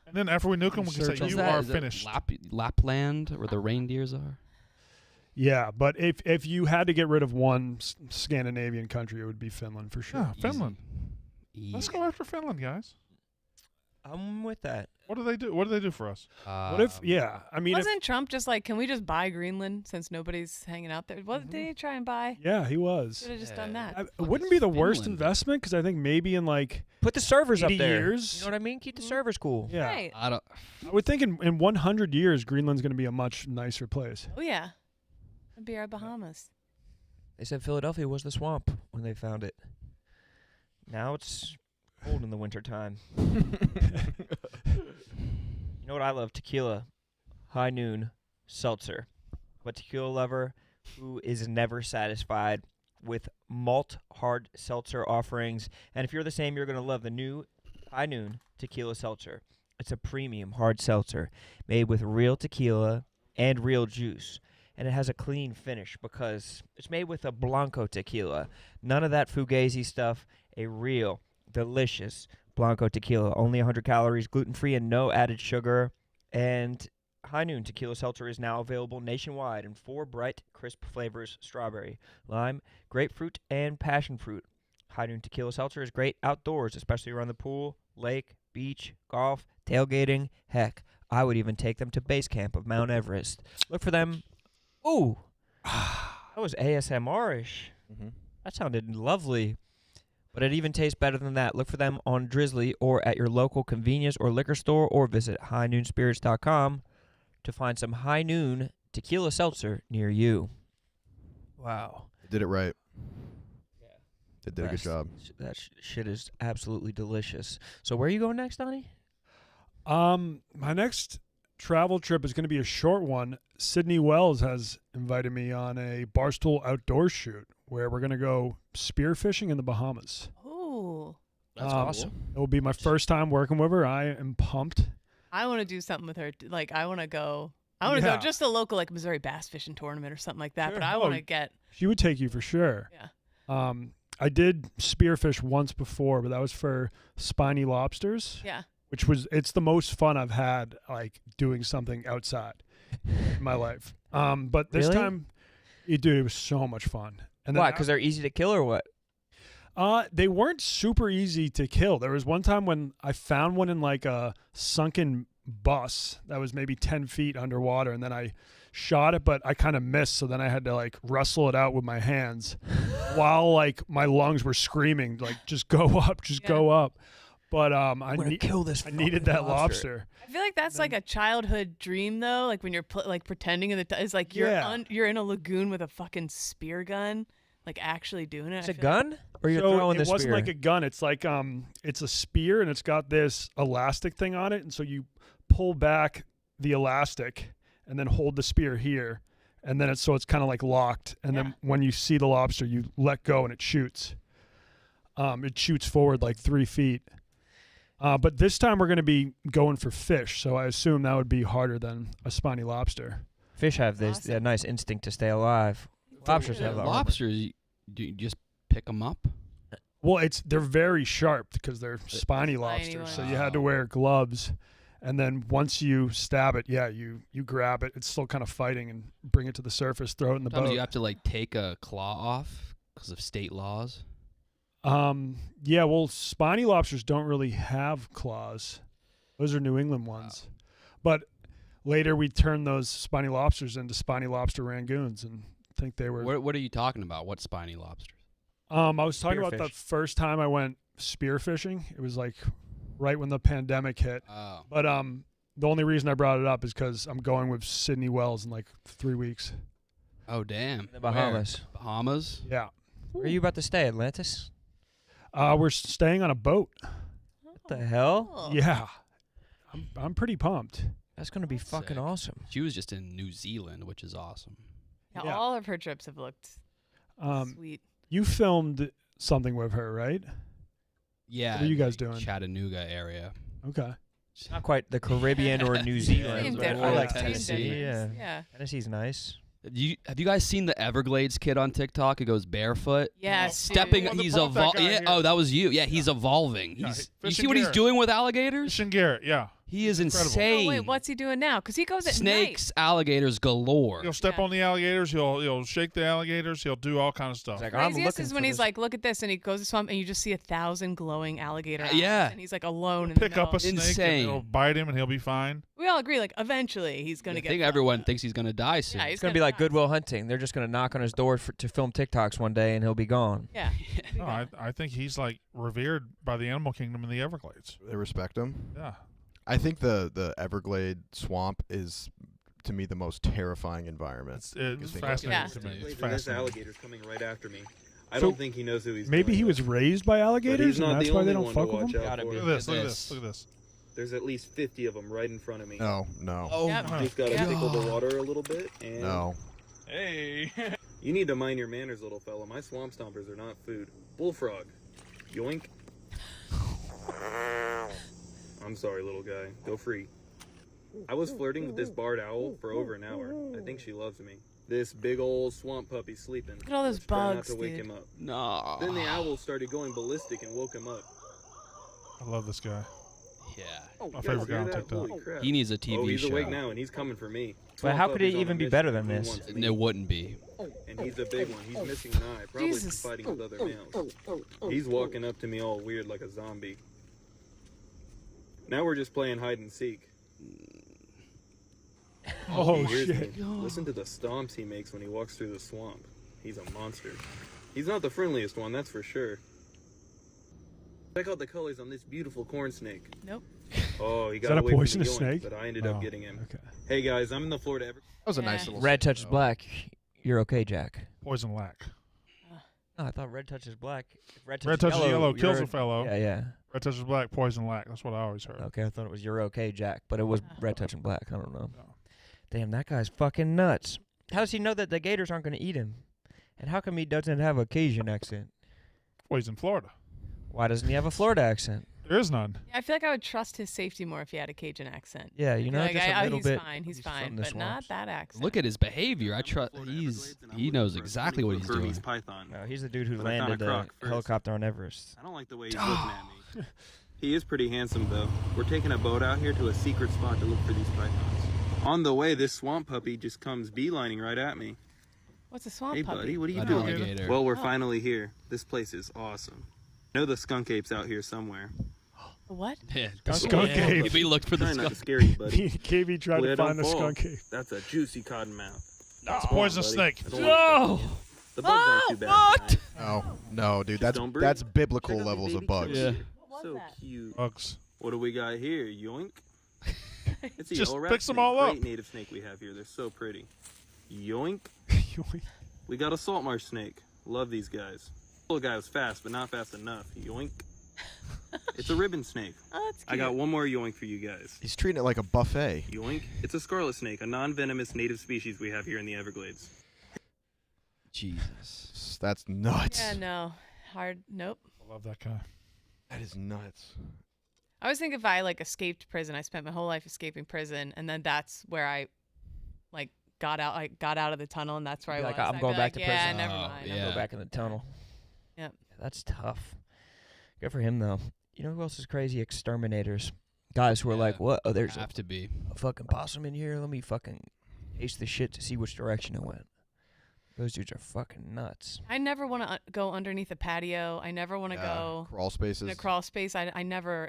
Speaker 2: And then after we nuke them, we can say you are finished.
Speaker 4: Lapland, where the reindeers are.
Speaker 9: Yeah, but if you had to get rid of one Scandinavian country, it would be Finland for sure.
Speaker 2: Yeah, Finland.
Speaker 4: Easy.
Speaker 2: Let's go after Finland, guys.
Speaker 6: I'm with that.
Speaker 2: What do they do? What do they do for us?
Speaker 9: What if? Yeah, I mean,
Speaker 3: Wasn't Trump just like, can we just buy Greenland since nobody's hanging out there? What did he try and buy?
Speaker 9: yeah, he was.
Speaker 3: Should have just done that.
Speaker 9: It wouldn't be the worst
Speaker 4: Finland.
Speaker 9: investment because I think maybe in like
Speaker 6: Put the servers up
Speaker 9: 80
Speaker 6: there.
Speaker 9: years.
Speaker 6: You know what I mean? Keep the servers cool.
Speaker 9: Yeah,
Speaker 3: Right.
Speaker 4: I
Speaker 9: would think in 100 years Greenland's going to be a much nicer place.
Speaker 3: Oh yeah, it'd be our Bahamas.
Speaker 6: They said Philadelphia was the swamp when they found it. Now it's cold in the wintertime. You know what I love? Tequila. High Noon seltzer. I'm a tequila lover who is never satisfied with malt hard seltzer offerings. And if you're the same, you're going to love the new High Noon tequila seltzer. It's a premium hard seltzer made with real tequila and real juice. And it has a clean finish because it's made with a Blanco tequila. None of that Fugazi stuff. A real, delicious Blanco tequila. Only 100 calories, gluten-free, and no added sugar. And High Noon Tequila Seltzer is now available nationwide in 4 bright, crisp flavors: strawberry, lime, grapefruit, and passion fruit. High Noon Tequila Seltzer is great outdoors, especially around the pool, lake, beach, golf, tailgating. Heck, I would even take them to base camp of Mount Everest. Look for them. Ooh, that was ASMR-ish.
Speaker 5: Mm-hmm.
Speaker 6: That sounded lovely. But it even tastes better than that. Look for them on Drizzly or at your local convenience or liquor store, or visit highnoonspirits.com to find some High Noon tequila seltzer near you. Wow.
Speaker 5: They did it right.
Speaker 6: Yeah.
Speaker 5: They did a good job.
Speaker 6: That shit is absolutely delicious. So where are you going next, Donnie?
Speaker 9: My next travel trip is going to be a short one. Sydney Wells has invited me on a Barstool outdoor shoot where we're going to go spearfishing in the Bahamas.
Speaker 3: Oh,
Speaker 6: That's awesome.
Speaker 9: It will be my first time working with her. I am pumped.
Speaker 3: I want to do something with her. Like I want to go. I want to go just a local like Missouri bass fishing tournament or something like that.
Speaker 9: Sure.
Speaker 3: But I want to get.
Speaker 9: She would take you for sure.
Speaker 3: Yeah.
Speaker 9: I did spearfish once before, but that was for spiny lobsters.
Speaker 3: Yeah.
Speaker 9: It's the most fun I've had, like doing something outside in my life. But this
Speaker 6: Really?
Speaker 9: time, dude, it was so much fun. And
Speaker 6: Why? Because they're easy to kill or what?
Speaker 9: they weren't super easy to kill. There was one time when I found one in like a sunken bus that was maybe 10 feet underwater, and then I shot it, but I kind of missed, so then I had to like wrestle it out with my hands while like my lungs were screaming like, just go up, go up. But I needed that lobster.
Speaker 3: I feel like that's like a childhood dream though. Like when you're like pretending it's like you're in a lagoon with a fucking spear gun, like actually doing it.
Speaker 6: It's a gun, or you're throwing the
Speaker 9: It wasn't
Speaker 6: spear?
Speaker 9: like a gun. It's like it's a spear, and it's got this elastic thing on it, and so you pull back the elastic and then hold the spear here, and then it's kind of like locked. And then when you see the lobster, you let go and it shoots. It shoots forward like 3 feet. But this time we're going to be going for fish, so I assume that would be harder than a spiny lobster.
Speaker 6: Fish have this nice instinct to stay alive. Lobsters have armor.
Speaker 4: Lobsters, do you just pick them up?
Speaker 9: Well, they're very sharp because they're spiny lobsters,
Speaker 3: ones.
Speaker 9: so you had to wear gloves. And then once you stab it, you grab it. It's still kind of fighting and bring it to the surface, throw it in the
Speaker 4: Sometimes
Speaker 9: boat.
Speaker 4: you have to like take a claw off because of state laws.
Speaker 9: Yeah, well, spiny lobsters don't really have claws. Those are New England ones. But later we turned those spiny lobsters into spiny lobster rangoons and think they were...
Speaker 4: What are you talking about? What spiny lobsters?
Speaker 9: I was talking about the
Speaker 6: Spearfish.
Speaker 9: first time I went spearfishing. It was like right when the pandemic hit.
Speaker 4: Oh.
Speaker 9: But the only reason I brought it up is because I'm going with Sydney Wells in like 3 weeks.
Speaker 4: Oh, damn.
Speaker 6: The Bahamas.
Speaker 4: Where? Bahamas?
Speaker 9: Yeah.
Speaker 6: Where are you about to stay, Atlantis?
Speaker 9: We're staying on a boat.
Speaker 6: What the hell?
Speaker 9: Yeah. I'm pretty pumped.
Speaker 6: That's going to be fucking
Speaker 4: sick.
Speaker 6: awesome.
Speaker 4: She was just in New Zealand, which is awesome.
Speaker 3: Yeah, all of her trips have looked sweet.
Speaker 9: You filmed something with her, right?
Speaker 4: Yeah.
Speaker 9: What are you guys
Speaker 4: like
Speaker 9: doing?
Speaker 4: Chattanooga area.
Speaker 9: Okay.
Speaker 6: Not quite the Caribbean or New Zealand.
Speaker 3: Same
Speaker 6: but I
Speaker 3: difference,
Speaker 6: like
Speaker 3: same
Speaker 6: Tennessee.
Speaker 3: difference. Yeah.
Speaker 6: Tennessee's nice.
Speaker 4: Have you guys seen the Everglades kid on TikTok? He goes barefoot.
Speaker 3: Yes,
Speaker 4: Stepping.
Speaker 3: dude.
Speaker 4: He's
Speaker 2: brought that
Speaker 4: evolving.
Speaker 2: guy
Speaker 4: Yeah.
Speaker 2: here.
Speaker 4: Oh, that was you. Yeah. He's evolving.
Speaker 2: Yeah,
Speaker 4: He's. You
Speaker 2: Fish
Speaker 4: see
Speaker 2: and
Speaker 4: what he's
Speaker 2: Garrett.
Speaker 4: doing with alligators?
Speaker 2: Fish and Garrett, yeah.
Speaker 4: He is
Speaker 2: Incredible.
Speaker 4: insane.
Speaker 3: Oh, wait, what's he doing now? Because he goes at
Speaker 4: Snakes, alligators galore.
Speaker 2: He'll step on the alligators. He'll shake the alligators. He'll do all kind of stuff.
Speaker 6: It's like,
Speaker 3: night.
Speaker 6: I'm
Speaker 3: Craziest
Speaker 6: looking
Speaker 3: is
Speaker 6: for
Speaker 3: when he's
Speaker 6: this.
Speaker 3: like, look at this, and he goes to swamp, and you just see 1,000 glowing alligator eyes,
Speaker 4: Yeah.
Speaker 3: and he's like alone in
Speaker 2: Pick
Speaker 3: the middle.
Speaker 2: up a snake
Speaker 4: Insane.
Speaker 2: and it'll bite him and he'll be fine.
Speaker 3: We all agree, like, eventually he's going
Speaker 4: I
Speaker 3: to get
Speaker 4: think
Speaker 3: fucked
Speaker 4: everyone
Speaker 3: up.
Speaker 4: thinks he's gonna die soon.
Speaker 3: Yeah,
Speaker 6: It's going to be like
Speaker 3: die.
Speaker 6: Goodwill Hunting. They're just going to knock on his door to film TikToks one day, and he'll be gone.
Speaker 3: Yeah.
Speaker 2: No, I think he's like revered by the animal kingdom in the Everglades.
Speaker 5: They respect him.
Speaker 2: Yeah.
Speaker 5: I think the Everglade swamp is, to me, the most terrifying environment.
Speaker 2: It's
Speaker 5: you can think of.
Speaker 2: fascinating
Speaker 3: Yeah.
Speaker 2: to me. It's
Speaker 11: There's
Speaker 2: fascinating.
Speaker 11: alligators coming right after me. I
Speaker 9: So
Speaker 11: don't think he knows who he's
Speaker 9: Maybe
Speaker 11: dealing
Speaker 9: he was
Speaker 11: with.
Speaker 9: raised by
Speaker 11: But
Speaker 9: alligators
Speaker 11: he's
Speaker 9: and
Speaker 11: not
Speaker 9: that's
Speaker 11: the
Speaker 9: why they
Speaker 11: only
Speaker 9: don't
Speaker 11: one to
Speaker 9: fuck with
Speaker 11: watch
Speaker 9: him?
Speaker 11: out
Speaker 6: Gotta
Speaker 11: for.
Speaker 6: be.
Speaker 2: Look at this. Look at
Speaker 4: This.
Speaker 2: this. Look at this.
Speaker 11: There's at least 50 of them right in front of me.
Speaker 5: No, no,
Speaker 4: Oh,
Speaker 3: Yep.
Speaker 2: my
Speaker 11: Just gotta
Speaker 3: Yeah.
Speaker 11: tickle the water a little bit, and
Speaker 5: no.
Speaker 2: Hey.
Speaker 11: you need to mind your manners, little fella. My swamp stompers are not food. Bullfrog. Yoink. I'm sorry, little guy. Go free. I was flirting with this barred owl for over an hour. I think she loves me. This big old swamp puppy's sleeping.
Speaker 3: Look at all those
Speaker 11: Let's try
Speaker 3: bugs,
Speaker 11: not to wake
Speaker 3: dude.
Speaker 11: him up.
Speaker 4: no.
Speaker 11: Then the owl started going ballistic and woke him up.
Speaker 2: I love this guy.
Speaker 4: Yeah.
Speaker 11: Oh,
Speaker 2: My
Speaker 11: you
Speaker 2: favorite
Speaker 11: guys
Speaker 2: guy
Speaker 11: hear
Speaker 2: on
Speaker 11: that?
Speaker 2: TikTok.
Speaker 11: Holy crap.
Speaker 4: He needs a TV
Speaker 11: Oh, he's
Speaker 4: show.
Speaker 11: awake now and he's coming for me.
Speaker 6: But
Speaker 11: Swamp
Speaker 6: how could it
Speaker 11: puppy's on a
Speaker 6: even be
Speaker 11: mission.
Speaker 6: better than
Speaker 11: He
Speaker 6: this?
Speaker 11: wants me.
Speaker 4: It wouldn't be.
Speaker 11: And he's a big one. He's missing an eye, probably from
Speaker 3: Jesus.
Speaker 11: fighting with other males. He's walking up to me all weird like a zombie. Now we're just playing hide and seek.
Speaker 9: Oh,
Speaker 11: He hears
Speaker 9: shit.
Speaker 11: me. Listen to the stomps he makes when he walks through the swamp. He's a monster. He's not the friendliest one, that's for sure. Check out the colors on this beautiful corn snake.
Speaker 3: Nope.
Speaker 11: Oh, he
Speaker 9: that
Speaker 11: got
Speaker 9: a
Speaker 11: away from the
Speaker 9: poisonous
Speaker 11: yoink,
Speaker 9: snake?
Speaker 11: but I ended
Speaker 2: Oh.
Speaker 11: up getting him.
Speaker 9: Okay.
Speaker 11: Hey guys, I'm in the Florida Everest.
Speaker 5: That was a
Speaker 3: Yeah.
Speaker 5: nice little.
Speaker 6: Red
Speaker 5: scene,
Speaker 6: touches
Speaker 5: though.
Speaker 6: black. You're okay, Jack.
Speaker 2: Poison lack.
Speaker 6: No, I thought red touches black. If red
Speaker 2: Red touches yellow, kills
Speaker 6: you're-
Speaker 2: a fellow.
Speaker 6: Yeah, yeah.
Speaker 2: Red touches black, poison lack. That's what I always heard.
Speaker 6: Okay, I thought it was you're okay, Jack, but it was red touching black. I don't know.
Speaker 2: No.
Speaker 6: Damn, that guy's fucking nuts. How does he know that the gators aren't going to eat him? And how come he doesn't have a Cajun accent?
Speaker 2: Well, he's in Florida.
Speaker 6: Why doesn't he have a Florida accent?
Speaker 2: There is none.
Speaker 3: I feel like I would trust his safety more if he had a Cajun accent.
Speaker 6: Yeah, you know,
Speaker 3: like,
Speaker 6: just a little
Speaker 3: he's
Speaker 6: bit.
Speaker 3: fine, he's
Speaker 6: from
Speaker 3: fine,
Speaker 6: the
Speaker 3: but not
Speaker 6: swamps.
Speaker 3: that accent.
Speaker 4: Look at his behavior. I trust. He knows exactly what he's doing.
Speaker 11: Python.
Speaker 6: No, he's the dude who
Speaker 11: But I found a
Speaker 6: landed the
Speaker 11: croc first.
Speaker 6: helicopter on Everest.
Speaker 11: I don't like the way he's looking at me. He is pretty handsome, though. We're taking a boat out here to a secret spot to look for these pythons. On the way, this swamp puppy just comes beelining right at me.
Speaker 3: What's a swamp
Speaker 11: Hey,
Speaker 3: puppy?
Speaker 11: buddy, what are you
Speaker 4: An
Speaker 11: doing?
Speaker 4: alligator.
Speaker 11: Well, we're finally here. This place is awesome. I know the skunk ape's out here somewhere.
Speaker 3: What?
Speaker 4: Yeah,
Speaker 9: The skunk ape.
Speaker 4: If he looked for the
Speaker 11: Trying not
Speaker 4: skunk.
Speaker 11: to scare you, buddy.
Speaker 9: KB tried
Speaker 11: Hopefully
Speaker 9: to
Speaker 11: I don't
Speaker 9: find the
Speaker 11: fall.
Speaker 9: skunk ape.
Speaker 11: That's a juicy cottonmouth.
Speaker 2: It's a
Speaker 11: Come on,
Speaker 2: poisonous
Speaker 11: buddy.
Speaker 2: snake.
Speaker 11: I don't want to- The bugs aren't too bad.
Speaker 5: No, dude,
Speaker 11: Just don't breathe.
Speaker 5: that's biblical
Speaker 11: Check out these
Speaker 5: levels of
Speaker 11: baby
Speaker 5: bugs.
Speaker 11: critters.
Speaker 3: What
Speaker 11: So
Speaker 3: was that?
Speaker 11: cute.
Speaker 2: Bugs.
Speaker 11: What do we got here? Yoink. It's a
Speaker 2: Just
Speaker 11: yellow rat
Speaker 2: picks them
Speaker 11: snake.
Speaker 2: all up.
Speaker 11: Great native snake we have here. They're so pretty. Yoink.
Speaker 9: Yoink.
Speaker 11: We got a salt marsh snake. Love these guys. Little guy was fast, but not fast enough. Yoink. It's a ribbon snake.
Speaker 3: Oh, that's cute.
Speaker 11: I got one more yoink for you guys.
Speaker 5: He's treating it like a buffet.
Speaker 11: Yoink. It's a scarlet snake, a non-venomous native species we have here in the Everglades.
Speaker 5: Jesus. That's nuts.
Speaker 3: Yeah, no. Hard. Nope.
Speaker 2: I love that guy.
Speaker 5: That is nuts.
Speaker 3: I always think if I like escaped prison, I spent my whole life escaping prison, and then that's where I like got out. I got out of the tunnel, and that's where I was.
Speaker 6: I'm going back to prison.
Speaker 3: Yeah, never mind.
Speaker 6: I'll go back in the tunnel.
Speaker 3: Yep.
Speaker 6: That's tough. Good for him though. You know who else is crazy? Exterminators. Guys who are like, what? Oh, there's
Speaker 4: have to be
Speaker 6: a fucking possum in here. Let me fucking taste the shit to see which direction it went. Those dudes are fucking nuts.
Speaker 3: I never want to go underneath a patio. I never want to go
Speaker 5: crawl spaces.
Speaker 3: in a crawl space. I never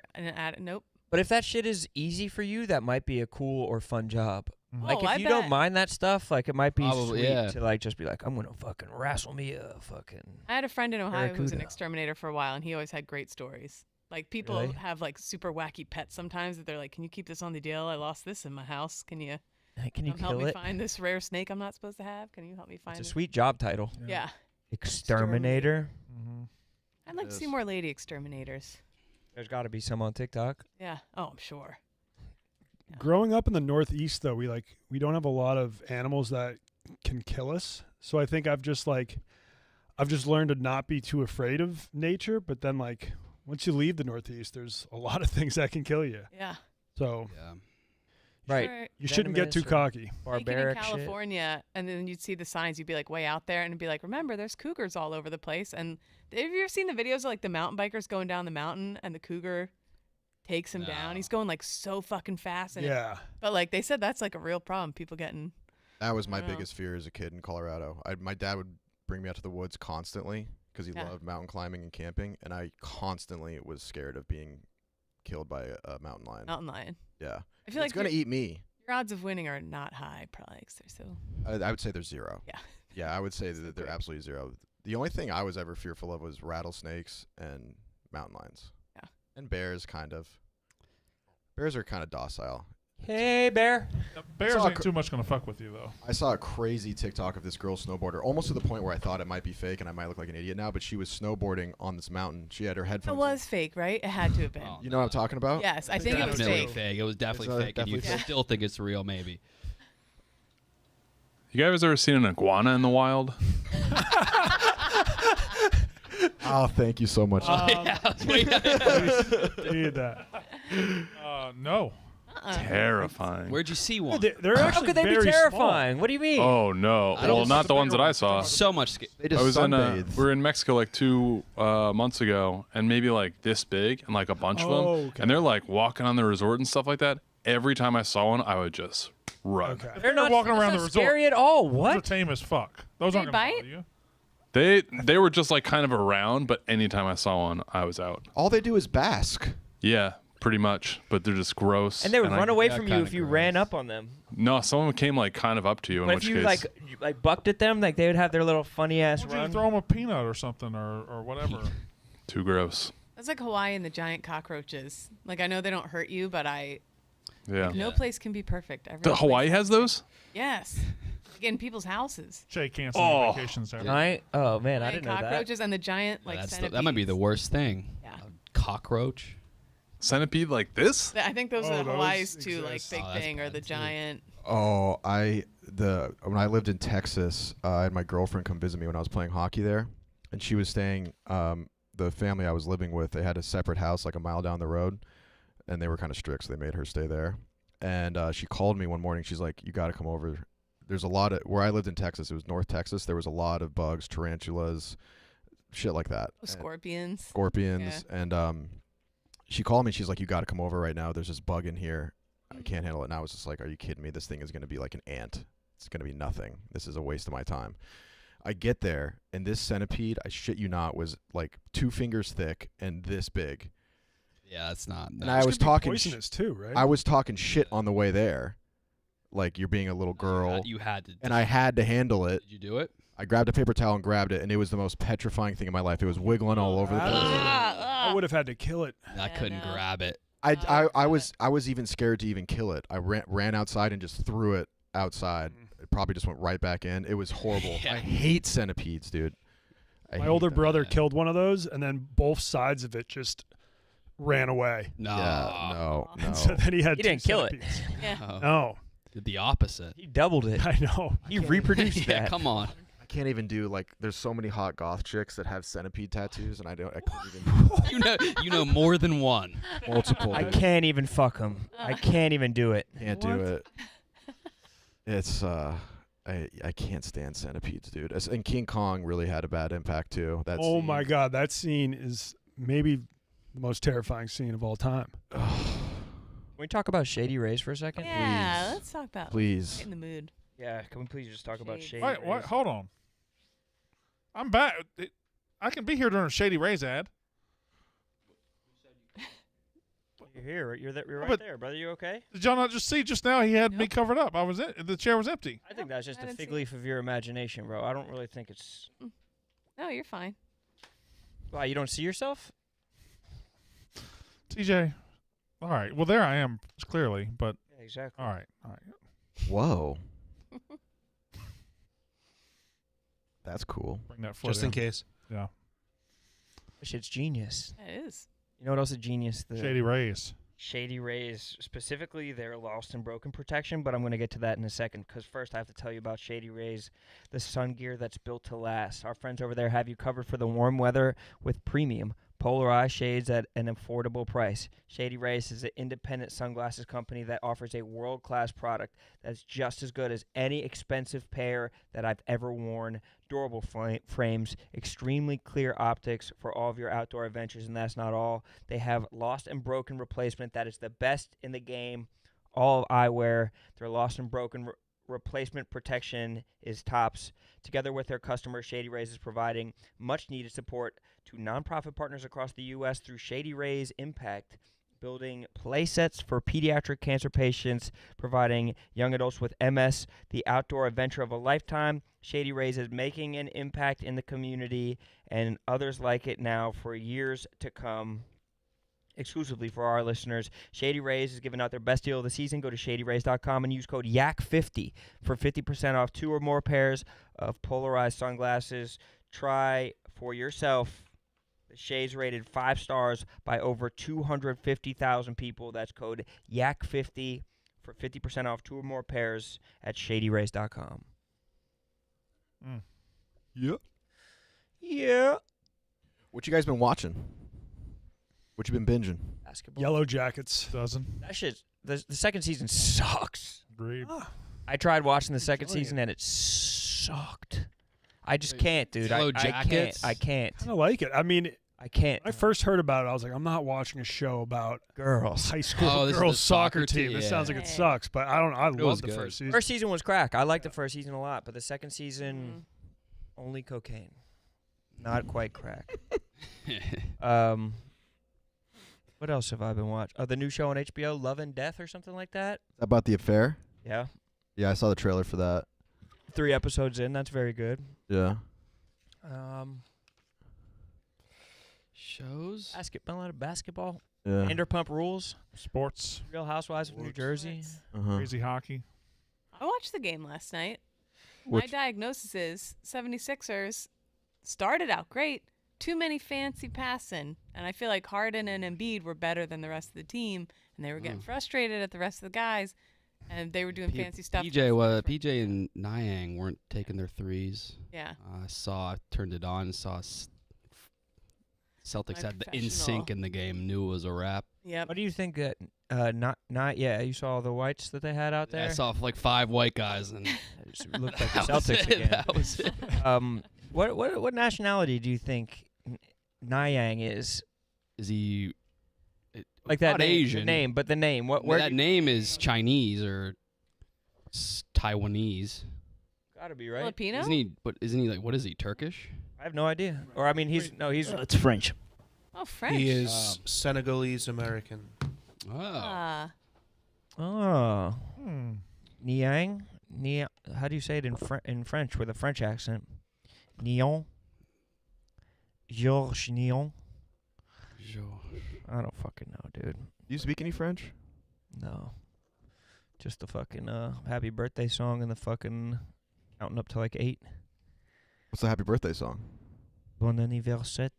Speaker 3: nope.
Speaker 6: But if that shit is easy for you, that might be a cool or fun job. Like if
Speaker 3: I
Speaker 6: you don't
Speaker 3: bet.
Speaker 6: mind that stuff, like it might be
Speaker 4: Probably,
Speaker 6: sweet
Speaker 4: yeah.
Speaker 6: to like just be like, I'm gonna fucking wrestle me a fucking.
Speaker 3: I had a friend in Ohio who was an
Speaker 6: barracuda.
Speaker 3: exterminator for a while, and he always had great stories. Like people
Speaker 6: Really?
Speaker 3: have like super wacky pets sometimes that they're like, "Can you keep this on the DL? I lost this in my house. Can you
Speaker 6: Can you
Speaker 3: help
Speaker 6: kill
Speaker 3: me
Speaker 6: it?
Speaker 3: find this rare snake I'm not supposed to have? Can you help me find
Speaker 6: It's a
Speaker 3: it?"
Speaker 6: sweet job title.
Speaker 3: Yeah.
Speaker 6: Exterminator.
Speaker 3: I'd like to see more lady exterminators.
Speaker 6: There's got to be some on TikTok.
Speaker 3: Yeah. Oh, I'm sure.
Speaker 9: Growing up in the Northeast, though, we don't have a lot of animals that can kill us. So I think I've just learned to not be too afraid of nature. But then, like, once you leave the Northeast, there's a lot of things that can kill you.
Speaker 3: Yeah.
Speaker 9: So
Speaker 6: Right.
Speaker 3: Sure.
Speaker 9: you shouldn't get too
Speaker 6: Venomous or
Speaker 9: cocky.
Speaker 3: Taken in
Speaker 6: Barbaric shit.
Speaker 3: California, and then you'd see the signs. You'd be like way out there, and it'd be like, remember, there's cougars all over the place. And have you ever seen the videos of like the mountain bikers going down the mountain, and the cougar takes him down? He's going like so fucking fast. And
Speaker 9: Yeah.
Speaker 3: but like they said, that's like a real problem. People getting.
Speaker 5: That was my
Speaker 3: I don't know.
Speaker 5: biggest fear as a kid in Colorado. My dad would bring me out to the woods constantly because he
Speaker 3: Yeah.
Speaker 5: loved mountain climbing and camping, and I constantly was scared of being killed by a mountain lion.
Speaker 3: Mountain lion.
Speaker 5: Yeah.
Speaker 3: I feel
Speaker 5: It's
Speaker 3: like
Speaker 5: gonna
Speaker 3: your-
Speaker 5: eat me.
Speaker 3: Your odds of winning are not high, probably, because they're so.
Speaker 5: I would say there's zero.
Speaker 3: Yeah.
Speaker 5: Yeah, I would say that they're absolutely zero. The only thing I was ever fearful of was rattlesnakes and mountain lions.
Speaker 3: Yeah.
Speaker 5: And bears, kind of. Bears are kind of docile.
Speaker 6: Hey, bear.
Speaker 2: Bears
Speaker 5: saw a
Speaker 2: ain't too much gonna fuck with you though.
Speaker 5: I saw a crazy TikTok of this girl snowboarder, almost to the point where I thought it might be fake and I might look like an idiot now, but she was snowboarding on this mountain. She had her
Speaker 3: It
Speaker 5: headphones.
Speaker 3: was fake, right? It had to have been.
Speaker 5: You know what I'm talking about?
Speaker 3: Yes, I think it was
Speaker 4: definitely
Speaker 3: fake.
Speaker 4: fake. It was definitely fake, and you
Speaker 5: definitely
Speaker 4: still think it's real, maybe.
Speaker 8: You guys ever seen an iguana in the wild?
Speaker 5: Oh, thank you so much.
Speaker 9: Need that.
Speaker 2: No.
Speaker 8: Terrifying.
Speaker 4: Where'd you see one?
Speaker 9: They're
Speaker 6: How
Speaker 9: actually
Speaker 6: could they be
Speaker 9: very
Speaker 6: terrifying? What do you mean?
Speaker 8: Oh no!
Speaker 4: I don't
Speaker 8: Well, not the ones that I saw.
Speaker 4: So much.
Speaker 5: They
Speaker 8: I
Speaker 5: just
Speaker 8: was in
Speaker 5: sunbathe.
Speaker 8: we were in Mexico like 2 months ago, and maybe like this big, and like a bunch of them,
Speaker 9: okay.
Speaker 8: and they're like walking on the resort and stuff like that. Every time I saw one, I would just run.
Speaker 9: Okay.
Speaker 6: They're not
Speaker 2: walking around
Speaker 6: that's
Speaker 2: the
Speaker 6: not
Speaker 2: resort.
Speaker 6: scary at all.
Speaker 2: Those are
Speaker 6: What?
Speaker 2: tame as fuck. Those
Speaker 3: They
Speaker 2: aren't gonna
Speaker 3: bite?
Speaker 2: bother you.
Speaker 8: They were just like kind of around, but anytime I saw one, I was out.
Speaker 5: All they do is bask.
Speaker 8: Yeah, pretty much. But they're just gross.
Speaker 6: And they would
Speaker 8: I-
Speaker 6: run away
Speaker 4: Yeah,
Speaker 6: from you
Speaker 4: kinda
Speaker 6: if you
Speaker 4: gross.
Speaker 6: ran up on them.
Speaker 8: No, someone came like kind of up to you. In
Speaker 6: But
Speaker 8: which
Speaker 6: if you
Speaker 8: case,
Speaker 6: like bucked at them, like they would have their little funny ass
Speaker 2: Why don't you
Speaker 6: run.
Speaker 2: throw them a peanut or something or whatever?
Speaker 8: too gross.
Speaker 3: That's like Hawaii and the giant cockroaches. Like I know they don't hurt you, but
Speaker 8: Yeah.
Speaker 3: no place can be perfect. Every
Speaker 8: The
Speaker 3: place-
Speaker 8: Hawaii has those?
Speaker 3: Yes. Like in people's houses.
Speaker 2: Jay canceled
Speaker 8: Oh.
Speaker 2: vacations there.
Speaker 6: Right? Oh man, I
Speaker 3: Giant
Speaker 6: didn't know that.
Speaker 3: cockroaches and the giant like
Speaker 4: That might be the worst thing.
Speaker 3: Yeah.
Speaker 4: A cockroach.
Speaker 8: Centipede like this?
Speaker 3: I think those
Speaker 9: Oh,
Speaker 3: are
Speaker 9: those
Speaker 3: Hawaii's too, like
Speaker 9: exist.
Speaker 3: big
Speaker 4: Oh, that's
Speaker 3: thing, or
Speaker 4: bad
Speaker 3: the
Speaker 4: too.
Speaker 3: giant.
Speaker 5: Oh, when I lived in Texas, I had my girlfriend come visit me when I was playing hockey there, and she was staying. The family I was living with, they had a separate house like a mile down the road, and they were kind of strict, so they made her stay there. And she called me one morning. She's like, "You got to come over. There's a lot of where I lived in Texas. It was North Texas. There was a lot of bugs, tarantulas, shit like that, and
Speaker 3: Scorpions.
Speaker 5: scorpions, and she called me. She's like, "You got to come over right now. There's this bug in here. I can't handle it." And I was just like, "Are you kidding me? This thing is going to be like an ant. It's going to be nothing. This is a waste of my time." I get there, and this centipede, I shit you not, was like 2 fingers thick and this big.
Speaker 4: Yeah, that's not.
Speaker 5: And I was talking
Speaker 9: poisonous too, right?
Speaker 5: I was talking shit on the way there, like you're being a little girl,
Speaker 4: You had to.
Speaker 5: and I had to handle it.
Speaker 4: Did you do it?
Speaker 5: I grabbed a paper towel and grabbed it, and it was the most petrifying thing in my life. It was wiggling all over the place.
Speaker 9: I would have had to kill it.
Speaker 4: I couldn't grab it.
Speaker 5: I was even scared to even kill it. I ran outside and just threw it outside. It probably just went right back in. It was horrible.
Speaker 4: Yeah.
Speaker 5: I hate centipedes, dude. I
Speaker 9: My
Speaker 5: hate
Speaker 9: older
Speaker 5: them.
Speaker 9: brother
Speaker 4: Yeah.
Speaker 9: killed one of those, and then both sides of it just ran away.
Speaker 4: No.
Speaker 5: Yeah, no.
Speaker 9: And so then he had
Speaker 6: He
Speaker 9: two
Speaker 6: didn't kill it.
Speaker 9: centipedes.
Speaker 3: Yeah.
Speaker 9: No.
Speaker 4: Did the opposite.
Speaker 6: He doubled it.
Speaker 9: I know.
Speaker 6: He reproduced
Speaker 4: Yeah,
Speaker 6: that.
Speaker 4: come on.
Speaker 5: I can't even do like. There's so many hot goth chicks that have centipede tattoos, and I can't even.
Speaker 4: You know more than one.
Speaker 5: Multiple.
Speaker 6: I
Speaker 5: dude.
Speaker 6: can't even fuck him. I can't even do it.
Speaker 5: Can't do it. It's I can't stand centipedes, dude. And King Kong really had a bad impact too. That
Speaker 9: Oh
Speaker 5: scene.
Speaker 9: my God, that scene is maybe the most terrifying scene of all time.
Speaker 6: Can we talk about Shady Rays for a second?
Speaker 3: Yeah,
Speaker 5: Please.
Speaker 3: let's talk about.
Speaker 5: Please.
Speaker 3: Get in the mood.
Speaker 6: Yeah, can we please just talk about
Speaker 3: Shady.
Speaker 6: Shady
Speaker 2: Wait,
Speaker 6: Rays?
Speaker 2: what? Hold on. I'm back. I can be here during a Shady Rays ad.
Speaker 6: You're here. You're right
Speaker 2: But-
Speaker 6: there, brother. You okay?
Speaker 2: Did y'all not just see just now? He had me covered up. The chair was empty.
Speaker 6: I think that's just
Speaker 3: I
Speaker 6: a
Speaker 3: didn't
Speaker 6: fig
Speaker 3: see
Speaker 6: leaf of your imagination, bro. I don't really think it's.
Speaker 3: No, you're fine.
Speaker 6: Why, you don't see yourself?
Speaker 2: TJ. All right. Well, there I am clearly, but
Speaker 6: Yeah, exactly.
Speaker 2: all right.
Speaker 5: Whoa. That's cool.
Speaker 2: Bring that foot
Speaker 1: Just in case.
Speaker 2: Yeah.
Speaker 6: That shit's genius.
Speaker 3: It is.
Speaker 6: You know what else is genius? The
Speaker 2: Shady Rays.
Speaker 6: Shady Rays, specifically their lost and broken protection, but I'm going to get to that in a second because first I have to tell you about Shady Rays, the sun gear that's built to last. Our friends over there have you covered for the warm weather with premium polarized shades at an affordable price. Shady Rays is an independent sunglasses company that offers a world-class product that's just as good as any expensive pair that I've ever worn. Durable frames, extremely clear optics for all of your outdoor adventures, and that's not all. They have lost and broken replacement that is the best in the game. All eyewear, their lost and broken replacement protection is tops. Together with their customers, Shady Rays is providing much-needed support to nonprofit partners across the U.S. through Shady Rays Impact, building play sets for pediatric cancer patients, providing young adults with MS the outdoor adventure of a lifetime. Shady Rays is making an impact in the community and others like it now for years to come. Exclusively for our listeners, Shady Rays is giving out their best deal of the season. Go to shadyrays.com and use code YAK50 for 50% off 2 or more pairs of polarized sunglasses. Try for yourself. The shades rated 5 stars by over 250,000 people. That's code YAK50 for 50% off 2 or more pairs at shadyrays.com.
Speaker 5: Yep.
Speaker 6: Yeah.
Speaker 5: What you guys been watching? What you been binging?
Speaker 6: Basketball.
Speaker 9: Yellow Jackets.
Speaker 2: Dozen.
Speaker 6: That shit. The second season sucks.
Speaker 2: Agreed.
Speaker 6: I tried watching the second
Speaker 9: telling you.
Speaker 6: season and it sucked. I just can't, dude.
Speaker 4: Yellow
Speaker 6: I can't.
Speaker 4: Jackets?
Speaker 6: I can't.
Speaker 9: I like it. I mean,
Speaker 6: I can't.
Speaker 9: when I first heard about it, I was like, I'm not watching a show about
Speaker 6: Girls.
Speaker 9: high school
Speaker 4: Oh, this is
Speaker 9: girls
Speaker 4: the
Speaker 9: soccer
Speaker 4: soccer
Speaker 9: team.
Speaker 4: team,
Speaker 9: This sounds like it
Speaker 3: yeah.
Speaker 9: sucks, but I don't. I
Speaker 4: was
Speaker 9: love the
Speaker 4: good.
Speaker 9: first season.
Speaker 6: First season was crack. I liked the first season a lot, but the second season, only cocaine. Not quite crack. What else have I been watching? The new show on HBO, Love and Death or something like that?
Speaker 5: About the affair?
Speaker 6: Yeah.
Speaker 5: Yeah, I saw the trailer for that.
Speaker 6: 3 episodes in. That's very good.
Speaker 5: Yeah.
Speaker 4: Shows?
Speaker 6: Basketball. A lot of basketball.
Speaker 5: Yeah.
Speaker 6: Vanderpump Rules.
Speaker 2: Sports.
Speaker 6: Real Housewives of New Jersey.
Speaker 5: Uh-huh.
Speaker 2: Crazy hockey.
Speaker 3: I watched the game last night.
Speaker 5: Which-
Speaker 3: My diagnosis is 76ers started out great. Too many fancy passing. And I feel like Harden and Embiid were better than the rest of the team. And they were getting frustrated at the rest of the guys. And they were doing fancy stuff.
Speaker 4: PJ and Niang weren't taking their threes.
Speaker 3: Yeah.
Speaker 4: I turned it on and saw Celtics
Speaker 3: My
Speaker 4: had the
Speaker 3: professional.
Speaker 4: in-sync in the game, knew it was a wrap.
Speaker 3: Yep.
Speaker 6: What do you think that not yeah, you saw the whites that they had out there?
Speaker 4: I saw like 5 white guys and
Speaker 6: It just looked like the
Speaker 4: that was
Speaker 6: Celtics
Speaker 4: it,
Speaker 6: again.
Speaker 4: That was it.
Speaker 6: What nationality do you think Niang is?
Speaker 4: Is he
Speaker 6: Like that
Speaker 4: not
Speaker 6: name,
Speaker 4: Asian?
Speaker 6: the name, but the name. What?
Speaker 4: No,
Speaker 6: Where?
Speaker 4: that name is Chinese or Taiwanese.
Speaker 6: Gotta be right.
Speaker 3: Filipino?
Speaker 4: Isn't he like, what is he, Turkish?
Speaker 6: I have no idea. Or I mean, he's
Speaker 7: It's French.
Speaker 3: Oh, French.
Speaker 1: He is Senegalese American.
Speaker 4: Oh.
Speaker 6: Oh. Niang. How do you say it in French with a French accent? Niang. Georges Niang. I don't fucking know, dude.
Speaker 5: Do you speak any French?
Speaker 6: No. Just the fucking happy birthday song and the fucking counting up to like 8.
Speaker 5: What's the happy birthday song?
Speaker 6: Bon anniversaire,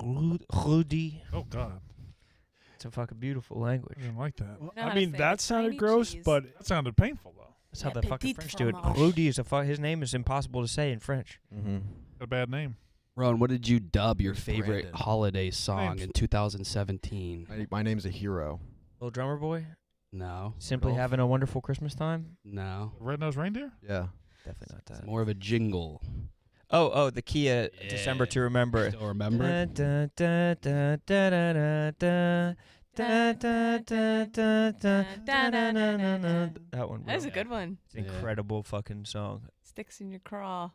Speaker 6: Rudy.
Speaker 2: Oh, God.
Speaker 6: It's a fucking beautiful language.
Speaker 2: I didn't like that.
Speaker 9: Well,
Speaker 3: know how
Speaker 9: I
Speaker 3: to
Speaker 9: mean,
Speaker 3: say
Speaker 9: that
Speaker 3: it.
Speaker 9: sounded
Speaker 3: Tiny
Speaker 9: gross,
Speaker 3: cheese.
Speaker 9: but
Speaker 2: That sounded painful though.
Speaker 6: That's how
Speaker 3: Yeah,
Speaker 6: the fucking
Speaker 3: petite
Speaker 6: French do it.
Speaker 3: fromage.
Speaker 6: Rudy is his name is impossible to say in French.
Speaker 5: Mm-hmm.
Speaker 2: Got a bad name.
Speaker 4: Ron, what did you dub your
Speaker 5: It's
Speaker 4: favorite
Speaker 5: Brandon.
Speaker 4: holiday song
Speaker 2: Name's-
Speaker 4: in 2017?
Speaker 5: My name's a hero.
Speaker 6: Little drummer boy.
Speaker 4: No.
Speaker 6: Simply
Speaker 5: Rudolph.
Speaker 6: having a wonderful Christmas time.
Speaker 4: No.
Speaker 2: Red-nosed reindeer?
Speaker 5: Yeah.
Speaker 6: Definitely not
Speaker 4: It's
Speaker 6: that.
Speaker 4: more of a jingle.
Speaker 6: Oh, the Kia December
Speaker 4: Yeah.
Speaker 6: to Remember.
Speaker 4: Still remember?
Speaker 6: Da, da, da, da, da, da, da. Da, da, da, da, da, da, da, da, da, da. That one.
Speaker 3: That's
Speaker 6: bro.
Speaker 3: a good one.
Speaker 6: It's an incredible fucking song.
Speaker 3: Sticks in your craw.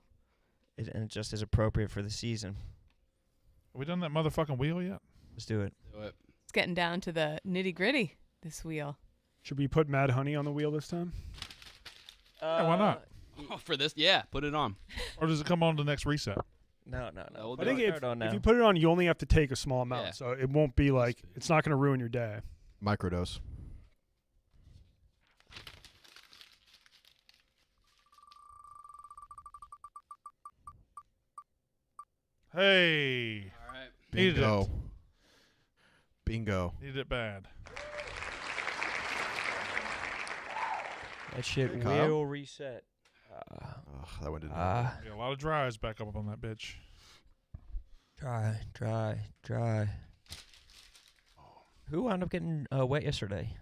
Speaker 6: And it just is appropriate for the season.
Speaker 2: Have we done that motherfucking wheel yet?
Speaker 6: Let's do it.
Speaker 4: Do it.
Speaker 3: It's getting down to the nitty gritty. This wheel.
Speaker 9: should we put Mad Honey on the wheel this time?
Speaker 2: Yeah, why not?
Speaker 4: Oh, for this? Yeah, put it on.
Speaker 2: Or does it come on the next reset?
Speaker 6: No.
Speaker 4: we'll
Speaker 9: I
Speaker 4: do
Speaker 9: think
Speaker 4: it.
Speaker 9: if you put it on, you only have to take a small amount,
Speaker 4: Yeah.
Speaker 9: so it won't be like it's not going to ruin your day.
Speaker 5: Microdose.
Speaker 2: Hey.
Speaker 4: All right.
Speaker 2: Needed
Speaker 5: Bingo.
Speaker 2: it.
Speaker 5: Bingo.
Speaker 2: Needed it bad.
Speaker 6: That shit
Speaker 5: Kyle?
Speaker 6: will reset.
Speaker 5: Ugh, that one didn't.
Speaker 2: Yeah, a lot of dries back up on that bitch.
Speaker 6: Dry. Who wound up getting wet yesterday?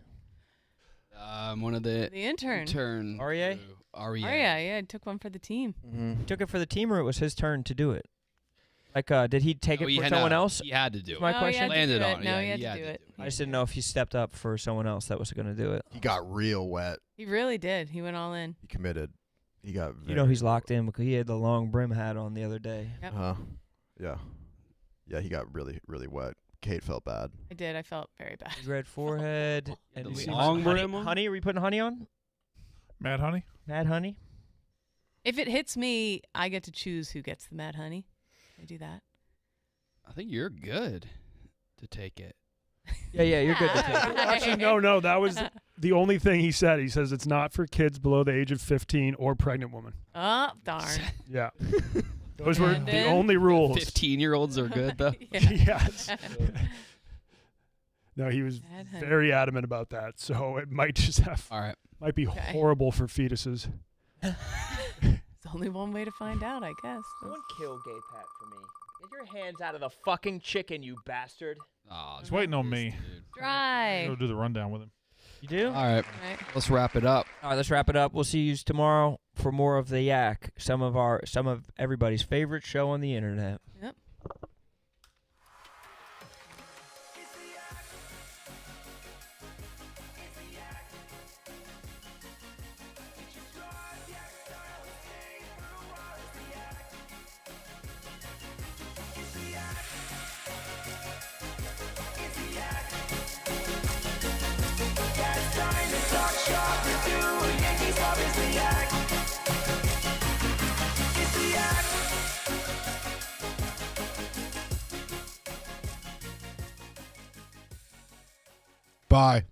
Speaker 4: One of the
Speaker 3: The intern.
Speaker 6: REA?
Speaker 3: Oh yeah, I took one for the team.
Speaker 5: Mm-hmm.
Speaker 6: He took it for the team, or it was his turn to do it? Like, did he take
Speaker 4: Oh,
Speaker 6: it
Speaker 4: he
Speaker 6: for
Speaker 4: had-
Speaker 6: someone
Speaker 4: no,
Speaker 6: else?
Speaker 4: He had to do it.
Speaker 6: My
Speaker 3: No,
Speaker 6: question?
Speaker 3: He had to
Speaker 4: Landed
Speaker 3: do
Speaker 4: on
Speaker 3: it.
Speaker 4: it,
Speaker 3: No,
Speaker 4: yeah,
Speaker 3: he had
Speaker 4: he
Speaker 3: to
Speaker 4: had
Speaker 3: do
Speaker 4: to
Speaker 3: it.
Speaker 6: I just didn't know if he stepped up for someone else that was going to do it.
Speaker 5: He got real wet.
Speaker 3: He really did. He went all in.
Speaker 5: He committed. He got.
Speaker 6: You know he's locked in because he had the long brim hat on the other day.
Speaker 3: Yep.
Speaker 5: Yeah. Yeah, he got really, really wet. Kate felt bad.
Speaker 3: I did. I felt very bad.
Speaker 6: Red forehead.
Speaker 4: The
Speaker 6: we-
Speaker 4: long
Speaker 6: honey,
Speaker 4: brim one?
Speaker 6: honey, are we putting honey on?
Speaker 2: Mad honey?
Speaker 6: Mad honey?
Speaker 3: If it hits me, I get to choose who gets the mad honey. I do that.
Speaker 4: I think you're good to take it.
Speaker 6: Yeah, you're good to take it.
Speaker 9: Actually, no, that was the only thing he said. He says it's not for kids below the age of 15 or pregnant women.
Speaker 3: Oh, darn.
Speaker 9: Yeah. Those were the
Speaker 3: Brandon?
Speaker 9: only rules.
Speaker 4: 15-year-olds are good, though.
Speaker 9: Yes. No, he was
Speaker 3: Mad honey.
Speaker 9: very adamant about that. So it might just
Speaker 4: All right.
Speaker 9: might be
Speaker 3: Okay.
Speaker 9: horrible for fetuses.
Speaker 3: It's only one way to find out, I guess.
Speaker 6: Someone kill Gay Pat for me. Get your hands out of the fucking chicken, you bastard.
Speaker 4: Oh,
Speaker 2: He's waiting on me.
Speaker 3: Dry.
Speaker 2: Go do the rundown with him.
Speaker 6: You do?
Speaker 4: All right.
Speaker 3: Right.
Speaker 4: Let's wrap it up.
Speaker 6: All right, let's wrap it up. We'll see you tomorrow for more of the Yak, some of everybody's favorite show on the internet.
Speaker 3: Yep.
Speaker 5: Bye.